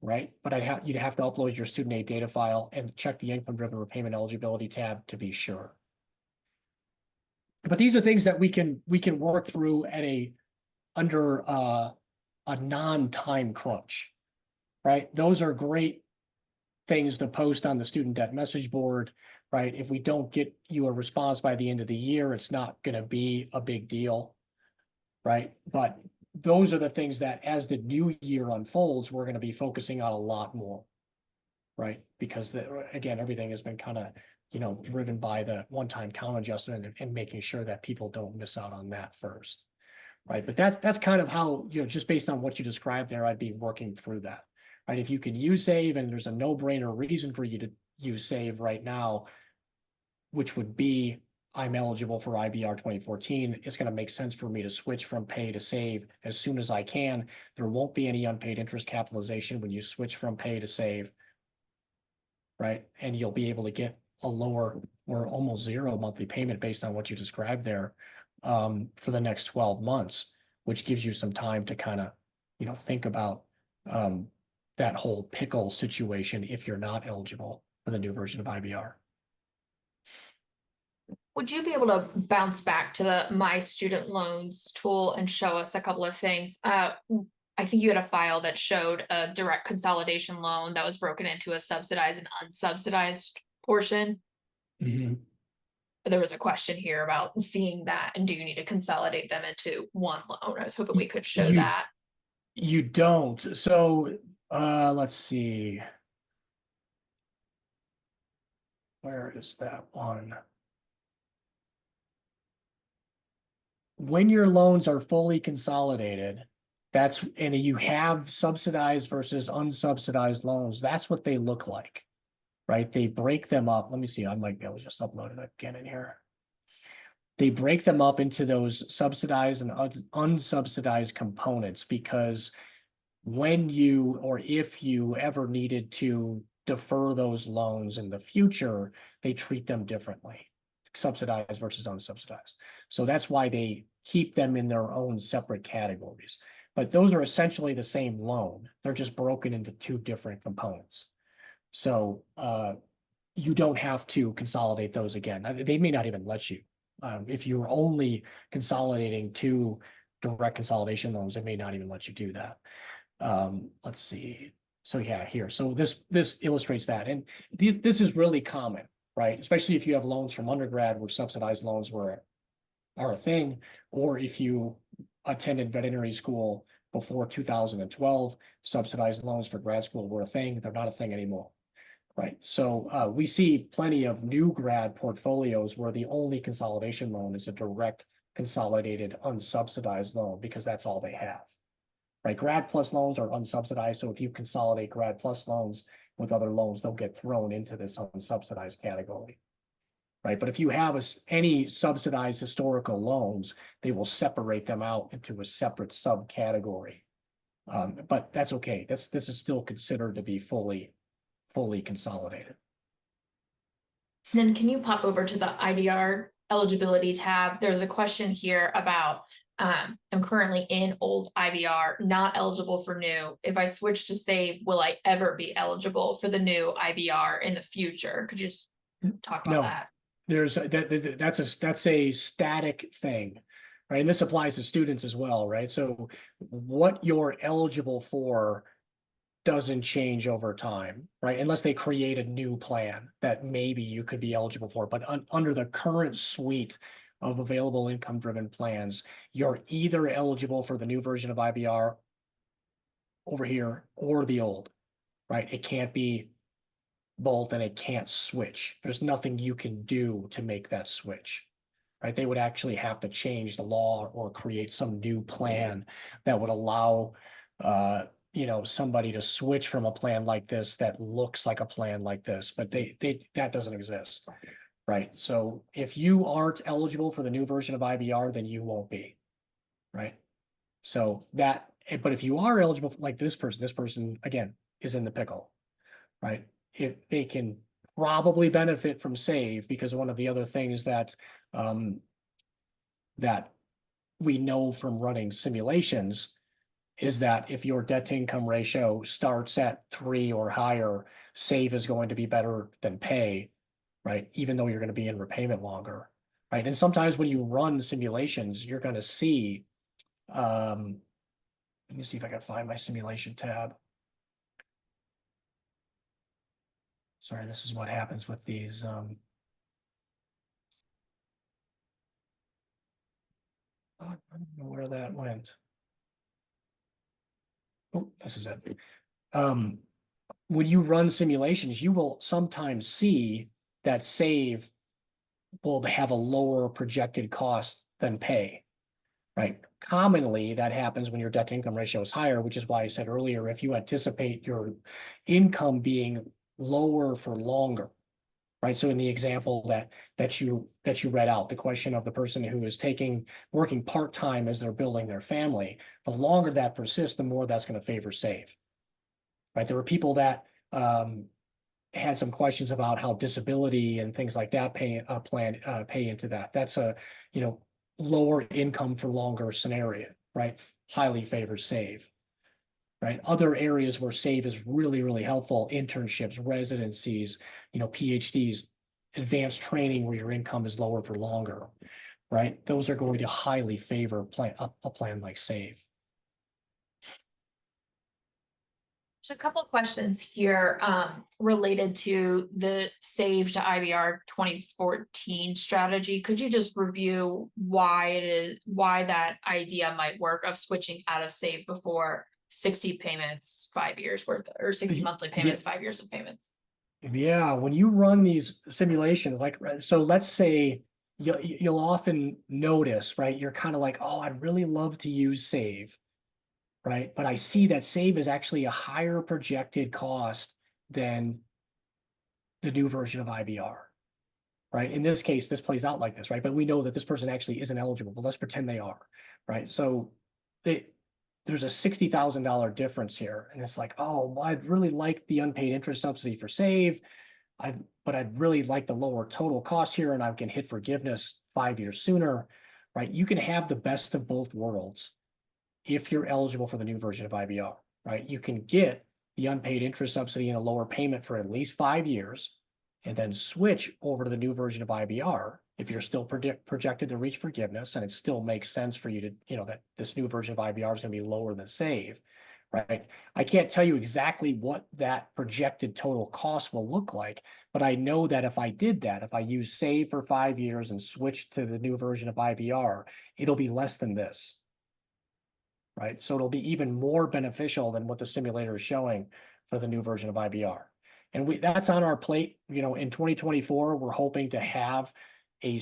right? But you'd have to upload your student aid data file and check the income-driven repayment eligibility tab to be sure. But these are things that we can work through at under a non-time crunch, right? Those are great things to post on the student debt message board, right? If we don't get you a response by the end of the year, it's not going to be a big deal, right? But those are the things that as the new year unfolds, we're going to be focusing on a lot more, right? Because again, everything has been kind of, driven by the one-time count adjustment and making sure that people don't miss out on that first, right? But that's kind of how, just based on what you described there, I'd be working through that. Right? If you can use save and there's a no-brainer reason for you to use save right now, which would be I'm eligible for IBR 2014, it's going to make sense for me to switch from pay to save as soon as I can. There won't be any unpaid interest capitalization when you switch from pay to save, right? And you'll be able to get a lower or almost 0 monthly payment based on what you described there for the next 12 months, which gives you some time to kind of, think about that whole pickle situation if you're not eligible for the new version of IBR. Would you be able to bounce back to the My Student Loans tool and show us a couple of things? I think you had a file that showed a direct consolidation loan that was broken into a subsidized and unsubsidized portion. Mm-hmm. There was a question here about seeing that, and do you need to consolidate them into one loan? I was hoping we could show that. You don't. So let's see. Where is that one? When your loans are fully consolidated, and you have subsidized versus unsubsidized loans, that's what they look like, right? They break them up. Let me see. I might be able to just upload it again in here. They break them up into those subsidized and unsubsidized components, because when you, or if you ever needed to defer those loans in the future, they treat them differently, subsidized versus unsubsidized. So that's why they keep them in their own separate categories. But those are essentially the same loan. They're just broken into 2 different components. So you don't have to consolidate those again. They may not even let you. If you're only consolidating 2 direct consolidation loans, they may not even let you do that. Let's see. So yeah, here. So this illustrates that. And this is really common, right? Especially if you have loans from undergrad where subsidized loans were are a thing, or if you attended veterinary school before 2012, subsidized loans for grad school were a thing. They're not a thing anymore. Right. So we see plenty of new grad portfolios where the only consolidation loan is a direct consolidated unsubsidized loan because that's all they have. Right. Grad plus loans are unsubsidized. So if you consolidate grad plus loans with other loans, they'll get thrown into this unsubsidized category. Right. But if you have any subsidized historical loans, they will separate them out into a separate subcategory. But that's okay. This is still considered to be fully consolidated. Then can you pop over to the IDR eligibility tab? There's a question here about I'm currently in old IBR, not eligible for new. If I switch to save, will I ever be eligible for the new IBR in the future? Could you just talk about No, that? there's that's a static thing, right? And this applies to students as well, right? So what you're eligible for doesn't change over time, right? Unless they create a new plan that maybe you could be eligible for. But under the current suite of available income-driven plans, you're either eligible for the new version of IBR over here or the old, right? It can't be both and it can't switch. There's nothing you can do to make that switch, right? They would actually have to change the law or create some new plan that would allow somebody to switch from a plan like this that looks like a plan like this, but that doesn't exist, right? So if you aren't eligible for the new version of IBR, then you won't be, right? So but if you are eligible, like this person again is in the pickle, right? If they can probably benefit from save, because one of the other things that that we know from running simulations is that if your debt to income ratio starts at 3 or higher, save is going to be better than pay, right? Even though you're going to be in repayment longer, right? And sometimes when you run simulations, you're going to see, let me see if I can find my simulation tab. Sorry, this is what happens with these. I don't know where that went. Oh, this is it. When you run simulations, you will sometimes see that save will have a lower projected cost than pay, right? Commonly, that happens when your debt to income ratio is higher, which is why I said earlier, if you anticipate your income being lower for longer, right? So in the example that you read out, the question of the person who is working part-time as they're building their family, the longer that persists, the more that's going to favor save, right? There were people that had some questions about how disability and things like that pay into that. That's a lower income for longer scenario, right? Highly favors save. Right. Other areas where save is really, really helpful: internships, residencies, PhDs, advanced training where your income is lower for longer, right? Those are going to highly favor a plan like save. There's a couple of questions here related to the Save to IBR 2014 strategy. Could you just review why that idea might work of switching out of Save before 60 payments, 5 years worth, or 60 monthly payments, 5 years of payments? Yeah, when you run these simulations, so let's say you'll often notice, right? You're kind of like, oh, I'd really love to use save, right? But I see that save is actually a higher projected cost than the new version of IBR, right? In this case, this plays out like this, right? But we know that this person actually isn't eligible, but let's pretend they are, right? So there's a $60,000 difference here. And it's like, oh, well, I'd really like the unpaid interest subsidy for save. But I'd really like the lower total cost here, and I can hit forgiveness 5 years sooner, right? You can have the best of both worlds if you're eligible for the new version of IBR, right? You can get the unpaid interest subsidy and a lower payment for at least 5 years, and then switch over to the new version of IBR if you're still projected to reach forgiveness, and it still makes sense for you to, that this new version of IBR is going to be lower than save, right? I can't tell you exactly what that projected total cost will look like, but I know that if I did that, if I use save for 5 years and switch to the new version of IBR, it'll be less than this, right? So it'll be even more beneficial than what the simulator is showing for the new version of IBR. And that's on our plate. You know, in 2024, we're hoping to have a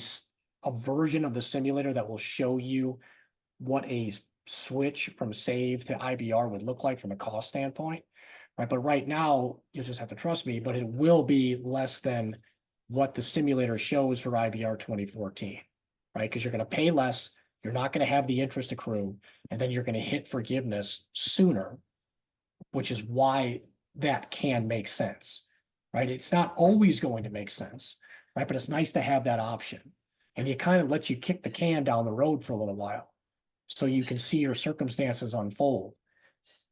version of the simulator that will show you what a switch from save to IBR would look like from a cost standpoint, right? But right now, you just have to trust me, but it will be less than what the simulator shows for IBR 2014, right? Because you're going to pay less, you're not going to have the interest accrue, and then you're going to hit forgiveness sooner, which is why that can make sense, right? It's not always going to make sense, right? But it's nice to have that option. And it kind of lets you kick the can down the road for a little while so you can see your circumstances unfold.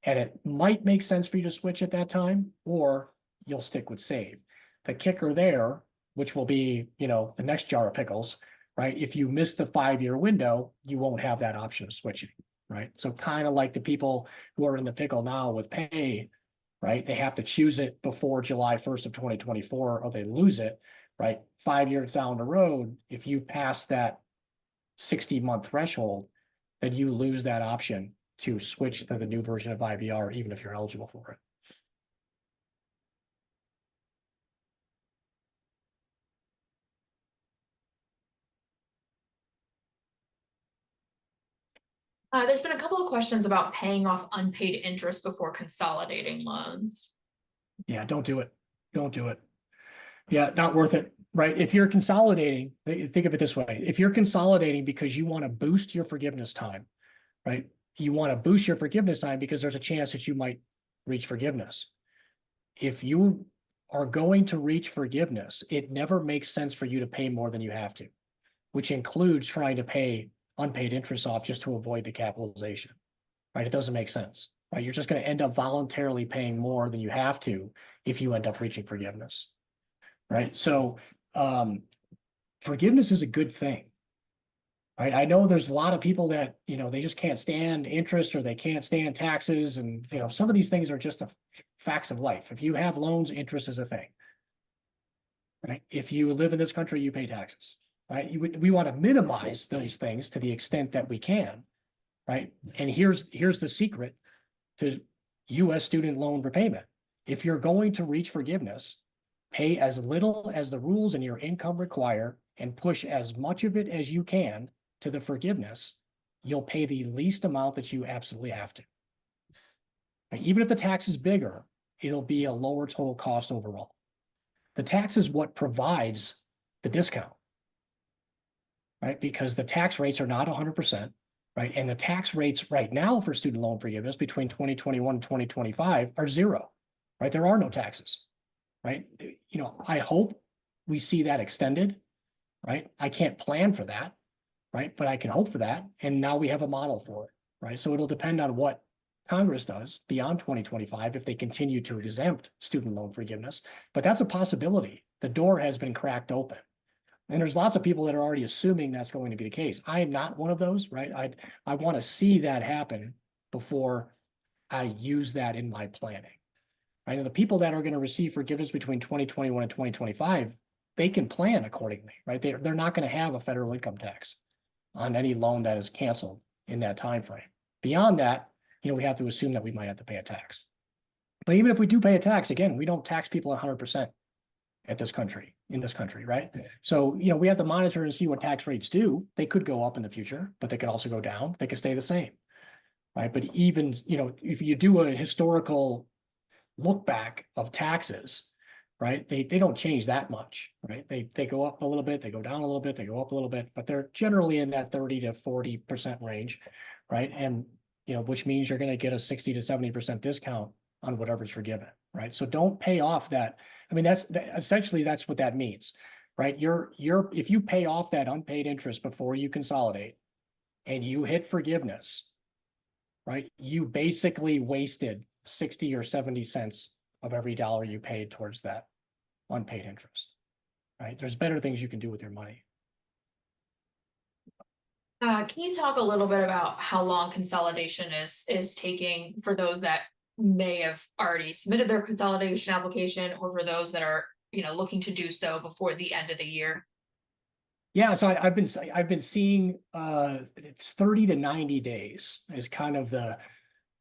And it might make sense for you to switch at that time, or you'll stick with save. The kicker there, which will be, you know, the next jar of pickles, right? If you miss the 5-year window, you won't have that option of switching, right? So kind of like the people who are in the pickle now with pay, right? They have to choose it before July 1st of 2024, or they lose it, right? 5 years down the road, if you pass that 60-month threshold, then you lose that option to switch to the new version of IBR, even if you're eligible for it. There's been a couple of questions about paying off unpaid interest before consolidating loans. Yeah, don't do it. Don't do it. Yeah, not worth it, right? If you're consolidating, think of it this way. If you're consolidating because you want to boost your forgiveness time, right? You want to boost your forgiveness time because there's a chance that you might reach forgiveness. If you are going to reach forgiveness, it never makes sense for you to pay more than you have to, which includes trying to pay unpaid interest off just to avoid the capitalization, right? It doesn't make sense, right? You're just going to end up voluntarily paying more than you have to if you end up reaching forgiveness, right? So forgiveness is a good thing, right? I know there's a lot of people that, you know, they just can't stand interest or they can't stand taxes. And, you know, some of these things are just the facts of life. If you have loans, interest is a thing, right? If you live in this country, you pay taxes, right? We want to minimize those things to the extent that we can, right? And here's the secret to U.S. student loan repayment. If you're going to reach forgiveness, pay as little as the rules and your income require and push as much of it as you can to the forgiveness. You'll pay the least amount that you absolutely have to. Even if the tax is bigger, it'll be a lower total cost overall. The tax is what provides the discount, right? Because the tax rates are not 100%, right? And the tax rates right now for student loan forgiveness between 2021 and 2025 are zero, right? There are no taxes, right? You know, I hope we see that extended, right? I can't plan for that, right? But I can hope for that. And now we have a model for it, right? So it'll depend on what Congress does beyond 2025 if they continue to exempt student loan forgiveness. But that's a possibility. The door has been cracked open. And there's lots of people that are already assuming that's going to be the case. I am not one of those, right? I want to see that happen before I use that in my planning. Right? And the people that are going to receive forgiveness between 2021 and 2025, they can plan accordingly, right? They're not going to have a federal income tax on any loan that is canceled in that time frame. Beyond that, you know, we have to assume that we might have to pay a tax. But even if we do pay a tax, again, we don't tax people 100% in this country, right? So, you know, we have to monitor and see what tax rates do. They could go up in the future, but they could also go down. They could stay the same, right? But even, you know, if you do a historical look back of taxes, right, they don't change that much, right? They go up a little bit, they go down a little bit, they go up a little bit, but they're generally in that 30 to 40% range, right? And, you know, which means you're going to get a 60 to 70% discount on whatever's forgiven, right? So don't pay off that. I mean, essentially that's what that means, right? If you pay off that unpaid interest before you consolidate and you hit forgiveness, right? You basically wasted 60 or 70 cents of every dollar you paid towards that unpaid interest, right? There's better things you can do with your money. Can you talk a little bit about how long consolidation is taking for those that may have already submitted their consolidation application, or for those that are, looking to do so before the end of the year? Yeah, so I've been seeing it's 30 to 90 days is kind of the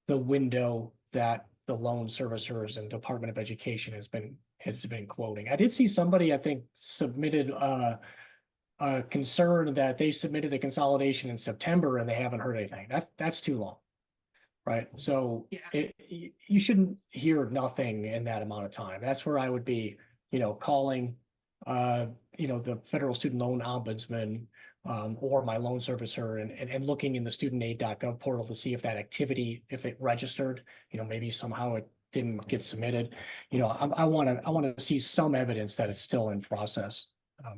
window that the loan servicers and Department of Education has been quoting. I did see somebody, I think, submitted a concern that they submitted a consolidation in September and they haven't heard anything. That's too long. Right. So Yeah. you shouldn't hear nothing in that amount of time. That's where I would be, calling, the Federal Student Loan Ombudsman, or my loan servicer and looking in the studentaid.gov portal to see if that activity, if it registered, maybe somehow it didn't get submitted. I want to see some evidence that it's still in process.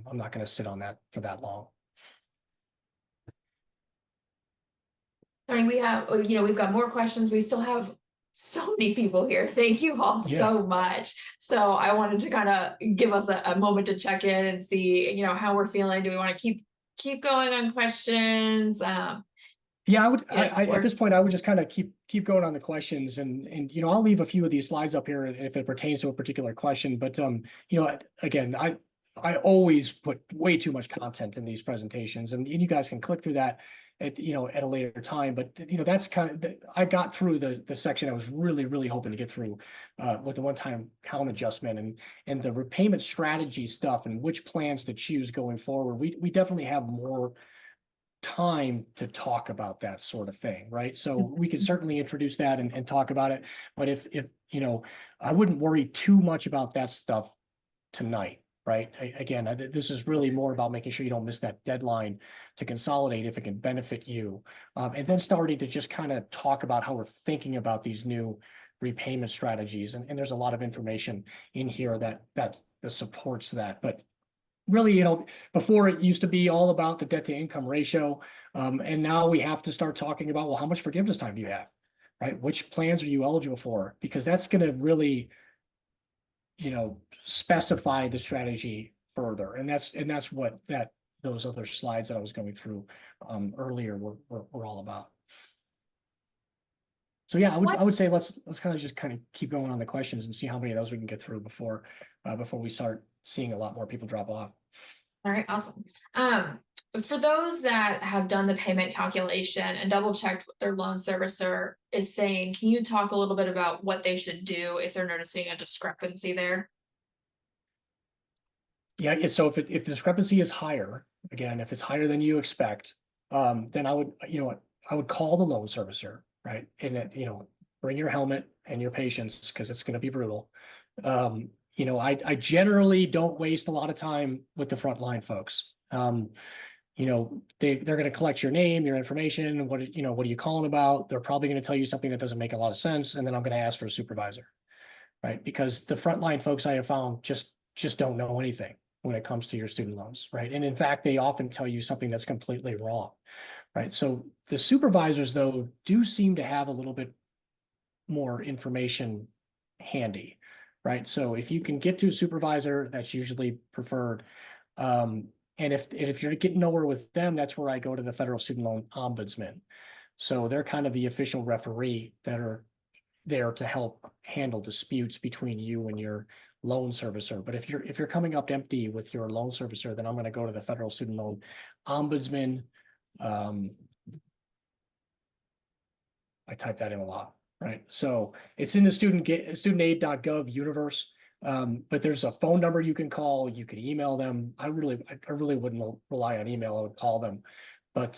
I'm not going to sit on that for that long. Tony, we've got more questions. We still have so many people here. Thank you all so much. So I wanted to kind of give us a moment to check in and see, how we're feeling. Do we want to keep going on questions? Yeah, I would. At this point, I would just kind of keep going on the questions, and I'll leave a few of these slides up here if it pertains to a particular question. But again, I always put way too much content in these presentations, and you guys can click through that at a later time. But that's kind of I got through the section I was really hoping to get through with the one-time count adjustment and the repayment strategy stuff and which plans to choose going forward. We definitely have more time to talk about that sort of thing, right? So we could certainly introduce that and talk about it. But if I wouldn't worry too much about that stuff tonight, right? Again, this is really more about making sure you don't miss that deadline to consolidate if it can benefit you. And then starting to just kind of talk about how we're thinking about these new repayment strategies. And there's a lot of information in here that supports that. But really, before it used to be all about the debt to income ratio. And now we have to start talking about, well, how much forgiveness time do you have, right? Which plans are you eligible for? Because that's going to really, specify the strategy further. And that's what those other slides that I was going through earlier were all about. So yeah, I would say let's kind of keep going on the questions and see how many of those we can get through before we start seeing a lot more people drop off. All right, awesome. For those that have done the payment calculation and double checked what their loan servicer is saying, can you talk a little bit about what they should do if they're noticing a discrepancy there? Yeah, so if the discrepancy is higher, again, if it's higher than you expect, then I would call the loan servicer, right? And bring your helmet and your patience because it's going to be brutal. I generally don't waste a lot of time with the frontline folks. They're going to collect your name, your information, what are you calling about? They're probably going to tell you something that doesn't make a lot of sense, and then I'm going to ask for a supervisor, right? Because the frontline folks I have found just don't know anything when it comes to your student loans, right? And in fact, they often tell you something that's completely wrong, right? So the supervisors, though, do seem to have a little bit more information handy, right? So if you can get to a supervisor, that's usually preferred. And if you're getting nowhere with them, that's where I go to the Federal Student Loan Ombudsman. So they're kind of the official referee that are there to help handle disputes between you and your loan servicer. But if you're coming up empty with your loan servicer, then I'm going to go to the Federal Student Loan Ombudsman. I type that in a lot, right? So it's in the studentaid.gov universe. But there's a phone number you can call. You can email them. I really wouldn't rely on email. I would call them. But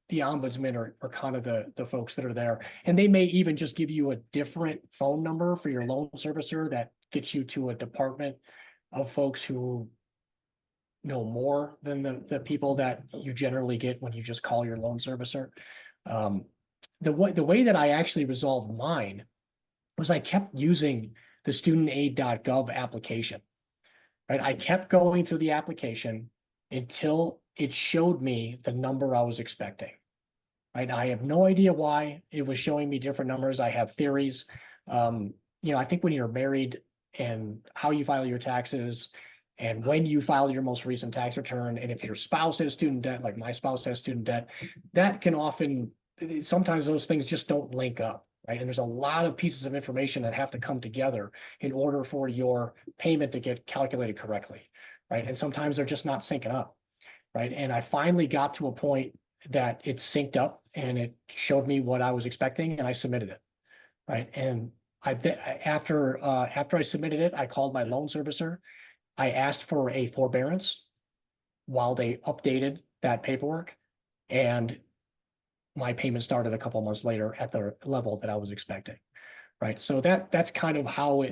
the ombudsmen are kind of the folks that are there, and they may even just give you a different phone number for your loan servicer that gets you to a department of folks who know more than the people that you generally get when you just call your loan servicer. The way that I actually resolved mine was I kept using the studentaid.gov application, right? I kept going through the application until it showed me the number I was expecting, right? I have no idea why it was showing me different numbers. I have theories. I think when you're married and how you file your taxes And when you file your most recent tax return, and if your spouse has student debt, like my spouse has student debt, that can often, sometimes those things just don't link up, right? And there's a lot of pieces of information that have to come together in order for your payment to get calculated correctly, right? And sometimes they're just not syncing up, right? And I finally got to a point that it synced up and it showed me what I was expecting, and I submitted it, right? And after I submitted it, I called my loan servicer. I asked for a forbearance while they updated that paperwork, and my payment started a couple months later at the level that I was expecting, right? So that's kind of how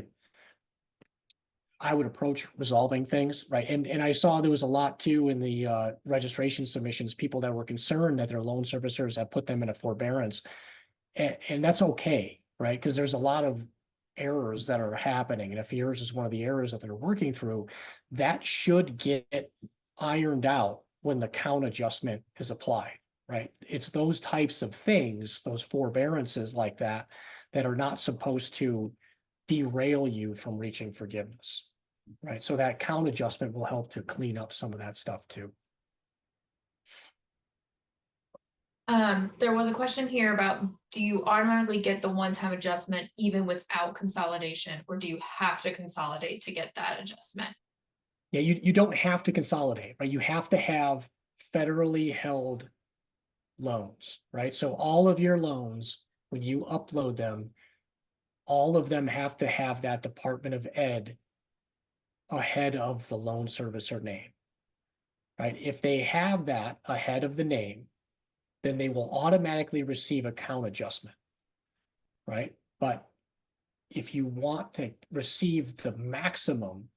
I would approach resolving things, right? And I saw there was a lot too in the registration submissions, people that were concerned that their loan servicers had put them in a forbearance. And that's okay, right? Because there's a lot of errors that are happening. And if yours is one of the errors that they're working through, that should get ironed out when the count adjustment is applied, right? It's those types of things, those forbearances like that, that are not supposed to derail you from reaching forgiveness, right? So that count adjustment will help to clean up some of that stuff too. There was a question here about, do you automatically get the one-time adjustment even without consolidation, or do you have to consolidate to get that adjustment? Yeah, you don't have to consolidate, right? You have to have federally held loans, right? So all of your loans, when you upload them, all of them have to have that Department of Ed ahead of the loan servicer name, right? If they have that ahead of the name, then they will automatically receive a count adjustment, right? But if you want to receive the maximum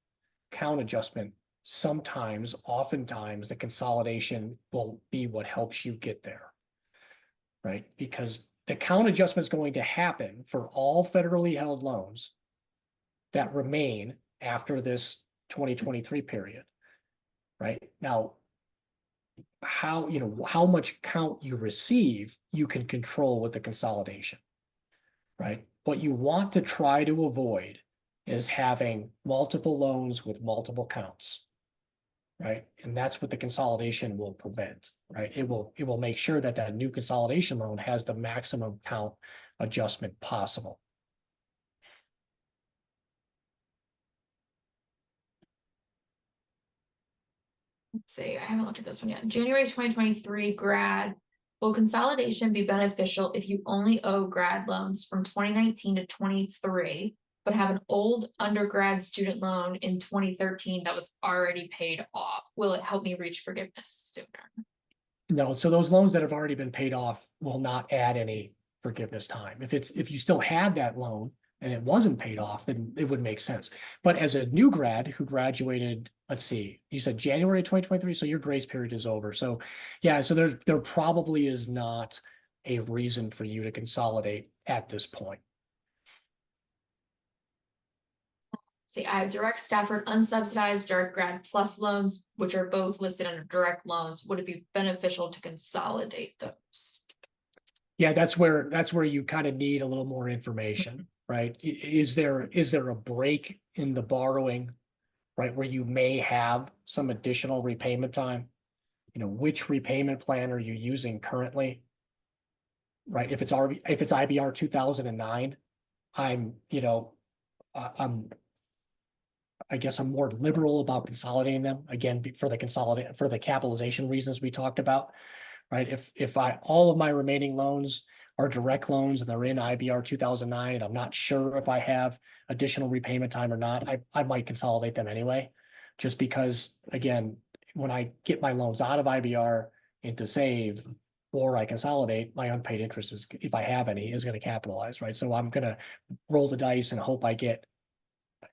count adjustment, sometimes, oftentimes, the consolidation will be what helps you get there, right? Because the count adjustment is going to happen for all federally held loans that remain after this 2023 period, right? Now, how much count you receive, you can control with the consolidation, right? What you want to try to avoid is having multiple loans with multiple counts, right? And that's what the consolidation will prevent, right? It will make sure that that new consolidation loan has the maximum count adjustment possible. Let's see, I haven't looked at this one yet. January 2023 grad. Will consolidation be beneficial if you only owe grad loans from 2019 to 23, but have an old undergrad student loan in 2013 that was already paid off? Will it help me reach forgiveness sooner? No, so those loans that have already been paid off will not add any forgiveness time. If you still had that loan and it wasn't paid off, then it would make sense. But as a new grad who graduated, let's see, you said January 2023, so your grace period is over. So yeah, so there probably is not a reason for you to consolidate at this point. See, I have direct Stafford unsubsidized direct grad plus loans, which are both listed under direct loans. Would it be beneficial to consolidate those? Yeah, that's where you kind of need a little more information, right? Is there a break in the borrowing, right, where you may have some additional repayment time? Which repayment plan are you using currently? Right, if it's IBR 2009, I'm I guess I'm more liberal about consolidating them again for the capitalization reasons we talked about, right? If all of my remaining loans are direct loans and they're in IBR 2009 and I'm not sure if I have additional repayment time or not, I might consolidate them anyway, just because, again, when I get my loans out of IBR into save or I consolidate, my unpaid interest is, if I have any, is going to capitalize, right? So I'm going to roll the dice and hope I get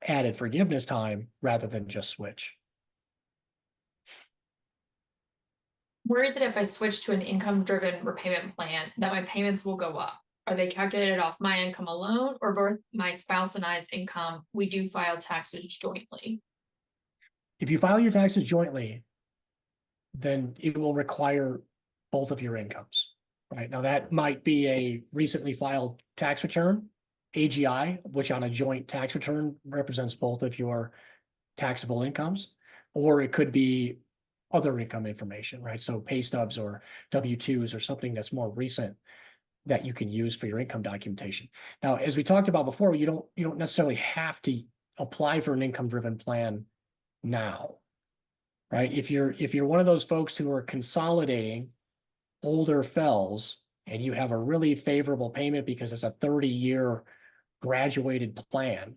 added forgiveness time rather than just switch. Worried that if I switch to an income-driven repayment plan, that my payments will go up. Are they calculated off my income alone or both my spouse and I's income? We do file taxes jointly. If you file your taxes jointly, then it will require both of your incomes, right? Now that might be a recently filed tax return, AGI, which on a joint tax return represents both of your taxable incomes. or it could be other income information, right? So pay stubs or W-2s or something that's more recent that you can use for your income documentation. Now, as we talked about before, you don't necessarily have to apply for an income-driven plan now, right? If you're one of those folks who are consolidating older fells and you have a really favorable payment because it's a 30-year graduated plan,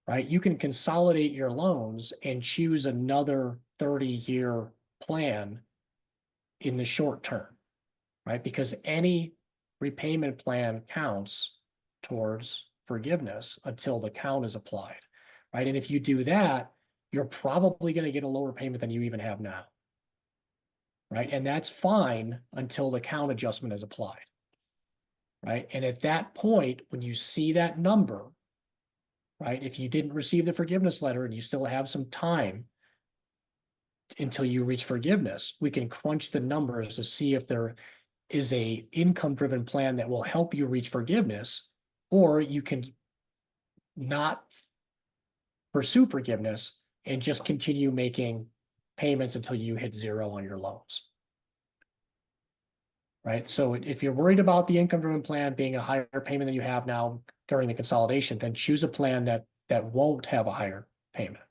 right? You can consolidate your loans and choose another 30-year plan in the short term, right? Because any repayment plan counts towards forgiveness until the count is applied, right? And if you do that, you're probably going to get a lower payment than you even have now, right? And that's fine until the count adjustment is applied, right? And at that point, when you see that number, right, if you didn't receive the forgiveness letter and you still have some time until you reach forgiveness, we can crunch the numbers to see if there is a income-driven plan that will help you reach forgiveness, or you can not pursue forgiveness and just continue making payments until you hit zero on your loans. Right? So if you're worried about the income-driven plan being a higher payment than you have now during the consolidation, then choose a plan that won't have a higher payment.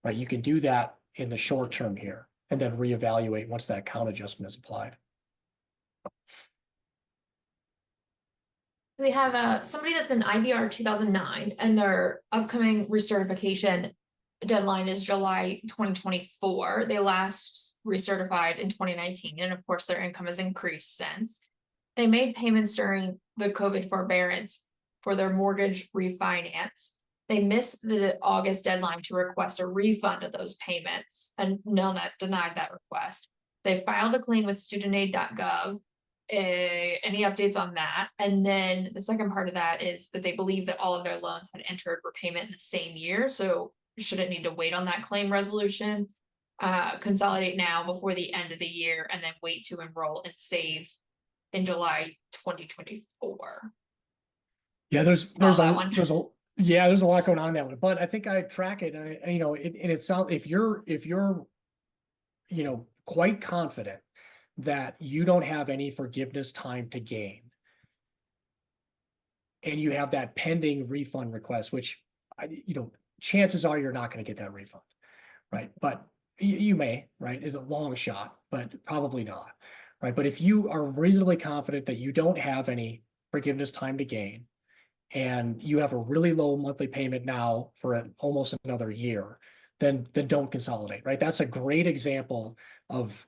Right? You can do that in the short term here and then reevaluate once that count adjustment is applied. We have somebody that's in IBR 2009 and their upcoming recertification deadline is July 2024. They last recertified in 2019, and of course their income has increased since. They made payments during the COVID forbearance for their mortgage refinance. They missed the August deadline to request a refund of those payments, and Nelnet denied that request. They filed a claim with studentaid.gov. Any updates on that? And then the second part of that is that they believe that all of their loans had entered repayment in the same year, so shouldn't need to wait on that claim resolution. Consolidate now before the end of the year and then wait to enroll and save in July 2024. Yeah, there's a lot going on in that one, but I think I track it, and it sounds, if you're quite confident that you don't have any forgiveness time to gain, and you have that pending refund request, which chances are you're not going to get that refund, right? But you may, right? Is a long shot, but probably not, right? But if you are reasonably confident that you don't have any forgiveness time to gain, and you have a really low monthly payment now for almost another year, then don't consolidate, right? That's a great example of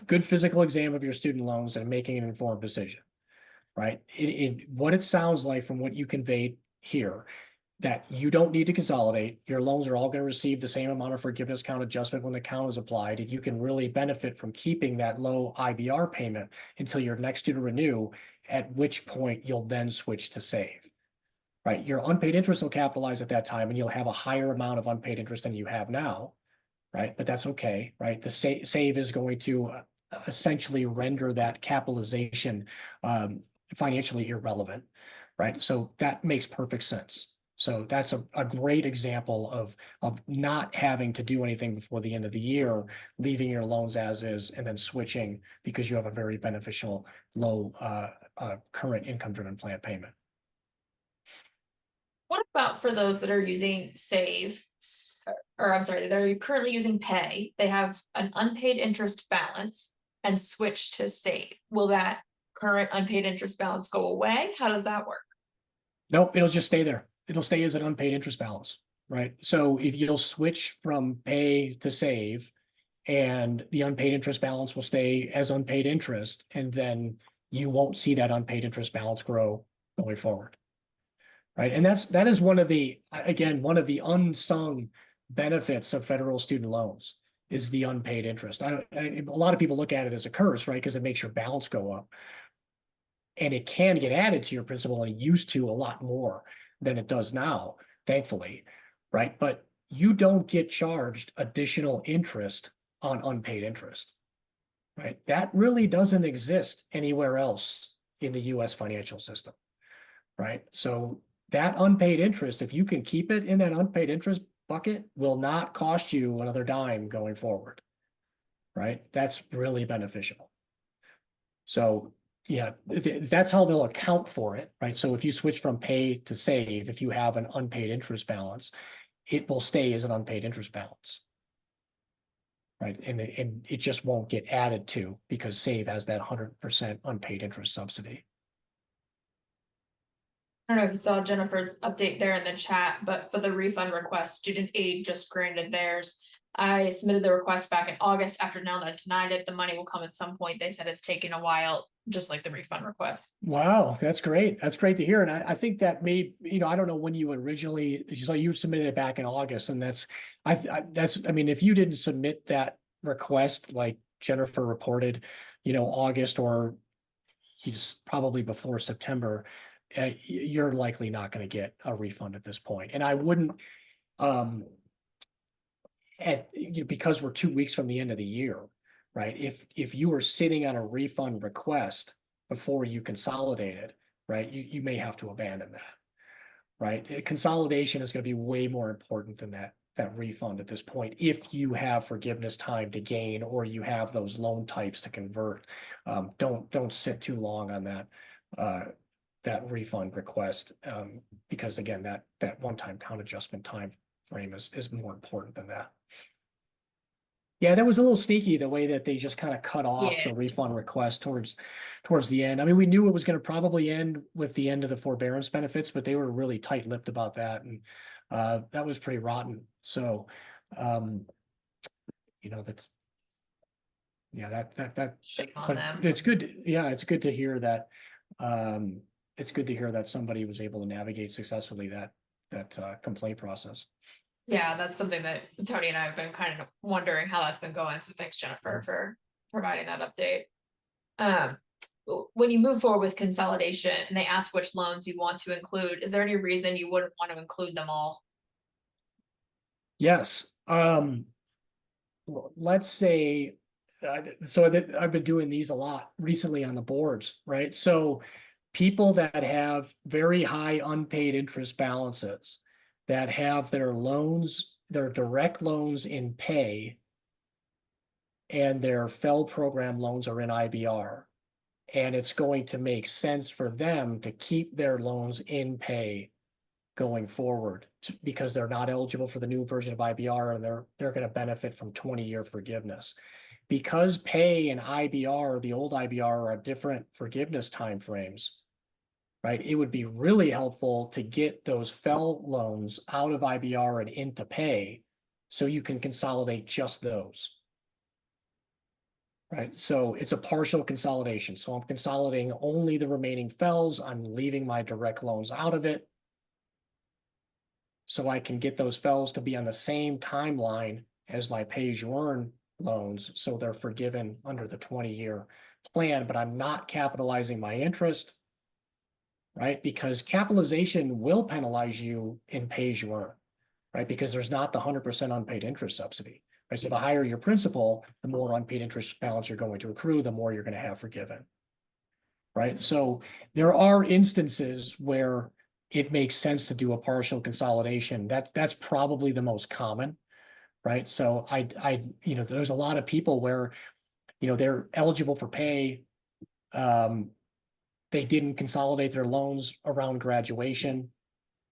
good physical exam of your student loans and making an informed decision, right? What it sounds like from what you conveyed here, that you don't need to consolidate. Your loans are all going to receive the same amount of forgiveness count adjustment when the count is applied, and you can really benefit from keeping that low IBR payment until your next due to renew, at which point you'll then switch to save. Right, your unpaid interest will capitalize at that time, and you'll have a higher amount of unpaid interest than you have now, right? But that's okay, right? The save is going to essentially render that capitalization financially irrelevant, right? So that makes perfect sense. So that's a great example of not having to do anything before the end of the year, leaving your loans as is, and then switching because you have a very beneficial low current income-driven plan payment. What about for those that are using save, or I'm sorry, they're currently using pay? They have an unpaid interest balance and switch to save. Will that current unpaid interest balance go away? How does that work? Nope, it'll just stay there. It'll stay as an unpaid interest balance, right? So if you'll switch from pay to save, and the unpaid interest balance will stay as unpaid interest, and then you won't see that unpaid interest balance grow going forward. Right. And that is one of the unsung benefits of federal student loans is the unpaid interest. A lot of people look at it as a curse, right? Because it makes your balance go up. And it can get added to your principal, and it used to a lot more than it does now, thankfully. Right. But you don't get charged additional interest on unpaid interest. Right. That really doesn't exist anywhere else in the US financial system. Right. So that unpaid interest, if you can keep it in that unpaid interest bucket will not cost you another dime going forward. Right? That's really beneficial. So yeah, that's how they'll account for it, right? So if you switch from pay to save, if you have an unpaid interest balance, it will stay as an unpaid interest balance. Right, and it just won't get added to because save has that 100% unpaid interest subsidy. I don't know if you saw Jennifer's update there in the chat, but for the refund request, student aid just granted theirs. I submitted the request back in August. After now that denied it, the money will come at some point. They said it's taken a while, just like the refund request. Wow, that's great. That's great to hear. And I think that may, I don't know when you originally, so you submitted it back in August, and I mean, if you didn't submit that request like Jennifer reported, August, or you just probably before September, you're likely not going to get a refund at this point. And I wouldn't, because we're 2 weeks from the end of the year, right? If you were sitting on a refund request before you consolidated, right, you may have to abandon that, right? Consolidation is going to be way more important than that refund at this point, if you have forgiveness time to gain, or you have those loan types to convert. Don't sit too long on that refund request, because again, that one-time count adjustment time frame is more important than that. Yeah, that was a little sneaky, the way that they just kind of cut off the refund request towards the end. I mean, we knew it was going to probably end with the end of the forbearance benefits, but they were really tight-lipped about that, and that was pretty rotten. So, that's, yeah, Shame on but them. it's good. Yeah, it's good to hear that. It's good to hear that somebody was able to navigate successfully that complaint process. Yeah, that's something that Tony and I have been kind of wondering how that's been going. So thanks, Jennifer, for providing that update. When you move forward with consolidation and they ask which loans you want to include, is there any reason you wouldn't want to include them all? Yes. Let's say, so I've been doing these a lot recently on the boards, right? So people that have very high unpaid interest balances, that have their loans, their direct loans in pay, and their FEL program loans are in IBR. And it's going to make sense for them to keep their loans in pay going forward, because they're not eligible for the new version of IBR, and they're going to benefit from 20-year forgiveness. Because pay and IBR, the old IBR, are different forgiveness timeframes, right? It would be really helpful to get those FEL loans out of IBR and into pay, so you can consolidate just those. Right, so it's a partial consolidation. So I'm consolidating only the remaining FELs. I'm leaving my direct loans out of it, so I can get those FELs to be on the same timeline as my pay-as-you-earn loans, so they're forgiven under the 20-year plan, but I'm not capitalizing my interest, right? Because capitalization will penalize you in pay-as-you-earn, right? Because there's not the 100% unpaid interest subsidy. Right, so the higher your principal, the more unpaid interest balance you're going to accrue, the more you're going to have forgiven. Right, so there are instances where it makes sense to do a partial consolidation. That's probably the most common, right? So there's a lot of people where, they're eligible for pay. They didn't consolidate their loans around graduation,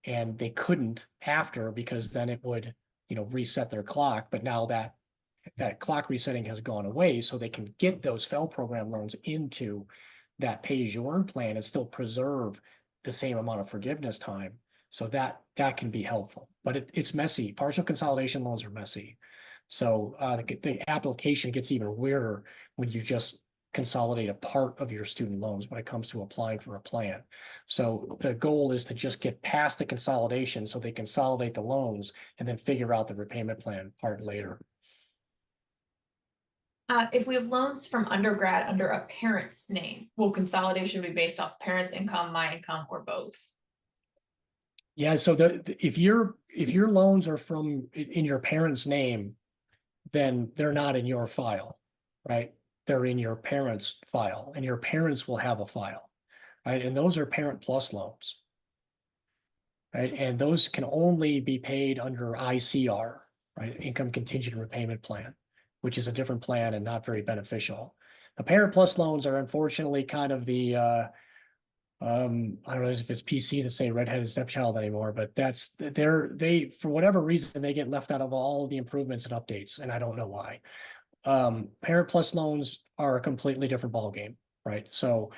and they couldn't after, because then it would, reset their clock. But now that clock resetting has gone away, so they can get those FEL program loans into that pay-as-you-earn plan and still preserve the same amount of forgiveness time. So that can be helpful, but it's messy. Partial consolidation loans are messy. So the application gets even weirder when you just consolidate a part of your student loans when it comes to applying for a plan. So the goal is to just get past the consolidation, so they consolidate the loans and then figure out the repayment plan part later. If we have loans from undergrad under a parent's name, will consolidation be based off parents' income, my income, or both? Yeah, so if your loans are in your parent's name, then they're not in your file, right? They're in your parents' file, and your parents will have a file, right? And those are Parent Plus loans. right? And those can only be paid under ICR, right? Income Contingent Repayment Plan, which is a different plan and not very beneficial. The Parent Plus loans are unfortunately kind of the, I don't know if it's PC to say redheaded stepchild anymore, but they, for whatever reason, they get left out of all the improvements and updates, and I don't know why. Parent Plus loans are a completely different ballgame, right? So,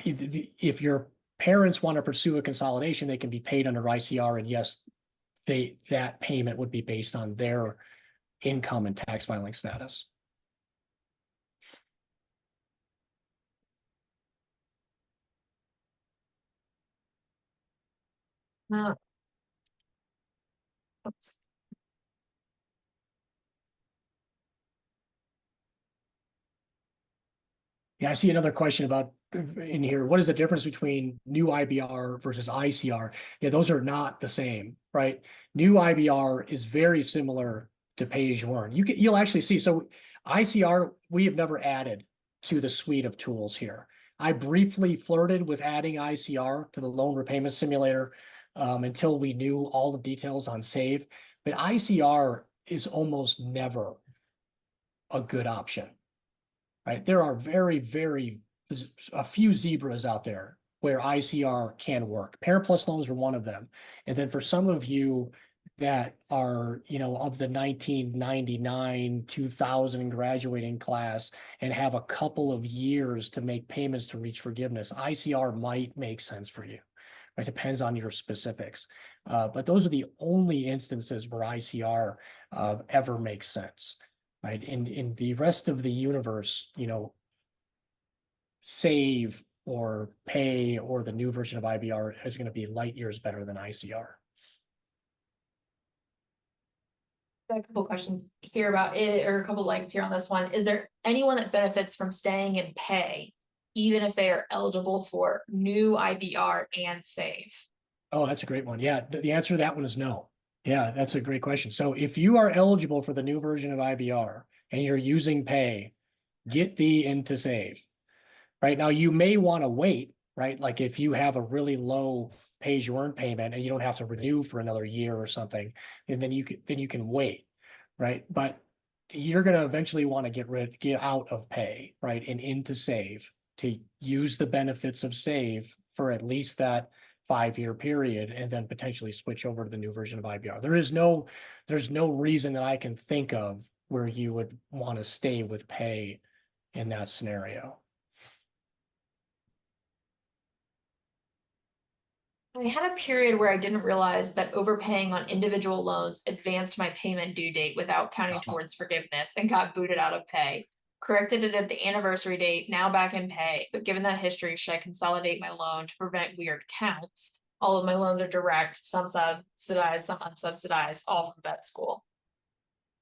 if your parents want to pursue a consolidation, they can be paid under ICR, and yes, that payment would be based on their income and tax filing status. Oops. Yeah, I see another question about in here. What is the difference between new IBR versus ICR? Yeah, those are not the same, right? New IBR is very similar to pay as you earn. You'll actually see. So ICR, we have never added to the suite of tools here. I briefly flirted with adding ICR to the loan repayment simulator until we knew all the details on save. But ICR is almost never a good option. Right? There are there's a few zebras out there where ICR can work. Parent Plus loans are one of them. And then for some of you that are, of the 1999, 2000 graduating class and have a couple of years to make payments to reach forgiveness, ICR might make sense for you. It depends on your specifics. But those are the only instances where ICR ever makes sense. Right. In the rest of the universe, save or pay or the new version of IBR is going to be light years better than ICR. Got a couple questions here about it, or a couple likes here on this one. Is there anyone that benefits from staying in pay, even if they are eligible for new IBR and save? Oh, that's a great one. Yeah, the answer to that one is no. Yeah, that's a great question. So if you are eligible for the new version of IBR and you're using pay, get thee into save. Right now, you may want to wait, right? Like if you have a really low pay as you earn payment and you don't have to renew for another year or something, and then you can wait, right? But you're going to eventually want to get out of pay, right? And into save to use the benefits of save for at least that 5-year period, and then potentially switch over to the new version of IBR. There's no reason that I can think of where you would want to stay with pay in that scenario. I had a period where I didn't realize that overpaying on individual loans advanced my payment due date without counting towards forgiveness and got booted out of pay. Corrected it at the anniversary date, now back in pay, but given that history, should I consolidate my loan to prevent weird counts? All of my loans are direct, some subsidized, some unsubsidized, all from vet school.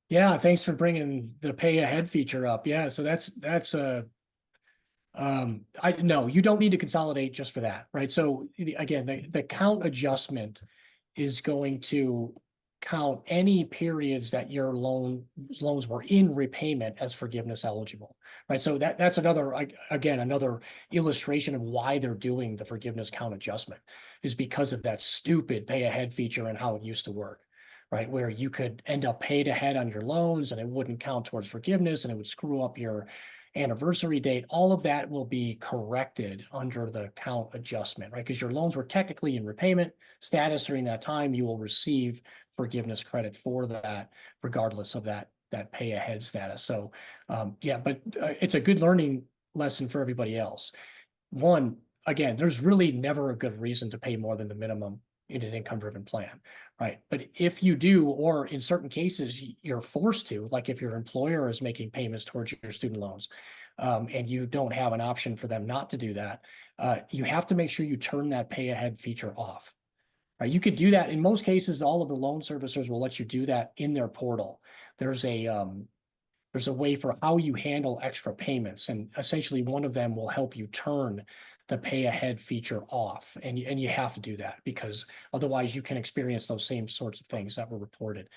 Yeah, thanks for bringing the pay ahead feature up. Yeah, so that's a no, you don't need to consolidate just for that, right? So again, the count adjustment is going to count any periods that your loans were in repayment as forgiveness eligible, right? So that's another illustration of why they're doing the forgiveness count adjustment, is because of that stupid pay ahead feature and how it used to work, right? Where you could end up paid ahead on your loans and it wouldn't count towards forgiveness and it would screw up your anniversary date. All of that will be corrected under the count adjustment, right? Because your loans were technically in repayment status during that time. You will receive forgiveness credit for that, regardless of that pay ahead status. So yeah, but it's a good learning lesson for everybody else. One, again, there's really never a good reason to pay more than the minimum in an income driven plan, right? But if you do, or in certain cases, you're forced to, like if your employer is making payments towards your student loans, and you don't have an option for them not to do that, you have to make sure you turn that pay ahead feature off. Right? You could do that. In most cases, all of the loan servicers will let you do that in their portal. There's a way for how you handle extra payments, and essentially one of them will help you turn the pay ahead feature off, and you have to do that, because otherwise you can experience those same sorts of things that were reported,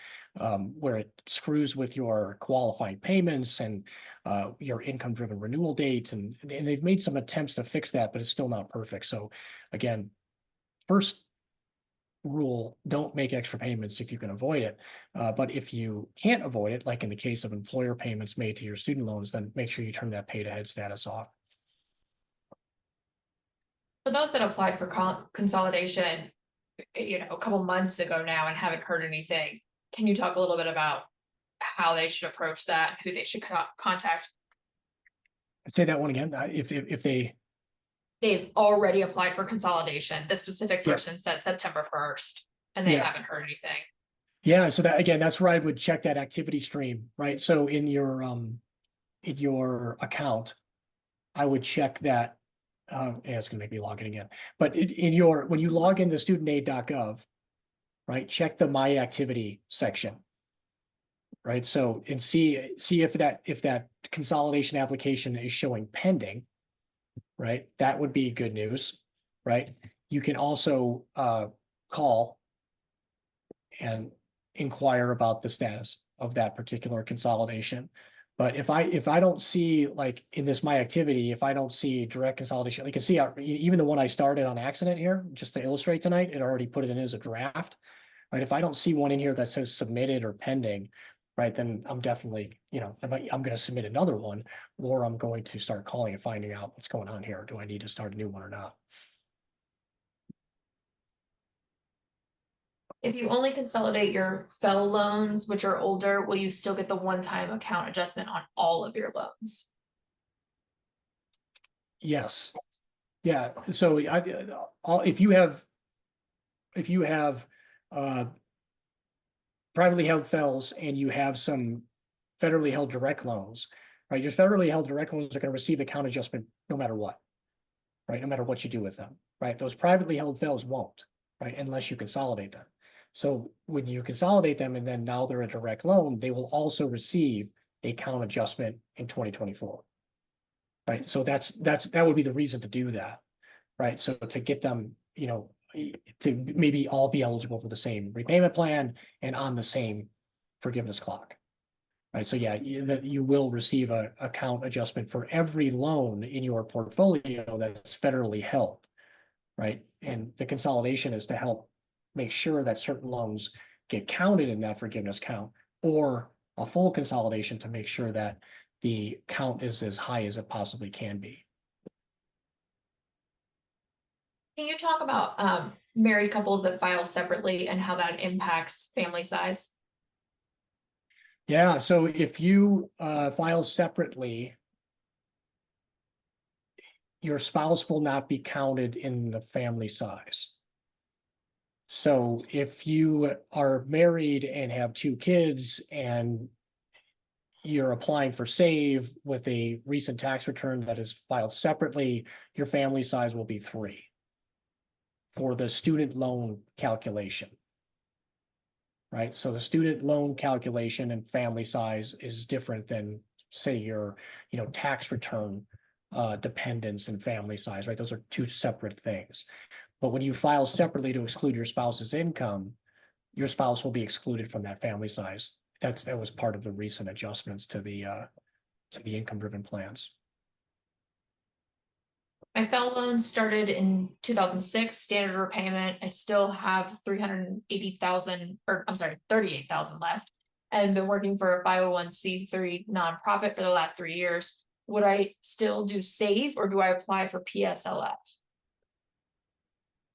where it screws with your qualifying payments and your income driven renewal dates, and they've made some attempts to fix that, but it's still not perfect. So again, first rule, don't make extra payments if you can avoid it. But if you can't avoid it, like in the case of employer payments made to your student loans, then make sure you turn that pay to head status off. For those that applied for consolidation, a couple months ago now and haven't heard anything, can you talk a little bit about how they should approach that, who they should contact? Say that one again. If They've already applied for consolidation. The specific Yeah. person said September 1st, and they Yeah. haven't heard anything. Yeah, so that again, that's where I would check that activity stream, right? So in your account, I would check that. Yeah, it's gonna make me log in again. But when you log into studentaid.gov, right, check the My Activity section. Right, so and see if that consolidation application is showing pending, right? That would be good news, right? You can also call and inquire about the status of that particular consolidation. But if I don't see, like in this My Activity, if I don't see direct consolidation, you can see even the one I started on accident here, just to illustrate tonight, it already put it in as a draft, right? If I don't see one in here that says submitted or pending, right, then I'm definitely, I'm going to submit another one, or I'm going to start calling and finding out what's going on here. Do I need to start a new one or not? If you only consolidate your FFEL loans, which are older, will you still get the one-time account adjustment on all of your loans? Yes. Yeah. So if you have privately held FFELs and you have some federally held direct loans, right? Your federally held direct loans are going to receive account adjustment no matter what, right? No matter what you do with them, right? Those privately held FFELs won't, right? Unless you consolidate them. So when you consolidate them and then now they're a direct loan, they will also receive a account adjustment in 2024, right? So that would be the reason to do that, right? So to get them, to maybe all be eligible for the same repayment plan and on the same forgiveness clock, right? So yeah, you will receive a account adjustment for every loan in your portfolio that's federally held, right? And the consolidation is to help make sure that certain loans get counted in that forgiveness count, or a full consolidation to make sure that the count is as high as it possibly can be. Can you talk about married couples that file separately and how that impacts family size? Yeah, so if you file separately, your spouse will not be counted in the family size. So if you are married and have 2 kids and you're applying for SAVE with a recent tax return that is filed separately, your family size will be 3 for the student loan calculation. Right, so the student loan calculation and family size is different than, say, your, tax return dependents and family size, right? Those are 2 separate things. But when you file separately to exclude your spouse's income, your spouse will be excluded from that family size. That was part of the recent adjustments to the income-driven plans. My FFEL loan started in 2006, standard repayment. I still have 380,000, or I'm sorry, 38,000 left, and been working for a 501c3 nonprofit for the last 3 years. Would I still do SAVE, or do I apply for PSLF?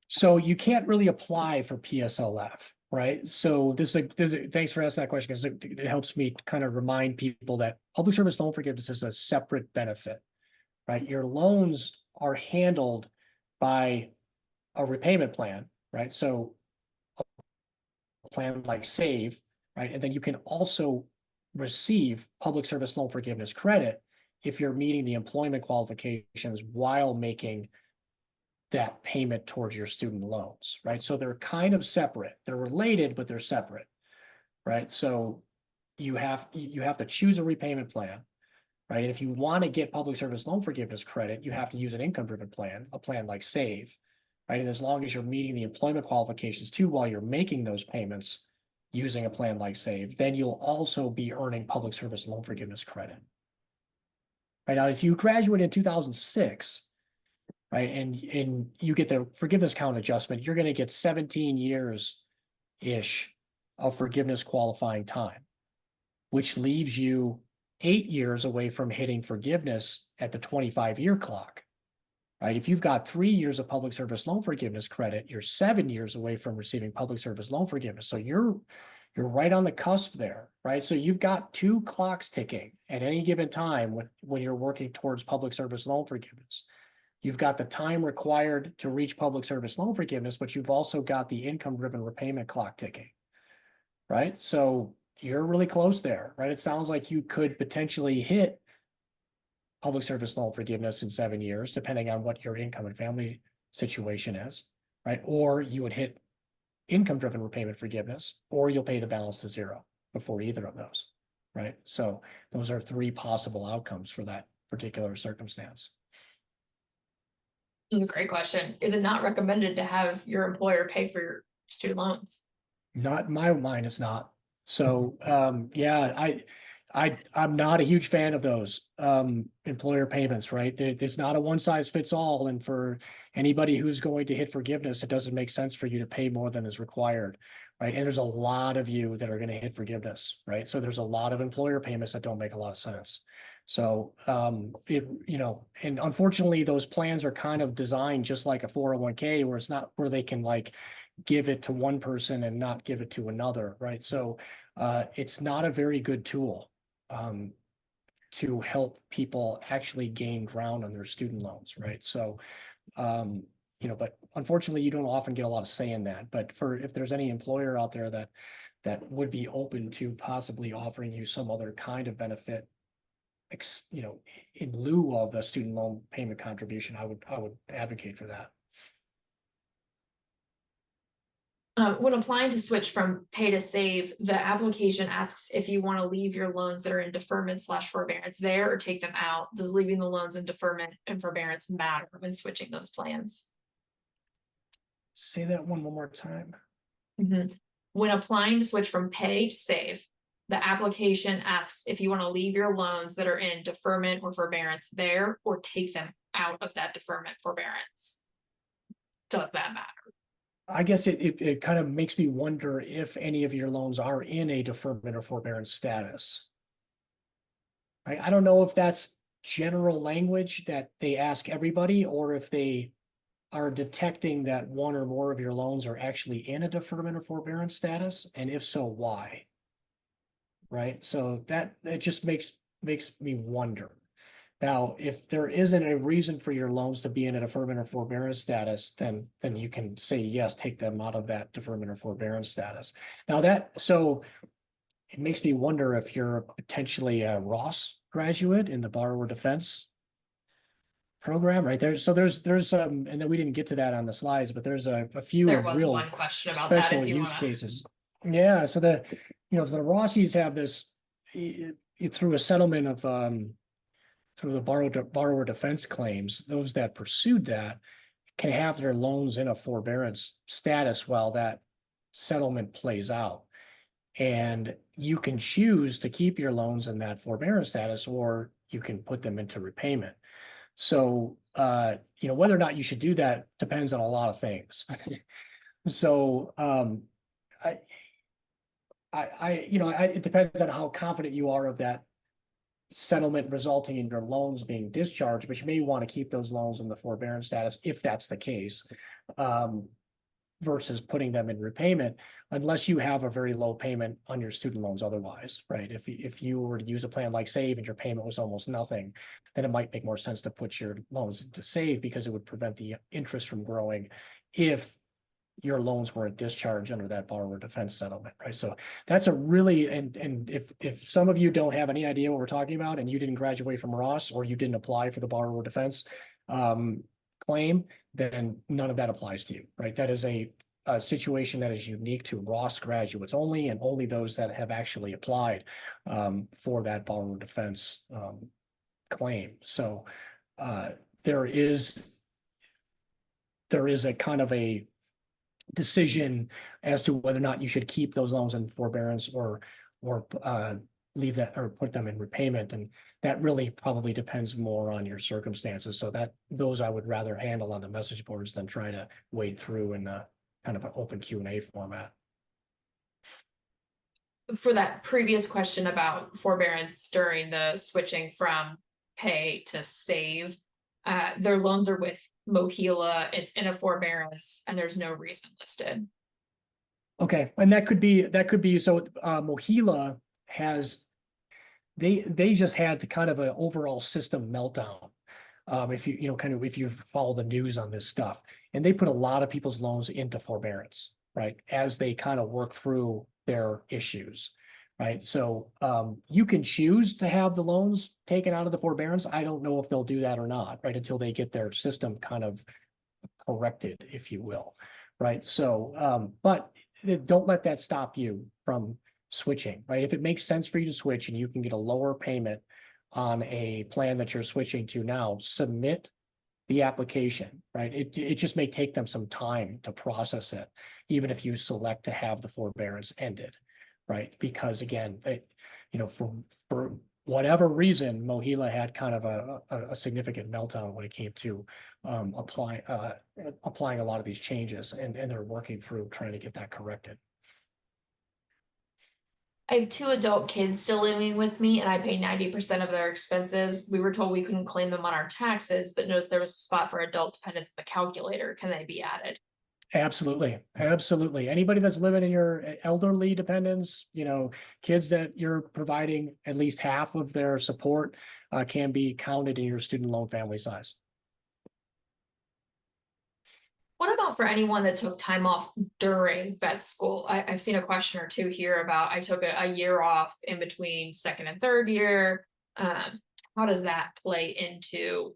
So you can't really apply for PSLF, right? So thanks for asking that question, because it helps me kind of remind people that public service loan forgiveness is a separate benefit, right? Your loans are handled by a repayment plan, right? So a plan like SAVE, right? And then you can also receive public service loan forgiveness credit if you're meeting the employment qualifications while making that payment towards your student loans, right? So they're kind of separate. They're related, but they're separate, right? So you have to choose a repayment plan, right? And if you want to get public service loan forgiveness credit, you have to use an income-driven plan, a plan like SAVE, right? And as long as you're meeting the employment qualifications too while you're making those payments using a plan like SAVE, then you'll also be earning public service loan forgiveness credit. Right now, if you graduate in 2006, right? And you get the forgiveness count adjustment, you're going to get 17 years-ish of forgiveness qualifying time, which leaves you 8 years away from hitting forgiveness at the 25-year clock, right? If you've got 3 years of public service loan forgiveness credit, you're 7 years away from receiving public service loan forgiveness. So you're right on the cusp there, right? So you've got 2 clocks ticking at any given time when you're working towards public service loan forgiveness. You've got the time required to reach public service loan forgiveness, but you've also got the income-driven repayment clock ticking, right? So you're really close there, right? It sounds like you could potentially hit public service loan forgiveness in 7 years, depending on what your income and family situation is, right? Or you would hit income-driven repayment forgiveness, or you'll pay the balance to zero before either of those, right? So those are 3 possible outcomes for that particular circumstance. This is a great question. Is it not recommended to have your employer pay for your student loans? Not in my mind, it's not. So, yeah, I'm not a huge fan of those employer payments, right? It's not a one size fits all. And for anybody who's going to hit forgiveness, it doesn't make sense for you to pay more than is required, right? And there's a lot of you that are going to hit forgiveness, right? So there's a lot of employer payments that don't make a lot of sense. So, and unfortunately, those plans are kind of designed just like a 401k, where it's not where they can like give it to one person and not give it to another, right? So it's not a very good tool to help people actually gain ground on their student loans, right? So, but unfortunately, you don't often get a lot of say in that. But if there's any employer out there that would be open to possibly offering you some other kind of benefit, in lieu of the student loan payment contribution, I would advocate for that. When applying to switch from pay to save, the application asks if you want to leave your loans that are in deferment/forbearance there or take them out. Does leaving the loans in deferment and forbearance matter when switching those plans? Say that one more time. When applying to switch from pay to save, the application asks if you want to leave your loans that are in deferment or forbearance there or take them out of that deferment forbearance. Does that matter? I guess it kind of makes me wonder if any of your loans are in a deferment or forbearance status. I don't know if that's general language that they ask everybody, or if they are detecting that one or more of your loans are actually in a deferment or forbearance status, and if so, why? Right, so it just makes me wonder. Now, if there isn't a reason for your loans to be in a deferment or forbearance status, then you can say, yes, take them out of that deferment or forbearance status. Now so it makes me wonder if you're potentially a Ross graduate in the borrower defense program, right there. So there's and then we didn't get to that on the slides, but there's a few There was real one question about that special if you use wanna. cases. Yeah, so the Rossies have this through a settlement of through the borrower defense claims, those that pursued that can have their loans in a forbearance status while that settlement plays out. And you can choose to keep your loans in that forbearance status, or you can put them into repayment. So, whether or not you should do that depends on a lot of things. So, it depends on how confident you are of that settlement resulting in your loans being discharged, but you may want to keep those loans in the forbearance status if that's the case, versus putting them in repayment, unless you have a very low payment on your student loans otherwise, right? If you were to use a plan like Save and your payment was almost nothing, then it might make more sense to put your loans into Save, because it would prevent the interest from growing if your loans weren't discharged under that borrower defense settlement, right? So that's a really, and if some of you don't have any idea what we're talking about, and you didn't graduate from Ross, or you didn't apply for the borrower defense claim, then none of that applies to you, right? That is a situation that is unique to Ross graduates only, and only those that have actually applied for that borrower defense claim. So there is a kind of a decision as to whether or not you should keep those loans in forbearance or leave that or put them in repayment. And that really probably depends more on your circumstances. So those I would rather handle on the message boards than try to wade through in a kind of an open Q&A format. For that previous question about forbearance during the switching from pay to save, their loans are with Mohila, it's in a forbearance, and there's no reason listed. Okay, and that could be so Mohila has they just had the kind of an overall system meltdown. If if you follow the news on this stuff, and they put a lot of people's loans into forbearance, right, as they kind of work through their issues, right? So you can choose to have the loans taken out of the forbearance. I don't know if they'll do that or not, right, until they get their system kind of corrected, if you will, right? So, but don't let that stop you from switching, right? If it makes sense for you to switch and you can get a lower payment on a plan that you're switching to now, submit the application, right? It just may take them some time to process it, even if you select to have the forbearance ended, right? Because again, for whatever reason, Mohila had kind of a significant meltdown when it came to applying a lot of these changes, and they're working through trying to get that corrected. I have 2 adult kids still living with me and I pay 90% of their expenses. We were told we couldn't claim them on our taxes, but noticed there was a spot for adult dependents in the calculator. Can they be added? Absolutely. Absolutely. Anybody that's living in your elderly dependents, kids that you're providing at least half of their support can be counted in your student loan family size. What about for anyone that took time off during vet school? I've seen a question or two here about I took a year off in between second and third year. How does that play into,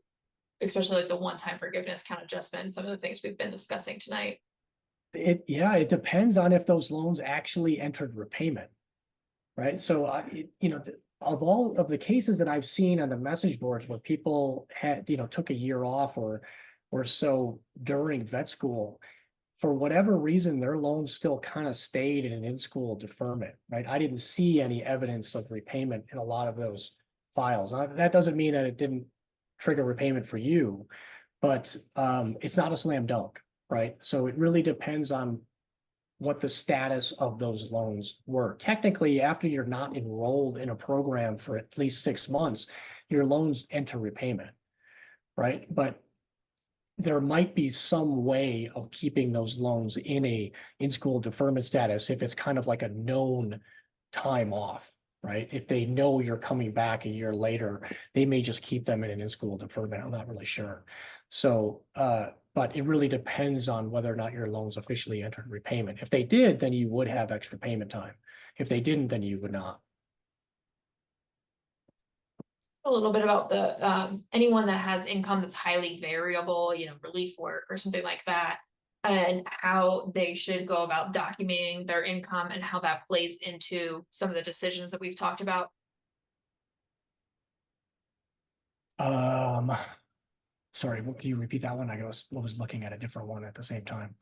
especially like the one-time forgiveness count adjustment and some of the things we've been discussing tonight? It depends on if those loans actually entered repayment, right? So, of all of the cases that I've seen on the message boards where people had, took a year off or so during vet school, for whatever reason, their loans still kind of stayed in an in-school deferment, right? I didn't see any evidence of repayment in a lot of those files. That doesn't mean that it didn't trigger repayment for you, but it's not a slam dunk, right? So it really depends on what the status of those loans were. Technically, after you're not enrolled in a program for at least 6 months, your loans enter repayment, right? But there might be some way of keeping those loans in a in-school deferment status if it's kind of like a known time off, right? If they know you're coming back a year later, they may just keep them in an in-school deferment. I'm not really sure. So, but it really depends on whether or not your loans officially entered repayment. If they did, then you would have extra payment time. If they didn't, then you would not. A little bit about the anyone that has income that's highly variable, relief work or something like that, and how they should go about documenting their income and how that plays into some of the decisions that we've talked about. Sorry, can you repeat that one? I was looking at a different one at the same time.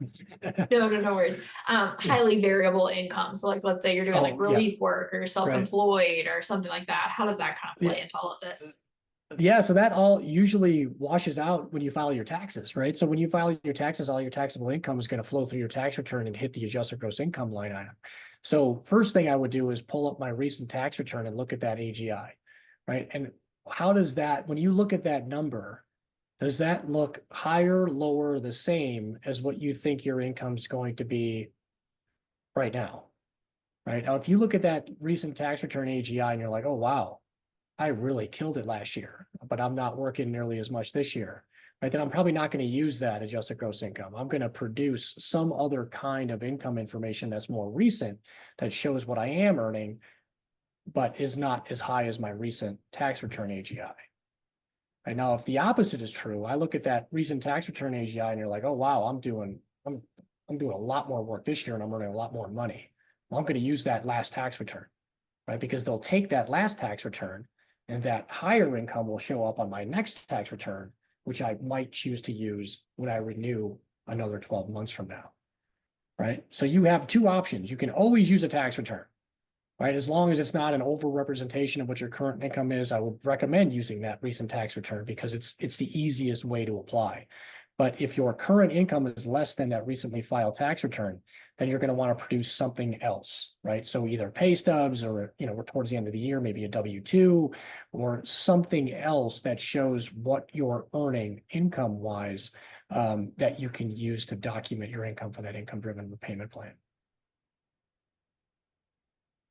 No worries. Highly variable income. So like, let's say you're doing like relief work or you're self-employed or something like that. How does that kind of play into all of this? Yeah, so that all usually washes out when you file your taxes, right? So when you file your taxes, all your taxable income is going to flow through your tax return and hit the adjusted gross income line item. So first thing I would do is pull up my recent tax return and look at that AGI, right? And how does that, when you look at that number, does that look higher, lower, the same as what you think your income is going to be right now, right? Now, if you look at that recent tax return AGI and you're like, oh, wow, I really killed it last year, but I'm not working nearly as much this year, right? Then I'm probably not going to use that adjusted gross income. I'm going to produce some other kind of income information that's more recent that shows what I am earning, but is not as high as my recent tax return AGI. Right now, if the opposite is true, I look at that recent tax return AGI and you're like, oh, wow, I'm doing a lot more work this year and I'm earning a lot more money. Well, I'm going to use that last tax return, right? Because they'll take that last tax return and that higher income will show up on my next tax return, which I might choose to use when I renew another 12 months from now, right? So you have two options. You can always use a tax return, right? As long as it's not an overrepresentation of what your current income is, I would recommend using that recent tax return because it's the easiest way to apply. But if your current income is less than that recently filed tax return, then you're going to want to produce something else, right? So either pay stubs or, we're towards the end of the year, maybe a W-2 or something else that shows what you're earning income wise that you can use to document your income for that income driven repayment plan.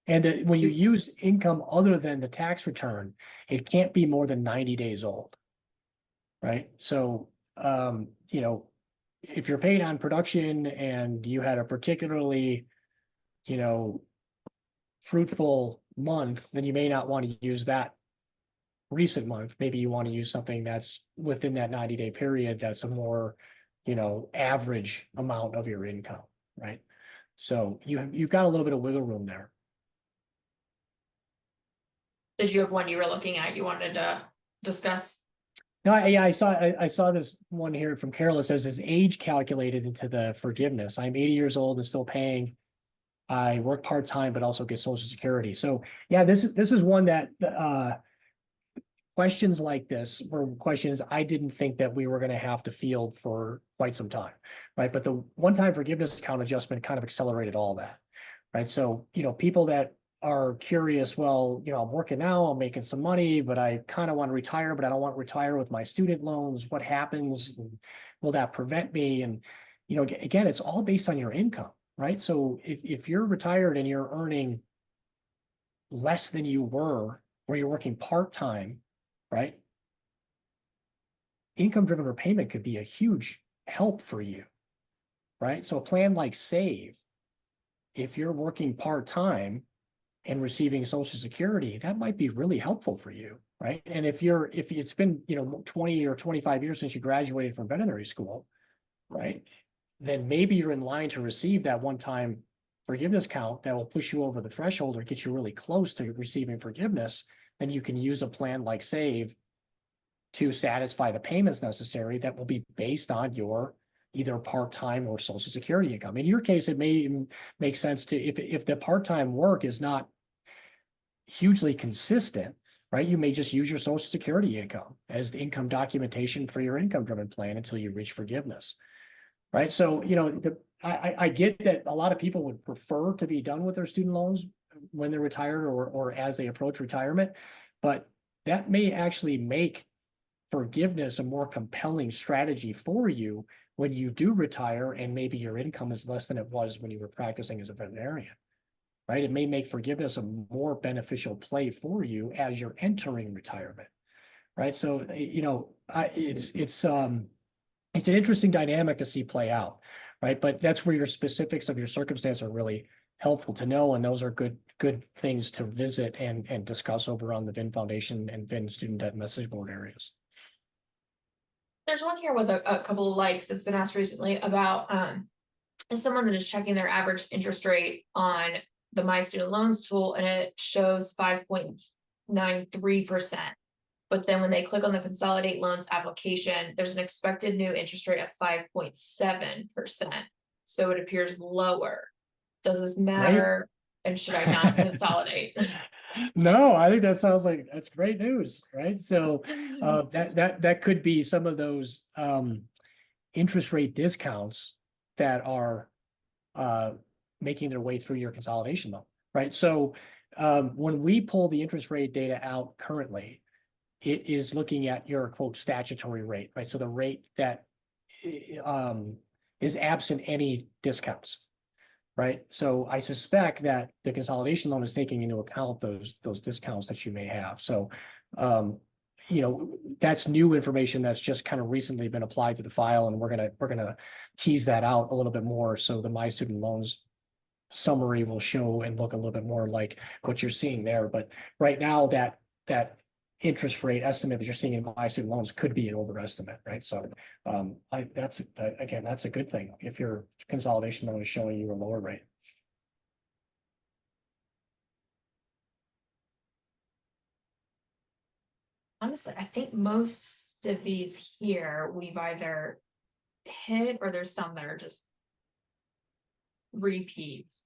And when you use income other than the tax return, it can't be more than 90 days old. Right? So, if you're paid on production and you had a particularly, fruitful month, then you may not want to use that recent month. Maybe you want to use something that's within that 90-day period that's a more, average amount of your income, right? So you've got a little bit of wiggle room there. Did you have one you were looking at you wanted to discuss? No, I saw this one here from Carol. It says, is age calculated into the forgiveness? I'm 80 years old and still paying. I work part-time, but also get Social Security. So yeah, this is one that questions like this were questions I didn't think that we were going to have to field for quite some time, right? But the one-time forgiveness account adjustment kind of accelerated all that, right? So, people that are curious, well, I'm working now, I'm making some money, but I kind of want to retire, but I don't want to retire with my student loans. What happens? Will that prevent me? And, again, it's all based on your income, right? So if you're retired and you're earning less than you were, or you're working part-time, right? Income-driven repayment could be a huge help for you, right? So a plan like Save, if you're working part-time and receiving Social Security, that might be really helpful for you, right? And if it's been, 20 or 25 years since you graduated from veterinary school, right? Then maybe you're in line to receive that one-time forgiveness count that will push you over the threshold or get you really close to receiving forgiveness. Then you can use a plan like Save to satisfy the payments necessary that will be based on your either part-time or Social Security income. In your case, it may even make sense to, if the part-time work is not hugely consistent, right? You may just use your Social Security income as the income documentation for your income-driven plan until you reach forgiveness, right? So, I get that a lot of people would prefer to be done with their student loans when they're retired or as they approach retirement, but that may actually make forgiveness a more compelling strategy for you when you do retire and maybe your income is less than it was when you were practicing as a veterinarian, right? It may make forgiveness a more beneficial play for you as you're entering retirement, right? So, it's an interesting dynamic to see play out, right? But that's where your specifics of your circumstance are really helpful to know, and those are good things to visit and discuss over on the VIN Foundation and VIN Student Debt Message Board areas. There's one here with a couple of likes that's been asked recently about is someone that is checking their average interest rate on the My Student Loans tool, and it shows 5.93%. But then when they click on the Consolidate Loans application, there's an expected new interest rate of 5.7%. So it appears lower. Does this matter? Right? And should I not consolidate? No, I think that sounds like that's great news, right? So that could be some of those interest rate discounts that are making their way through your consolidation loan, right? So when we pull the interest rate data out currently, it is looking at your quote statutory rate, right? So the rate that is absent any discounts, right? So I suspect that the consolidation loan is taking into account those discounts that you may have. So that's new information that's just kind of recently been applied to the file, and we're gonna tease that out a little bit more. So the My Student Loans summary will show and look a little bit more like what you're seeing there. But right now, that interest rate estimate that you're seeing in My Student Loans could be an overestimate, right? So that's a good thing if your consolidation loan is showing you a lower rate. Honestly, I think most of these here we've either hit or there's some that are just repeats.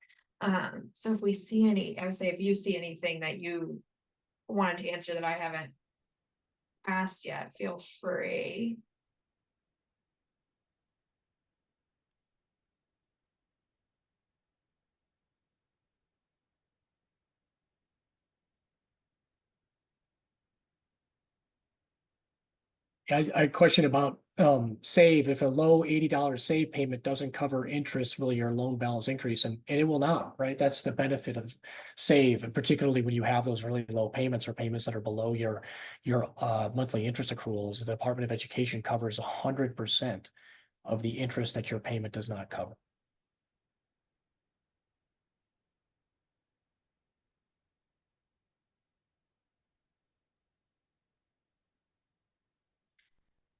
So if we see any, I would say if you see anything that you wanted to answer that I haven't asked yet, feel free. I question about save. If a low $80 save payment doesn't cover interest, will your loan balance increase? And it will not, right? That's the benefit of save, and particularly when you have those really low payments or payments that are below your monthly interest accruals. The Department of Education covers 100% of the interest that your payment does not cover.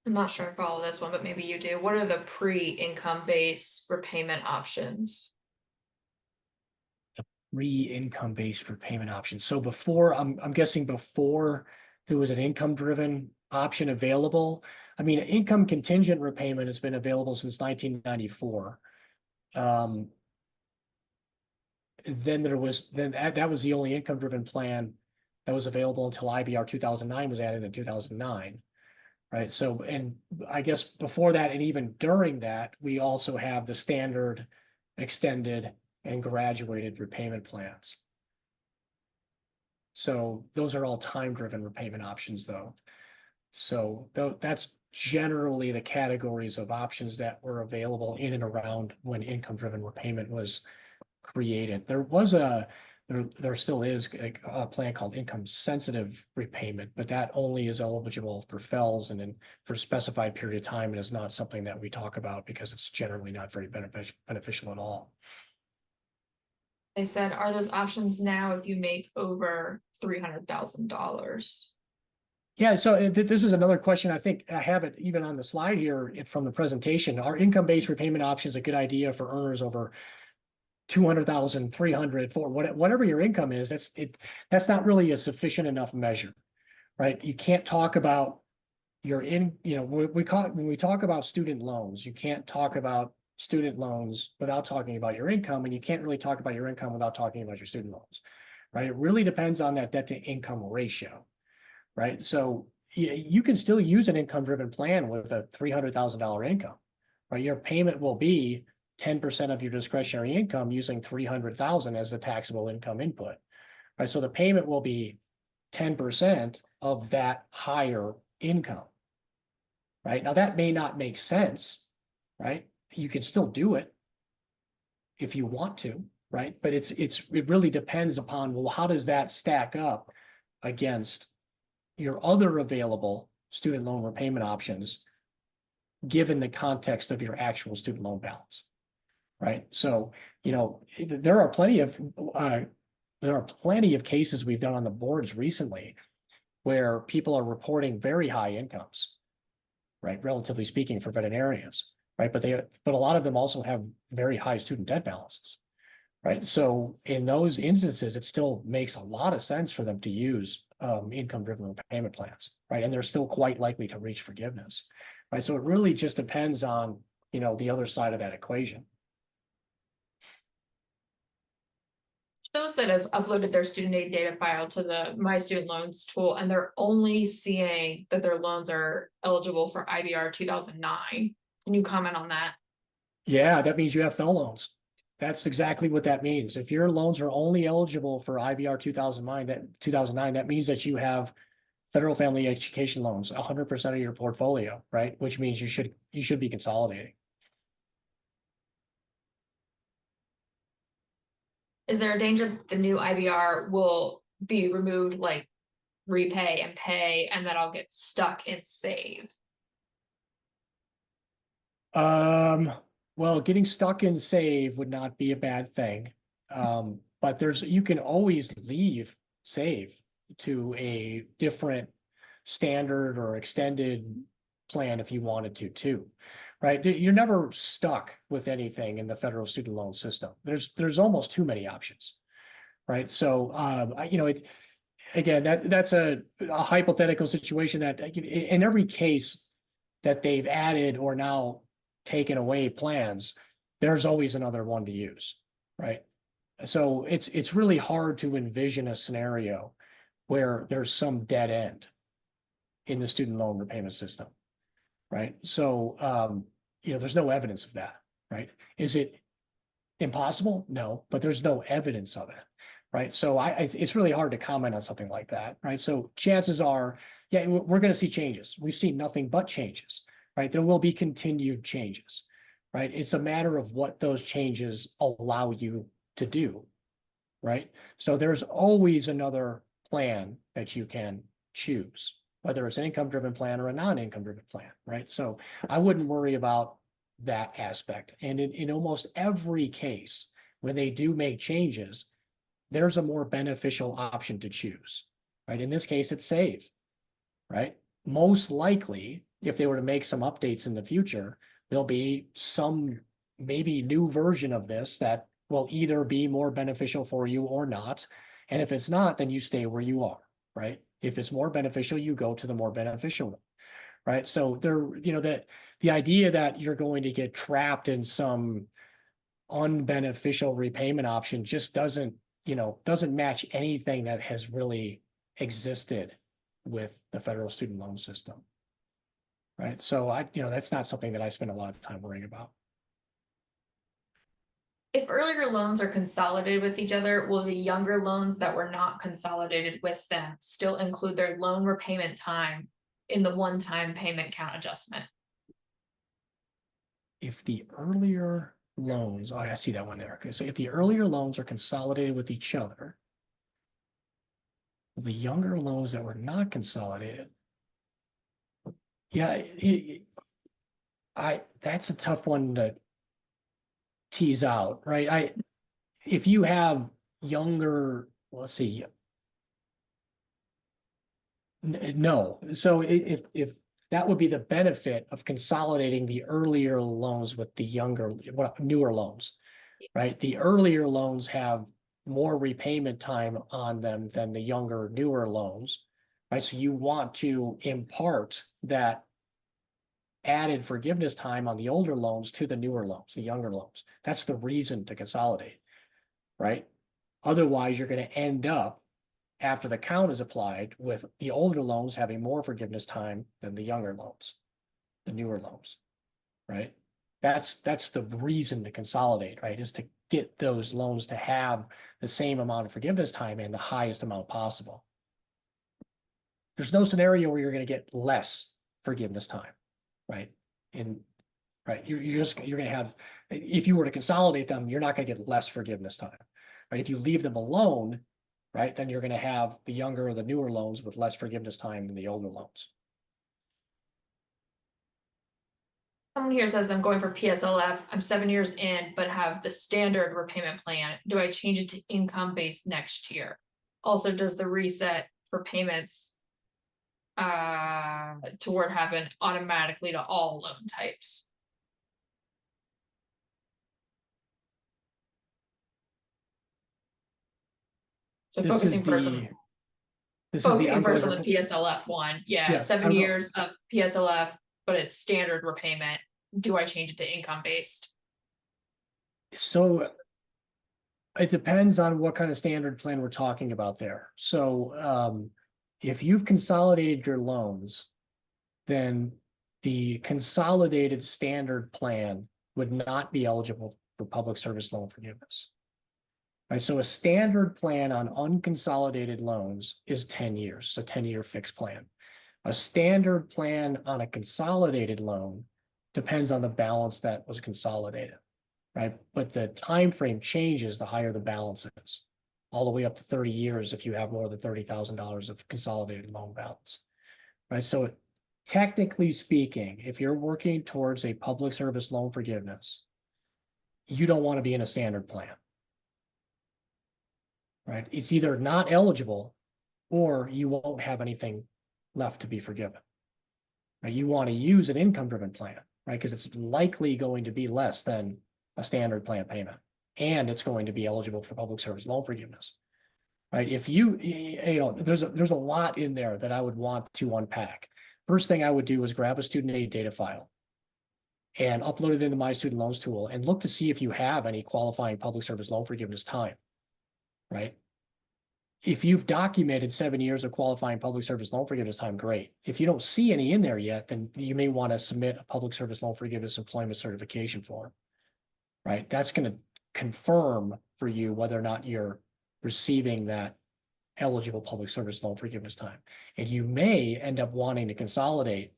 I'm not sure I follow this one, but maybe you do. What are the pre-income base repayment options? Income based repayment options. So before, I'm guessing before there was an income driven option available. I mean, income contingent repayment has been available since 1994. Then that was the only income driven plan that was available until IBR 2009 was added in 2009. Right. So, and I guess before that, and even during that, we also have the standard, extended, and graduated repayment plans. So those are all time-driven repayment options, though. So that's generally the categories of options that were available in and around when income-driven repayment was created. There still is a plan called income sensitive repayment, but that only is eligible for FFELS and then for a specified period of time, and is not something that we talk about because it's generally not very beneficial at all. They said, are those options now if you make over $300,000? Yeah, so this was another question. I think I have it even on the slide here from the presentation. Are income-based repayment options a good idea for earners over 200,000, 300, for whatever your income is? That's not really a sufficient enough measure, right? You can't talk about when we talk about student loans, you can't talk about student loans without talking about your income, and you can't really talk about your income without talking about your student loans, right? It really depends on that debt to income ratio, right? So you can still use an income driven plan with a $300,000 income, right? Your payment will be 10% of your discretionary income using 300,000 as the taxable income input, right? So the payment will be 10% of that higher income, right? Now that may not make sense, right? You can still do it if you want to, right? But it really depends upon, well, how does that stack up against your other available student loan repayment options, given the context of your actual student loan balance, right? So, there are plenty of cases we've done on the boards recently where people are reporting very high incomes, right? Relatively speaking, for veterinarians, right? But a lot of them also have very high student debt balances, right? So in those instances, it still makes a lot of sense for them to use income-driven repayment plans, right? And they're still quite likely to reach forgiveness, right? So it really just depends on, the other side of that equation. Those that have uploaded their student aid data file to the My Student Loans tool, and they're only seeing that their loans are eligible for IBR 2009. Can you comment on that? Yeah, that means you have FFEL loans. That's exactly what that means. If your loans are only eligible for IBR 2009, that means that you have federal family education loans, 100% of your portfolio, right? Which means you should be consolidating. Is there a danger that the new IBR will be removed, like repay and pay, and that I'll get stuck in save? Well, getting stuck in save would not be a bad thing. But you can always leave save to a different standard or extended plan if you wanted to too, right? You're never stuck with anything in the federal student loan system. There's almost too many options, right? So, again, that's a hypothetical situation that in every case that they've added or now taken away plans, there's always another one to use, right? So it's really hard to envision a scenario where there's some dead end in the student loan repayment system, right? So, there's no evidence of that, right? Is it impossible? No, but there's no evidence of it, right? So it's really hard to comment on something like that, right? So chances are, yeah, we're going to see changes. We've seen nothing but changes, right? There will be continued changes, right? It's a matter of what those changes allow you to do, right? So there's always another plan that you can choose, whether it's an income-driven plan or a non-income-driven plan, right? So I wouldn't worry about that aspect. And in almost every case, when they do make changes, there's a more beneficial option to choose, right? In this case, it's save, right? Most likely, if they were to make some updates in the future, there'll be some maybe new version of this that will either be more beneficial for you or not. And if it's not, then you stay where you are, right? If it's more beneficial, you go to the more beneficial one, right? So the idea that you're going to get trapped in some unbeneficial repayment option just doesn't match anything that has really existed with the federal student loan system. Right. So that's not something that I spend a lot of time worrying about. If earlier loans are consolidated with each other, will the younger loans that were not consolidated with them still include their loan repayment time in the one-time payment count adjustment? If the earlier loans, I see that one there. Okay, so if the earlier loans are consolidated with each other, the younger loans that were not consolidated, yeah, that's a tough one to tease out, right? If you have younger, let's see, no. So if that would be the benefit of consolidating the earlier loans with the newer loans, right? The earlier loans have more repayment time on them than the younger, newer loans, right? So you want to impart that added forgiveness time on the older loans to the newer loans, the younger loans. That's the reason to consolidate, right? Otherwise, you're going to end up after the count is applied with the older loans having more forgiveness time than the younger loans, the newer loans, right? That's the reason to consolidate, right? Is to get those loans to have the same amount of forgiveness time and the highest amount possible. There's no scenario where you're going to get less forgiveness time, right? Right, you're going to have, if you were to consolidate them, you're not going to get less forgiveness time, right? If you leave them alone, right, then you're going to have the younger or the newer loans with less forgiveness time than the older loans. Someone here says I'm going for PSLF. I'm 7 years in, but have the standard repayment plan. Do I change it to income-based next year? Also, does the reset for payments toward happen automatically to all loan types? So focusing first on the PSLF one. Yeah, 7 years of PSLF, but it's standard repayment. Do I change it to income based? So it depends on what kind of standard plan we're talking about there. So if you've consolidated your loans, then the consolidated standard plan would not be eligible for public service loan forgiveness. Right, so a standard plan on unconsolidated loans is 10 years, so 10-year fixed plan. A standard plan on a consolidated loan depends on the balance that was consolidated, right? But the time frame changes the higher the balance is, all the way up to 30 years if you have more than $30,000 of consolidated loan balance, right? So technically speaking, if you're working towards a public service loan forgiveness, you don't want to be in a standard plan. Right? It's either not eligible or you won't have anything left to be forgiven. Right? You want to use an income-driven plan, right? Because it's likely going to be less than a standard plan payment, and it's going to be eligible for public service loan forgiveness. Right? If there's a lot in there that I would want to unpack. First thing I would do is grab a student aid data file and upload it into my student loans tool and look to see if you have any qualifying public service loan forgiveness time. right? If you've documented 7 years of qualifying public service loan forgiveness time, great. If you don't see any in there yet, then you may want to submit a public service loan forgiveness employment certification form, right? That's going to confirm for you whether or not you're receiving that eligible public service loan forgiveness time. And you may end up wanting to consolidate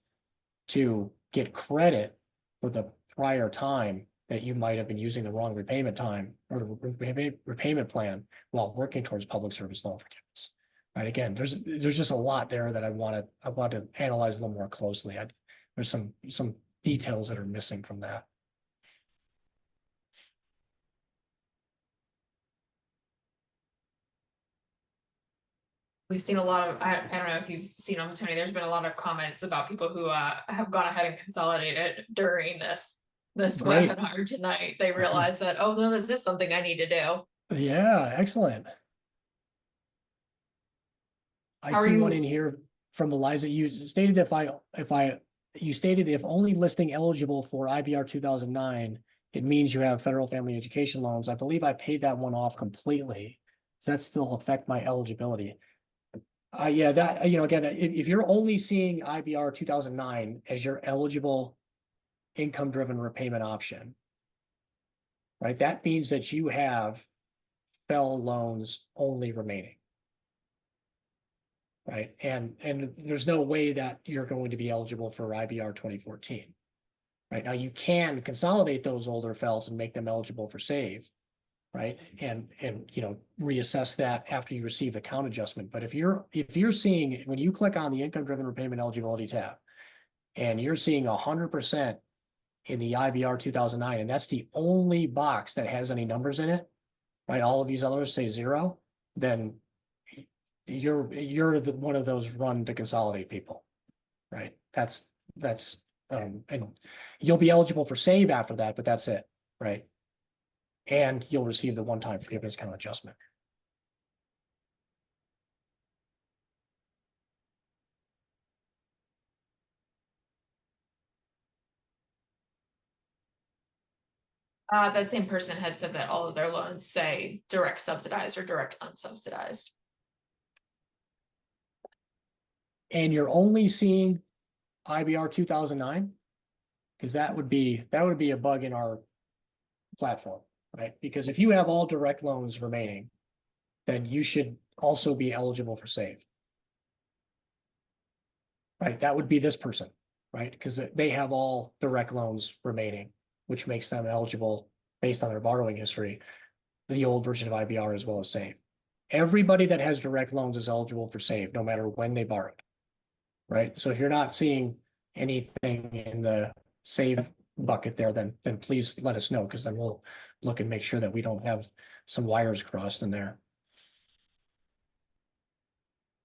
to get credit for the prior time that you might have been using the wrong repayment time or the repayment plan while working towards public service loan forgiveness. Right. Again, there's just a lot there that I want to analyze a little more closely. There's some details that are missing from that. We've seen a lot of, I don't know if you've seen them, Tony, there's been a lot of comments about people who have gone ahead and consolidated during this Great. webinar tonight. They realize that, oh no, this is something I need to do. Yeah, excellent. I see one in here from Eliza. You stated you stated if only listing eligible for IBR 2009, it means you have federal family education loans. I believe I paid that one off completely. Does that still affect my eligibility? Yeah, that, again, if you're only seeing IBR 2009 as your eligible income-driven repayment option, right? That means that you have FFEL loans only remaining. Right, and there's no way that you're going to be eligible for IBR 2014. Right, now you can consolidate those older FFELs and make them eligible for SAVE, right? And reassess that after you receive account adjustment. But if you're seeing, when you click on the income-driven repayment eligibility tab, and you're seeing 100% in the IBR 2009, and that's the only box that has any numbers in it, right? All of these others say 0, then you're one of those run to consolidate people, right? That's and you'll be eligible for SAVE after that, but that's it, right? And you'll receive the one-time forgiveness account adjustment. That same person had said that all of their loans say direct subsidized or direct unsubsidized. And you're only seeing IBR 2009, because that would be a bug in our platform, right? Because if you have all direct loans remaining, then you should also be eligible for SAVE. Right, that would be this person, right? Because they have all direct loans remaining, which makes them eligible based on their borrowing history, the old version of IBR as well as SAVE. Everybody that has direct loans is eligible for SAVE, no matter when they borrowed. Right, so if you're not seeing anything in the SAVE bucket there, then please let us know, because then we'll look and make sure that we don't have some wires crossed in there.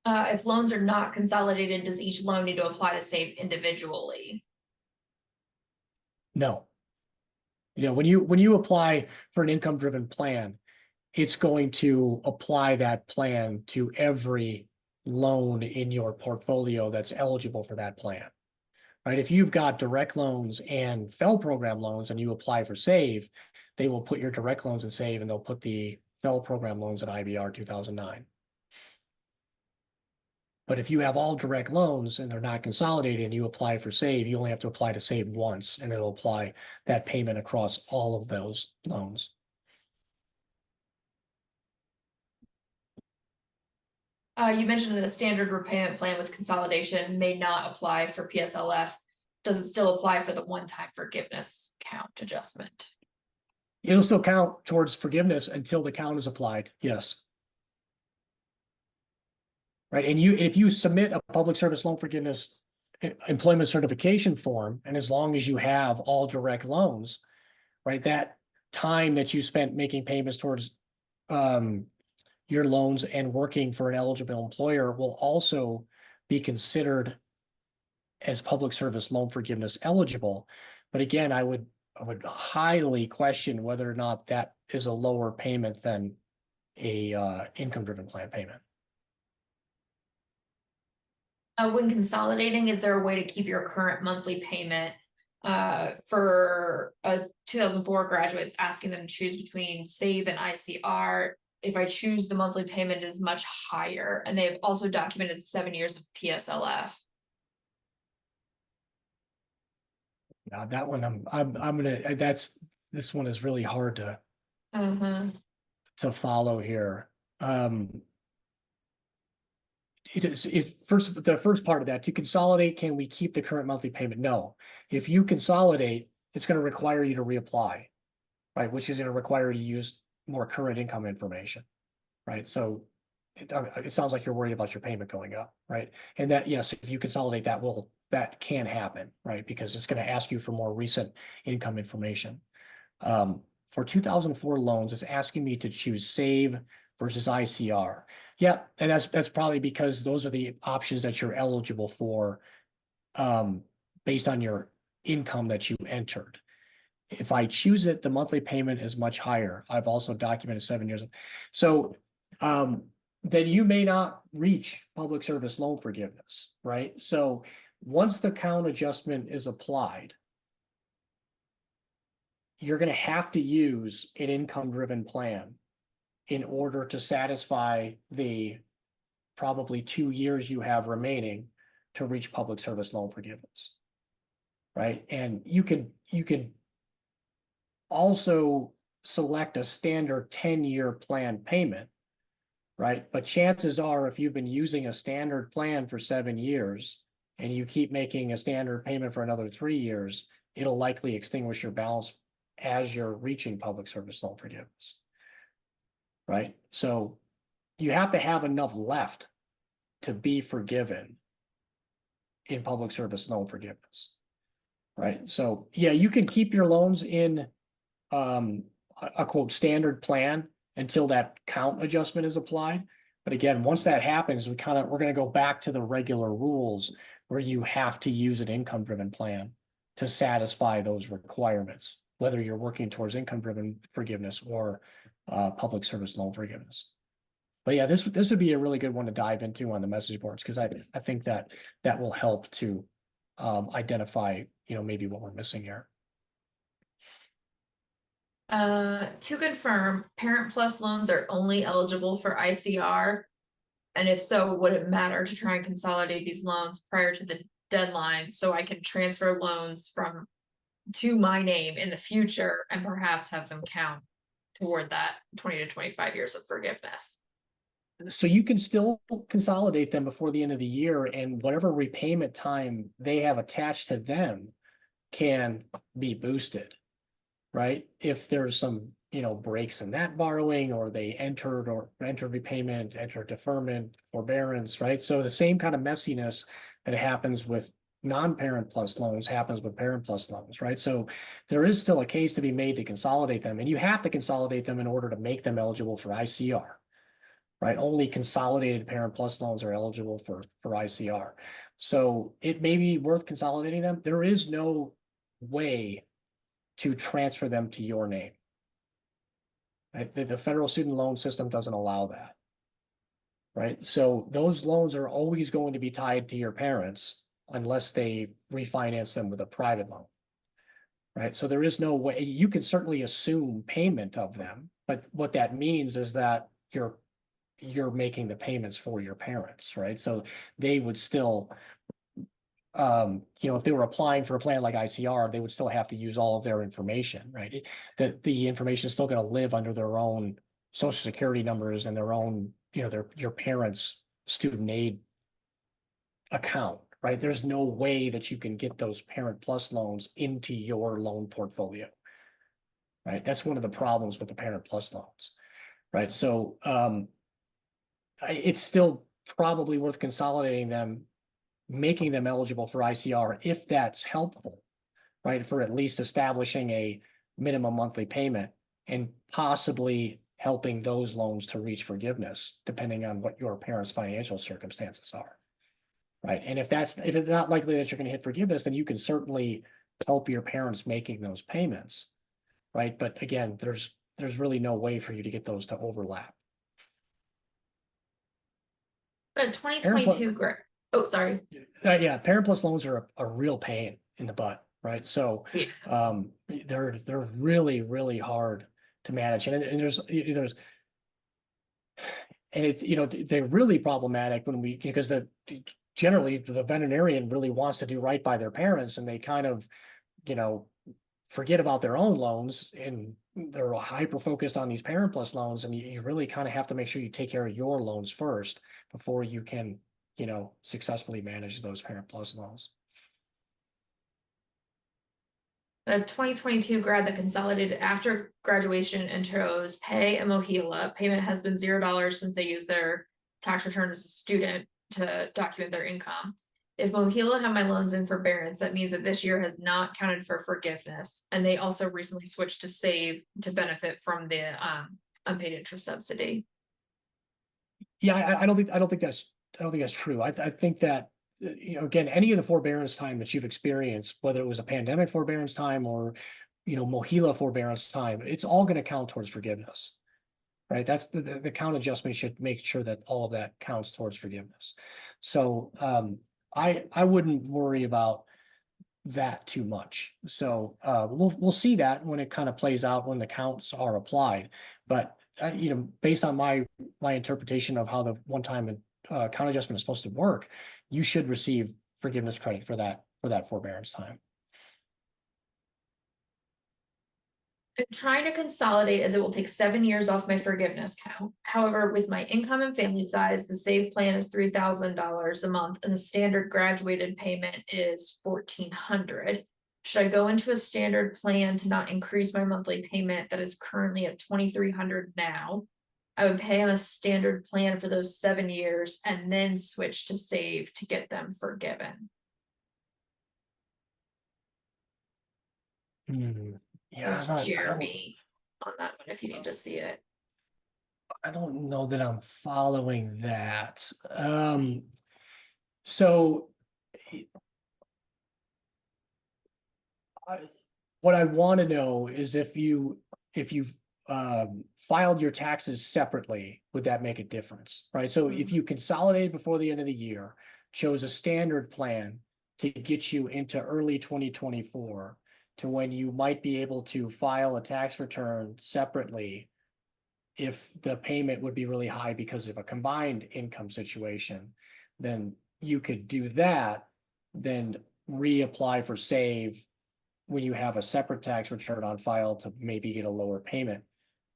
If loans are not consolidated, does each loan need to apply to SAVE individually? No. When you apply for an income-driven plan, it's going to apply that plan to every loan in your portfolio that's eligible for that plan. Right? If you've got direct loans and FFEL program loans and you apply for SAVE, they will put your direct loans in SAVE and they'll put the FFEL program loans in IBR 2009. But if you have all direct loans and they're not consolidated and you apply for SAVE, you only have to apply to SAVE once, and it'll apply that payment across all of those loans. You mentioned that a standard repayment plan with consolidation may not apply for PSLF. Does it still apply for the one-time forgiveness count adjustment? It'll still count towards forgiveness until the count is applied, yes. Right, and if you submit a public service loan forgiveness employment certification form, and as long as you have all direct loans, right, that time that you spent making payments towards your loans and working for an eligible employer will also be considered as public service loan forgiveness eligible. But again, I would highly question whether or not that is a lower payment than a income-driven plan payment. When consolidating, is there a way to keep your current monthly payment for a 2004 graduates, asking them to choose between SAVE and ICR? if I choose the monthly payment is much higher, and they've also documented 7 years of PSLF. Now that one, I'm gonna, this one is really hard to follow here. The first part of that, to consolidate, can we keep the current monthly payment? No. If you consolidate, it's going to require you to reapply, right? Which is going to require you to use more current income information, right? So it sounds like you're worried about your payment going up, right? And that, yes, if you consolidate, that can happen, right? Because it's going to ask you for more recent income information. For 2004 loans, it's asking me to choose save versus ICR. Yeah, and that's probably because those are the options that you're eligible for based on your income that you entered. If I choose it, the monthly payment is much higher. I've also documented 7 years. So then you may not reach public service loan forgiveness, right? So once the count adjustment is applied, you're going to have to use an income-driven plan in order to satisfy the probably 2 years you have remaining to reach public service loan forgiveness, right? And you could also select a standard 10-year plan payment, right? But chances are, if you've been using a standard plan for 7 years and you keep making a standard payment for another 3 years, it'll likely extinguish your balance as you're reaching public service loan forgiveness, right? So you have to have enough left to be forgiven in public service loan forgiveness, right? So yeah, you can keep your loans in a quote standard plan until that count adjustment is applied. But again, once that happens, we're going to go back to the regular rules where you have to use an income-driven plan to satisfy those requirements, whether you're working towards income-driven forgiveness or public service loan forgiveness. But yeah, this would be a really good one to dive into on the message boards, because I think that will help to identify, maybe what we're missing here. To confirm, Parent Plus loans are only eligible for ICR. And if so, would it matter to try and consolidate these loans prior to the deadline so I can transfer loans to my name in the future and perhaps have them count toward that 20 to 25 years of forgiveness? So you can still consolidate them before the end of the year, and whatever repayment time they have attached to them can be boosted, right? If there's some, breaks in that borrowing, or they entered repayment, entered deferment, forbearance, right? So the same kind of messiness that happens with non-Parent Plus loans happens with Parent Plus loans, right? So there is still a case to be made to consolidate them, and you have to consolidate them in order to make them eligible for ICR, right? Only consolidated Parent Plus loans are eligible for ICR. So it may be worth consolidating them. There is no way to transfer them to your name. Right? The federal student loan system doesn't allow that, right? So those loans are always going to be tied to your parents unless they refinance them with a private loan, right? So there is no way. You can certainly assume payment of them, but what that means is that you're making the payments for your parents, right? So they would still, if they were applying for a plan like ICR, they would still have to use all of their information, right? The information is still going to live under their own social security numbers and their own, your parents' student aid account, right? There's no way that you can get those Parent Plus loans into your loan portfolio, right? That's one of the problems with the Parent Plus loans, right? So it's still probably worth consolidating them, making them eligible for ICR if that's helpful, right? For at least establishing a minimum monthly payment and possibly helping those loans to reach forgiveness, depending on what your parents' financial circumstances are, right? And if it's not likely that you're going to hit forgiveness, then you can certainly help your parents making those payments, right? But again, there's really no way for you to get those to overlap. But 2022 grant. Oh, sorry. Yeah, Parent Plus loans are a real pain in the butt, right? So they're really, really hard to manage. And there's And it's, they're really problematic because generally the veterinarian really wants to do right by their parents, and they kind of, you know, forget about their own loans, and they're hyper focused on these parent plus loans. And you really kind of have to make sure you take care of your loans first before you can, successfully manage those parent plus loans. A 2022 grad that consolidated after graduation and chose pay a Mohila. Payment has been $0 since they used their tax return as a student to document their income. If Mohila have my loans in forbearance, that means that this year has not counted for forgiveness. And they also recently switched to save to benefit from the unpaid interest subsidy. Yeah, I don't think that's true. I think that, again, any of the forbearance time that you've experienced, whether it was a pandemic forbearance time or, Mohila forbearance time, it's all going to count towards forgiveness, right? That's the count adjustment should make sure that all of that counts towards forgiveness. So I wouldn't worry about that too much. So we'll see that when it kind of plays out when the counts are applied. But based on my interpretation of how the one-time count adjustment is supposed to work, you should receive forgiveness credit for that forbearance time. I'm trying to consolidate as it will take 7 years off my forgiveness count. However, with my income and family size, the save plan is $3,000 a month and the standard graduated payment is $1,400. Should I go into a standard plan to not increase my monthly payment that is currently at $2,300 now? I would pay on a standard plan for those 7 years and then switch to save to get them forgiven. Yeah, That's Jeremy on that one, if you need to see it. I don't know that I'm following that. So what I want to know is if you've filed your taxes separately, would that make a difference, right? So if you consolidated before the end of the year, chose a standard plan to get you into early 2024 to when you might be able to file a tax return separately if the payment would be really high because of a combined income situation, then you could do that, then reapply for save when you have a separate tax return on file to maybe get a lower payment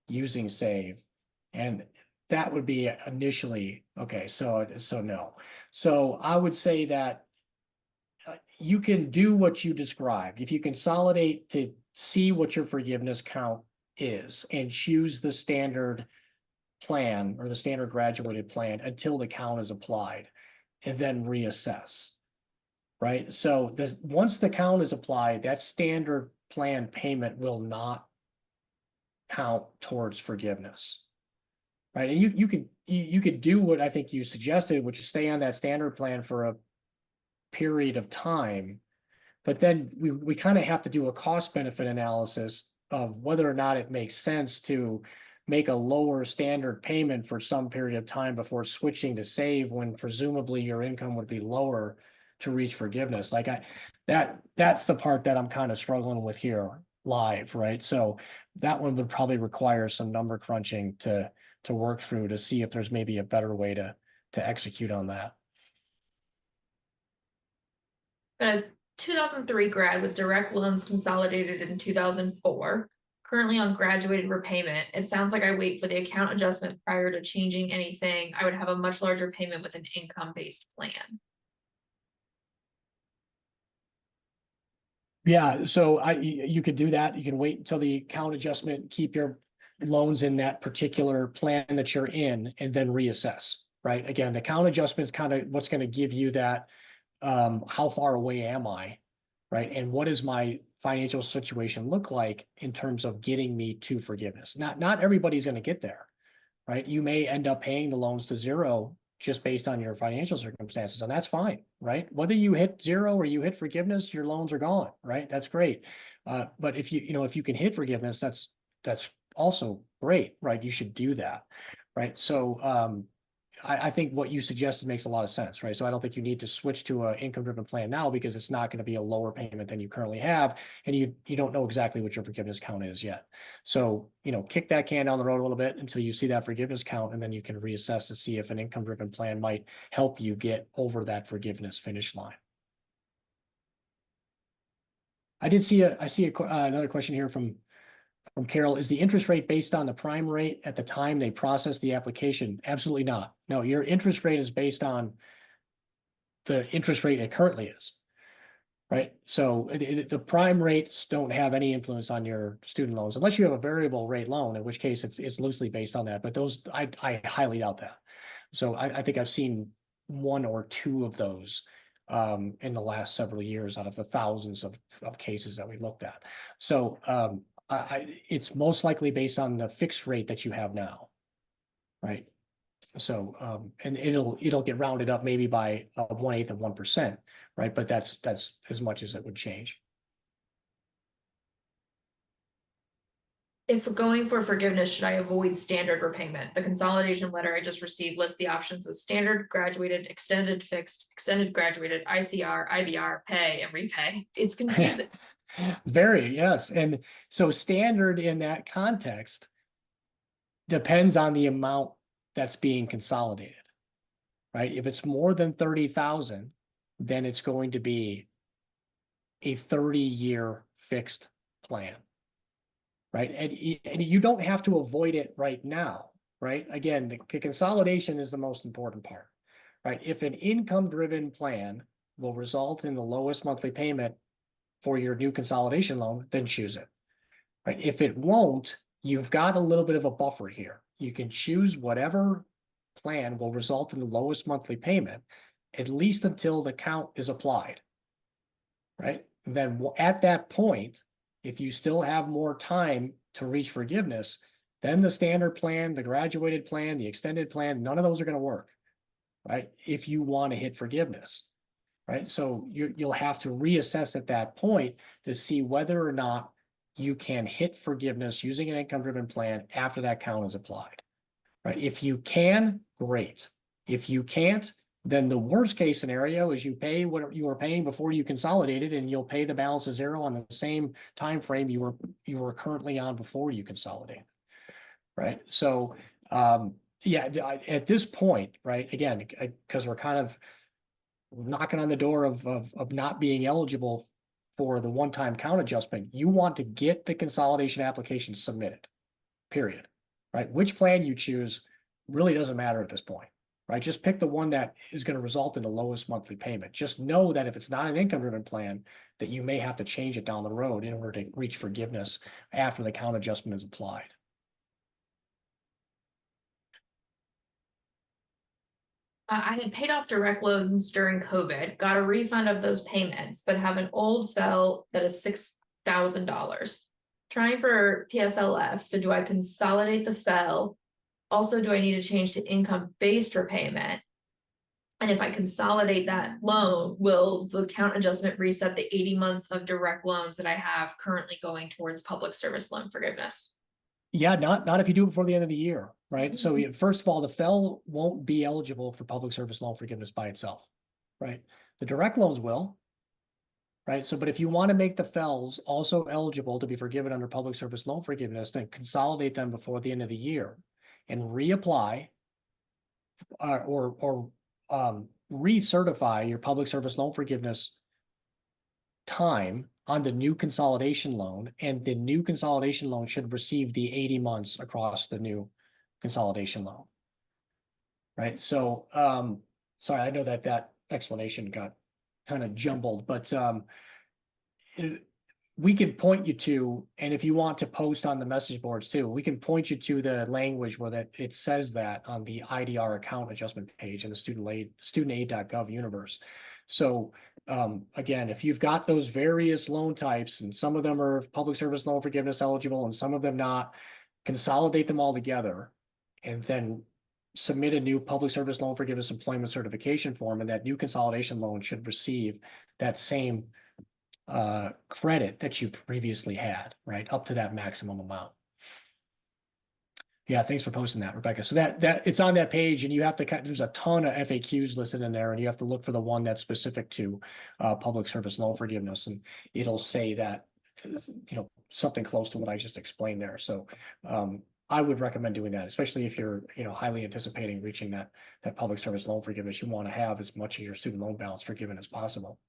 using save. And that would be initially, okay, so no. So I would say that you can do what you described. If you consolidate to see what your forgiveness count is and choose the standard plan or the standard graduated plan until the count is applied and then reassess, right? So once the count is applied, that standard plan payment will not count towards forgiveness, right? And you could do what I think you suggested, which is stay on that standard plan for a period of time, but then we kind of have to do a cost benefit analysis of whether or not it makes sense to make a lower standard payment for some period of time before switching to save when presumably your income would be lower to reach forgiveness. Like that's the part that I'm kind of struggling with here live, right? So that one would probably require some number crunching to work through to see if there's maybe a better way to execute on that. A 2003 grad with direct loans consolidated in 2004, currently on graduated repayment. It sounds like I wait for the account adjustment prior to changing anything. I would have a much larger payment with an income-based plan. Yeah, so you could do that. You can wait until the account adjustment, keep your loans in that particular plan that you're in, and then reassess, right? Again, the account adjustment is kind of what's going to give you that how far away am I, right? And what does my financial situation look like in terms of getting me to forgiveness? Not everybody's going to get there, right? You may end up paying the loans to zero just based on your financial circumstances, and that's fine, right? Whether you hit zero or you hit forgiveness, your loans are gone, right? That's great. But if you can hit forgiveness, that's also great, right? You should do that, right? So I think what you suggested makes a lot of sense, right? So I don't think you need to switch to an income-driven plan now because it's not going to be a lower payment than you currently have, and you don't know exactly what your forgiveness count is yet. So, kick that can down the road a little bit until you see that forgiveness count, and then you can reassess to see if an income-driven plan might help you get over that forgiveness finish line. I see another question here from Carol. Is the interest rate based on the prime rate at the time they process the application? Absolutely not. No, your interest rate is based on the interest rate it currently is, right? So the prime rates don't have any influence on your student loans unless you have a variable rate loan, in which case it's loosely based on that. But those, I highly doubt that. So I think I've seen one or two of those in the last several years out of the thousands of cases that we looked at. So it's most likely based on the fixed rate that you have now, right? So and it'll get rounded up maybe by 1/8 of 1%, right? But that's as much as it would change. If going for forgiveness, should I avoid standard repayment? The consolidation letter I just received lists the options as standard, graduated, extended, fixed, extended, graduated, ICR, IBR, pay, and repay. It's confusing. Very, yes. And so standard in that context depends on the amount that's being consolidated, right? If it's more than 30,000, then it's going to be a 30-year fixed plan, right? And you don't have to avoid it right now, right? Again, the consolidation is the most important part, right? If an income-driven plan will result in the lowest monthly payment for your new consolidation loan, then choose it, right? If it won't, you've got a little bit of a buffer here. You can choose whatever plan will result in the lowest monthly payment, at least until the count is applied, right? And then at that point, if you still have more time to reach forgiveness, then the standard plan, the graduated plan, the extended plan, none of those are going to work, right? If you want to hit forgiveness. Right. So you'll have to reassess at that point to see whether or not you can hit forgiveness using an income-driven plan after that count is applied. Right. If you can, great. If you can't, then the worst case scenario is you pay what you were paying before you consolidated, and you'll pay the balance of zero on the same time frame you were currently on before you consolidated. Right. So yeah, at this point, right, again, because we're kind of knocking on the door of not being eligible for the one-time count adjustment, you want to get the consolidation application submitted, period, right? Which plan you choose really doesn't matter at this point, right? Just pick the one that is going to result in the lowest monthly payment. Just know that if it's not an income-driven plan, that you may have to change it down the road in order to reach forgiveness after the count adjustment is applied. I had paid off direct loans during COVID, got a refund of those payments, but have an old FEL that is $6,000. Trying for PSLF, so do I consolidate the FEL? Also, do I need to change to income-based repayment? And if I consolidate that loan, will the count adjustment reset the 80 months of direct loans that I have currently going towards public service loan forgiveness? Yeah, not if you do it before the end of the year, right? So first of all, the FEL won't be eligible for public service loan forgiveness by itself, right? The direct loans will, right? So, but if you want to make the FELs also eligible to be forgiven under public service loan forgiveness, then consolidate them before the end of the year and reapply or recertify your public service loan forgiveness time on the new consolidation loan, and the new consolidation loan should receive the 80 months across the new consolidation loan. Right. So sorry, I know that explanation got kind of jumbled, but we can point you to, and if you want to post on the message boards too, we can point you to the language where that it says that on the IDR account adjustment page in the studentaid.gov universe. So again, if you've got those various loan types, and some of them are public service loan forgiveness eligible and some of them not, consolidate them all together and then submit a new public service loan forgiveness employment certification form, and that new consolidation loan should receive that same credit that you previously had, right, up to that maximum amount. Yeah, thanks for posting that, Rebecca. So that it's on that page, and you have to there's a ton of FAQs listed in there, and you have to look for the one that's specific to public service loan forgiveness, and it'll say that something close to what I just explained there. So I would recommend doing that, especially if you're highly anticipating reaching that public service loan forgiveness. You want to have as much of your student loan balance forgiven as possible.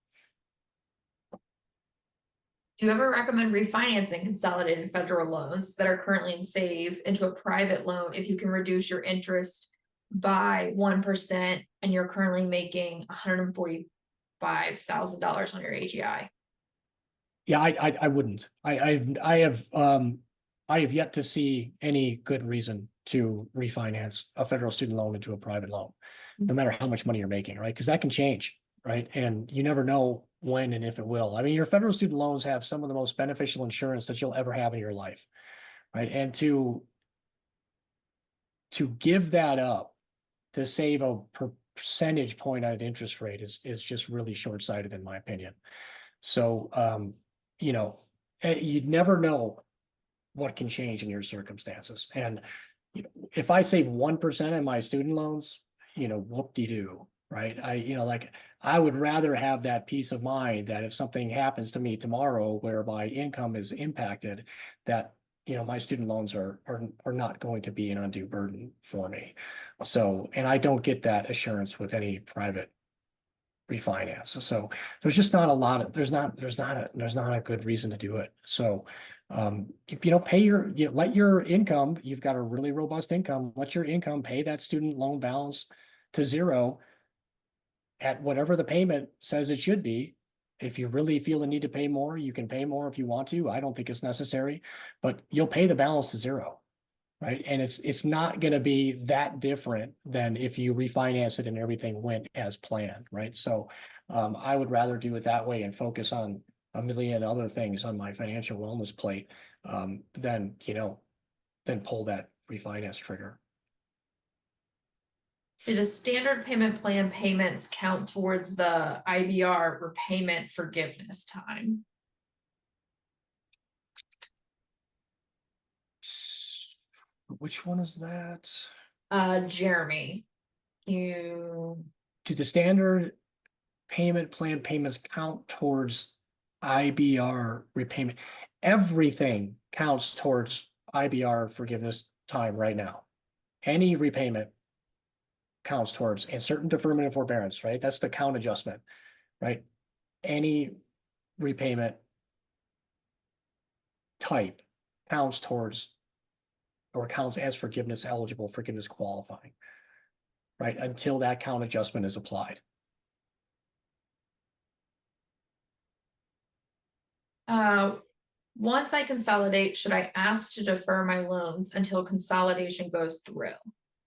Do you ever recommend refinancing consolidated federal loans that are currently in SAVE into a private loan if you can reduce your interest by 1% and you're currently making $145,000 on your AGI? Yeah, I wouldn't. I have yet to see any good reason to refinance a federal student loan into a private loan, no matter how much money you're making, right? Because that can change, right? And you never know when and if it will. I mean, your federal student loans have some of the most beneficial insurance that you'll ever have in your life, right? And to give that up to save a percentage point on interest rate is just really short-sighted in my opinion. So you'd never know what can change in your circumstances. And if I save 1% in my student loans, whoop-de-doo, right? I would rather have that peace of mind that if something happens to me tomorrow where my income is impacted, that my student loans are not going to be an undue burden for me. So, and I don't get that assurance with any private refinance. So there's just not a lot of there's not a good reason to do it. So let your income, you've got a really robust income, let your income pay that student loan balance to zero at whatever the payment says it should be. If you really feel the need to pay more, you can pay more if you want to. I don't think it's necessary, but you'll pay the balance to zero. Right. And it's not going to be that different than if you refinance it and everything went as planned. Right. So I would rather do it that way and focus on a million other things on my financial wellness plate than pull that refinance trigger. Do the standard payment plan payments count towards the IBR repayment forgiveness time? Which one is that? Jeremy, you. Do the standard payment plan payments count towards IBR repayment? Everything counts towards IBR forgiveness time right now. Any repayment counts towards, and certain deferment and forbearance, right? That's the count adjustment, right? Any repayment type counts towards or counts as forgiveness eligible, forgiveness qualifying, right? Until that count adjustment is applied. Once I consolidate, should I ask to defer my loans until consolidation goes through?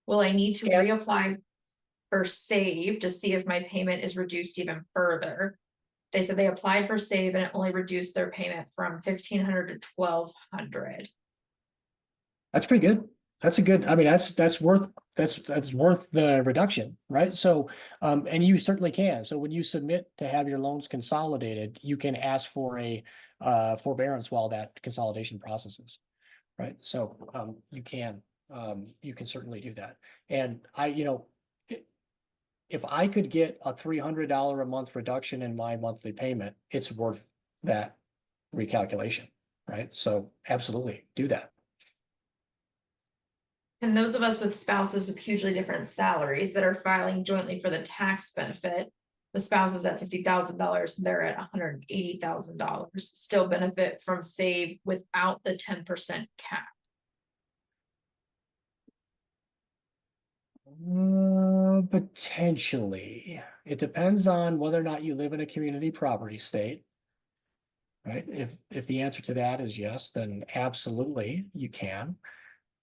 Will I need to reapply for SAVE to see if my payment is reduced even further? They said they applied for SAVE and it only reduced their payment from $1,500 to $1,200. That's pretty good. That's a good, I mean, that's worth the reduction, right? So, and you certainly can. So when you submit to have your loans consolidated, you can ask for a forbearance while that consolidation processes, right? So you can certainly do that. And if I could get a $300 a month reduction in my monthly payment, it's worth that recalculation, right? So absolutely do that. And those of us with spouses with hugely different salaries that are filing jointly for the tax benefit, the spouse is at $50,000, they're at $180,000, still benefit from SAVE without the 10% cap. Potentially. It depends on whether or not you live in a community property state. Right? If the answer to that is yes, then absolutely you can.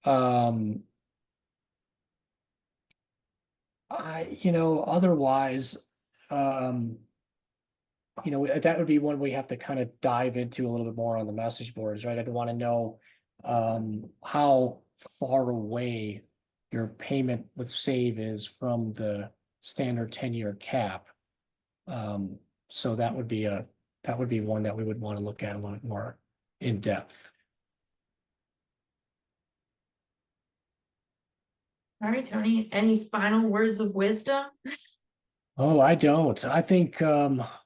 Otherwise, that would be one we have to kind of dive into a little bit more on the message boards, right? I'd want to know how far away your payment with SAVE is from the standard 10-year cap. So that would be one that we would want to look at a little bit more in depth. All right, Tony, any final words of wisdom? Oh, I don't. I think that,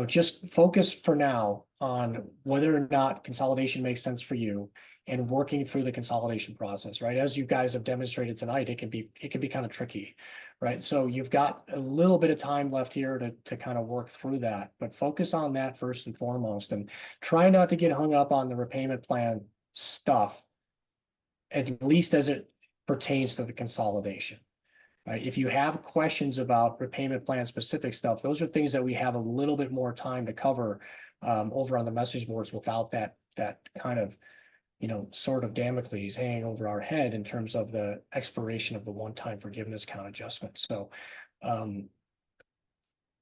just focus for now on whether or not consolidation makes sense for you and working through the consolidation process, right? As you guys have demonstrated tonight, it can be kind of tricky, right? So you've got a little bit of time left here to kind of work through that, but focus on that first and foremost, and try not to get hung up on the repayment plan stuff, at least as it pertains to the consolidation. Right? If you have questions about repayment plan specific stuff, those are things that we have a little bit more time to cover over on the message boards without that kind of, sort of Damocles hanging over our head in terms of the expiration of the one-time forgiveness count adjustment. So a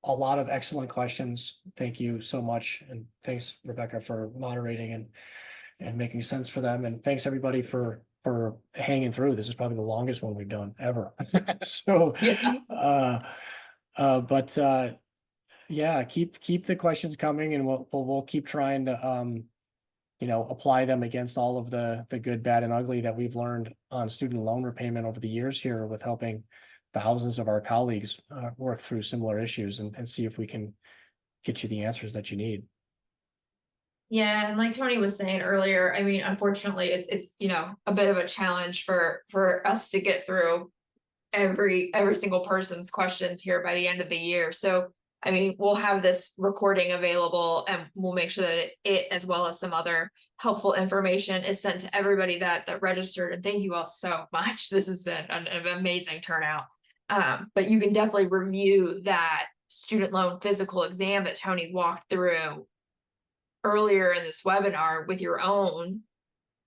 lot of excellent questions. Thank you so much. And thanks, Rebecca, for moderating and making sense for them. And thanks everybody for hanging through. This is probably the longest one we've done ever. So, Yeah. yeah, keep the questions coming, and we'll keep trying to apply them against all of the good, bad, and ugly that we've learned on student loan repayment over the years here, with helping thousands of our colleagues work through similar issues and see if we can get you the answers that you need. Yeah, and like Tony was saying earlier, I mean, unfortunately, it's a bit of a challenge for us to get through every single person's questions here by the end of the year. So, I mean, we'll have this recording available, and we'll make sure that it as well as some other helpful information is sent to everybody that registered. And thank you all so much. This has been an amazing turnout. But you can definitely review that student loan physical exam that Tony walked through earlier in this webinar with your own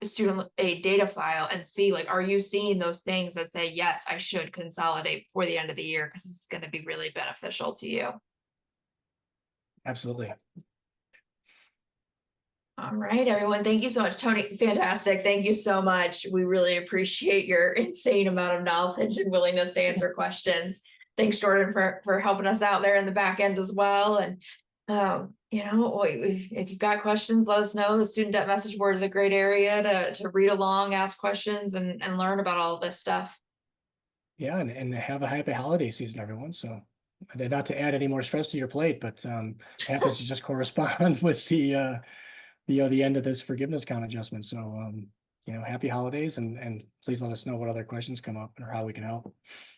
student aid data file and see, like, are you seeing those things that say, yes, I should consolidate before the end of the year, because this is going to be really beneficial to you. Absolutely. All right, everyone. Thank you so much, Tony. Fantastic. Thank you so much. We really appreciate your insane amount of knowledge and willingness to answer questions. Thanks, Jordan, for helping us out there in the back end as well. And if you've got questions, let us know. The student debt message board is a great area to read along, ask questions, and learn about all of this stuff. Yeah, and have a happy holiday season, everyone. So, not to add any more stress to your plate, but happens to just correspond with the end of this forgiveness count adjustment. So happy holidays, and please let us know what other questions come up or how we can help.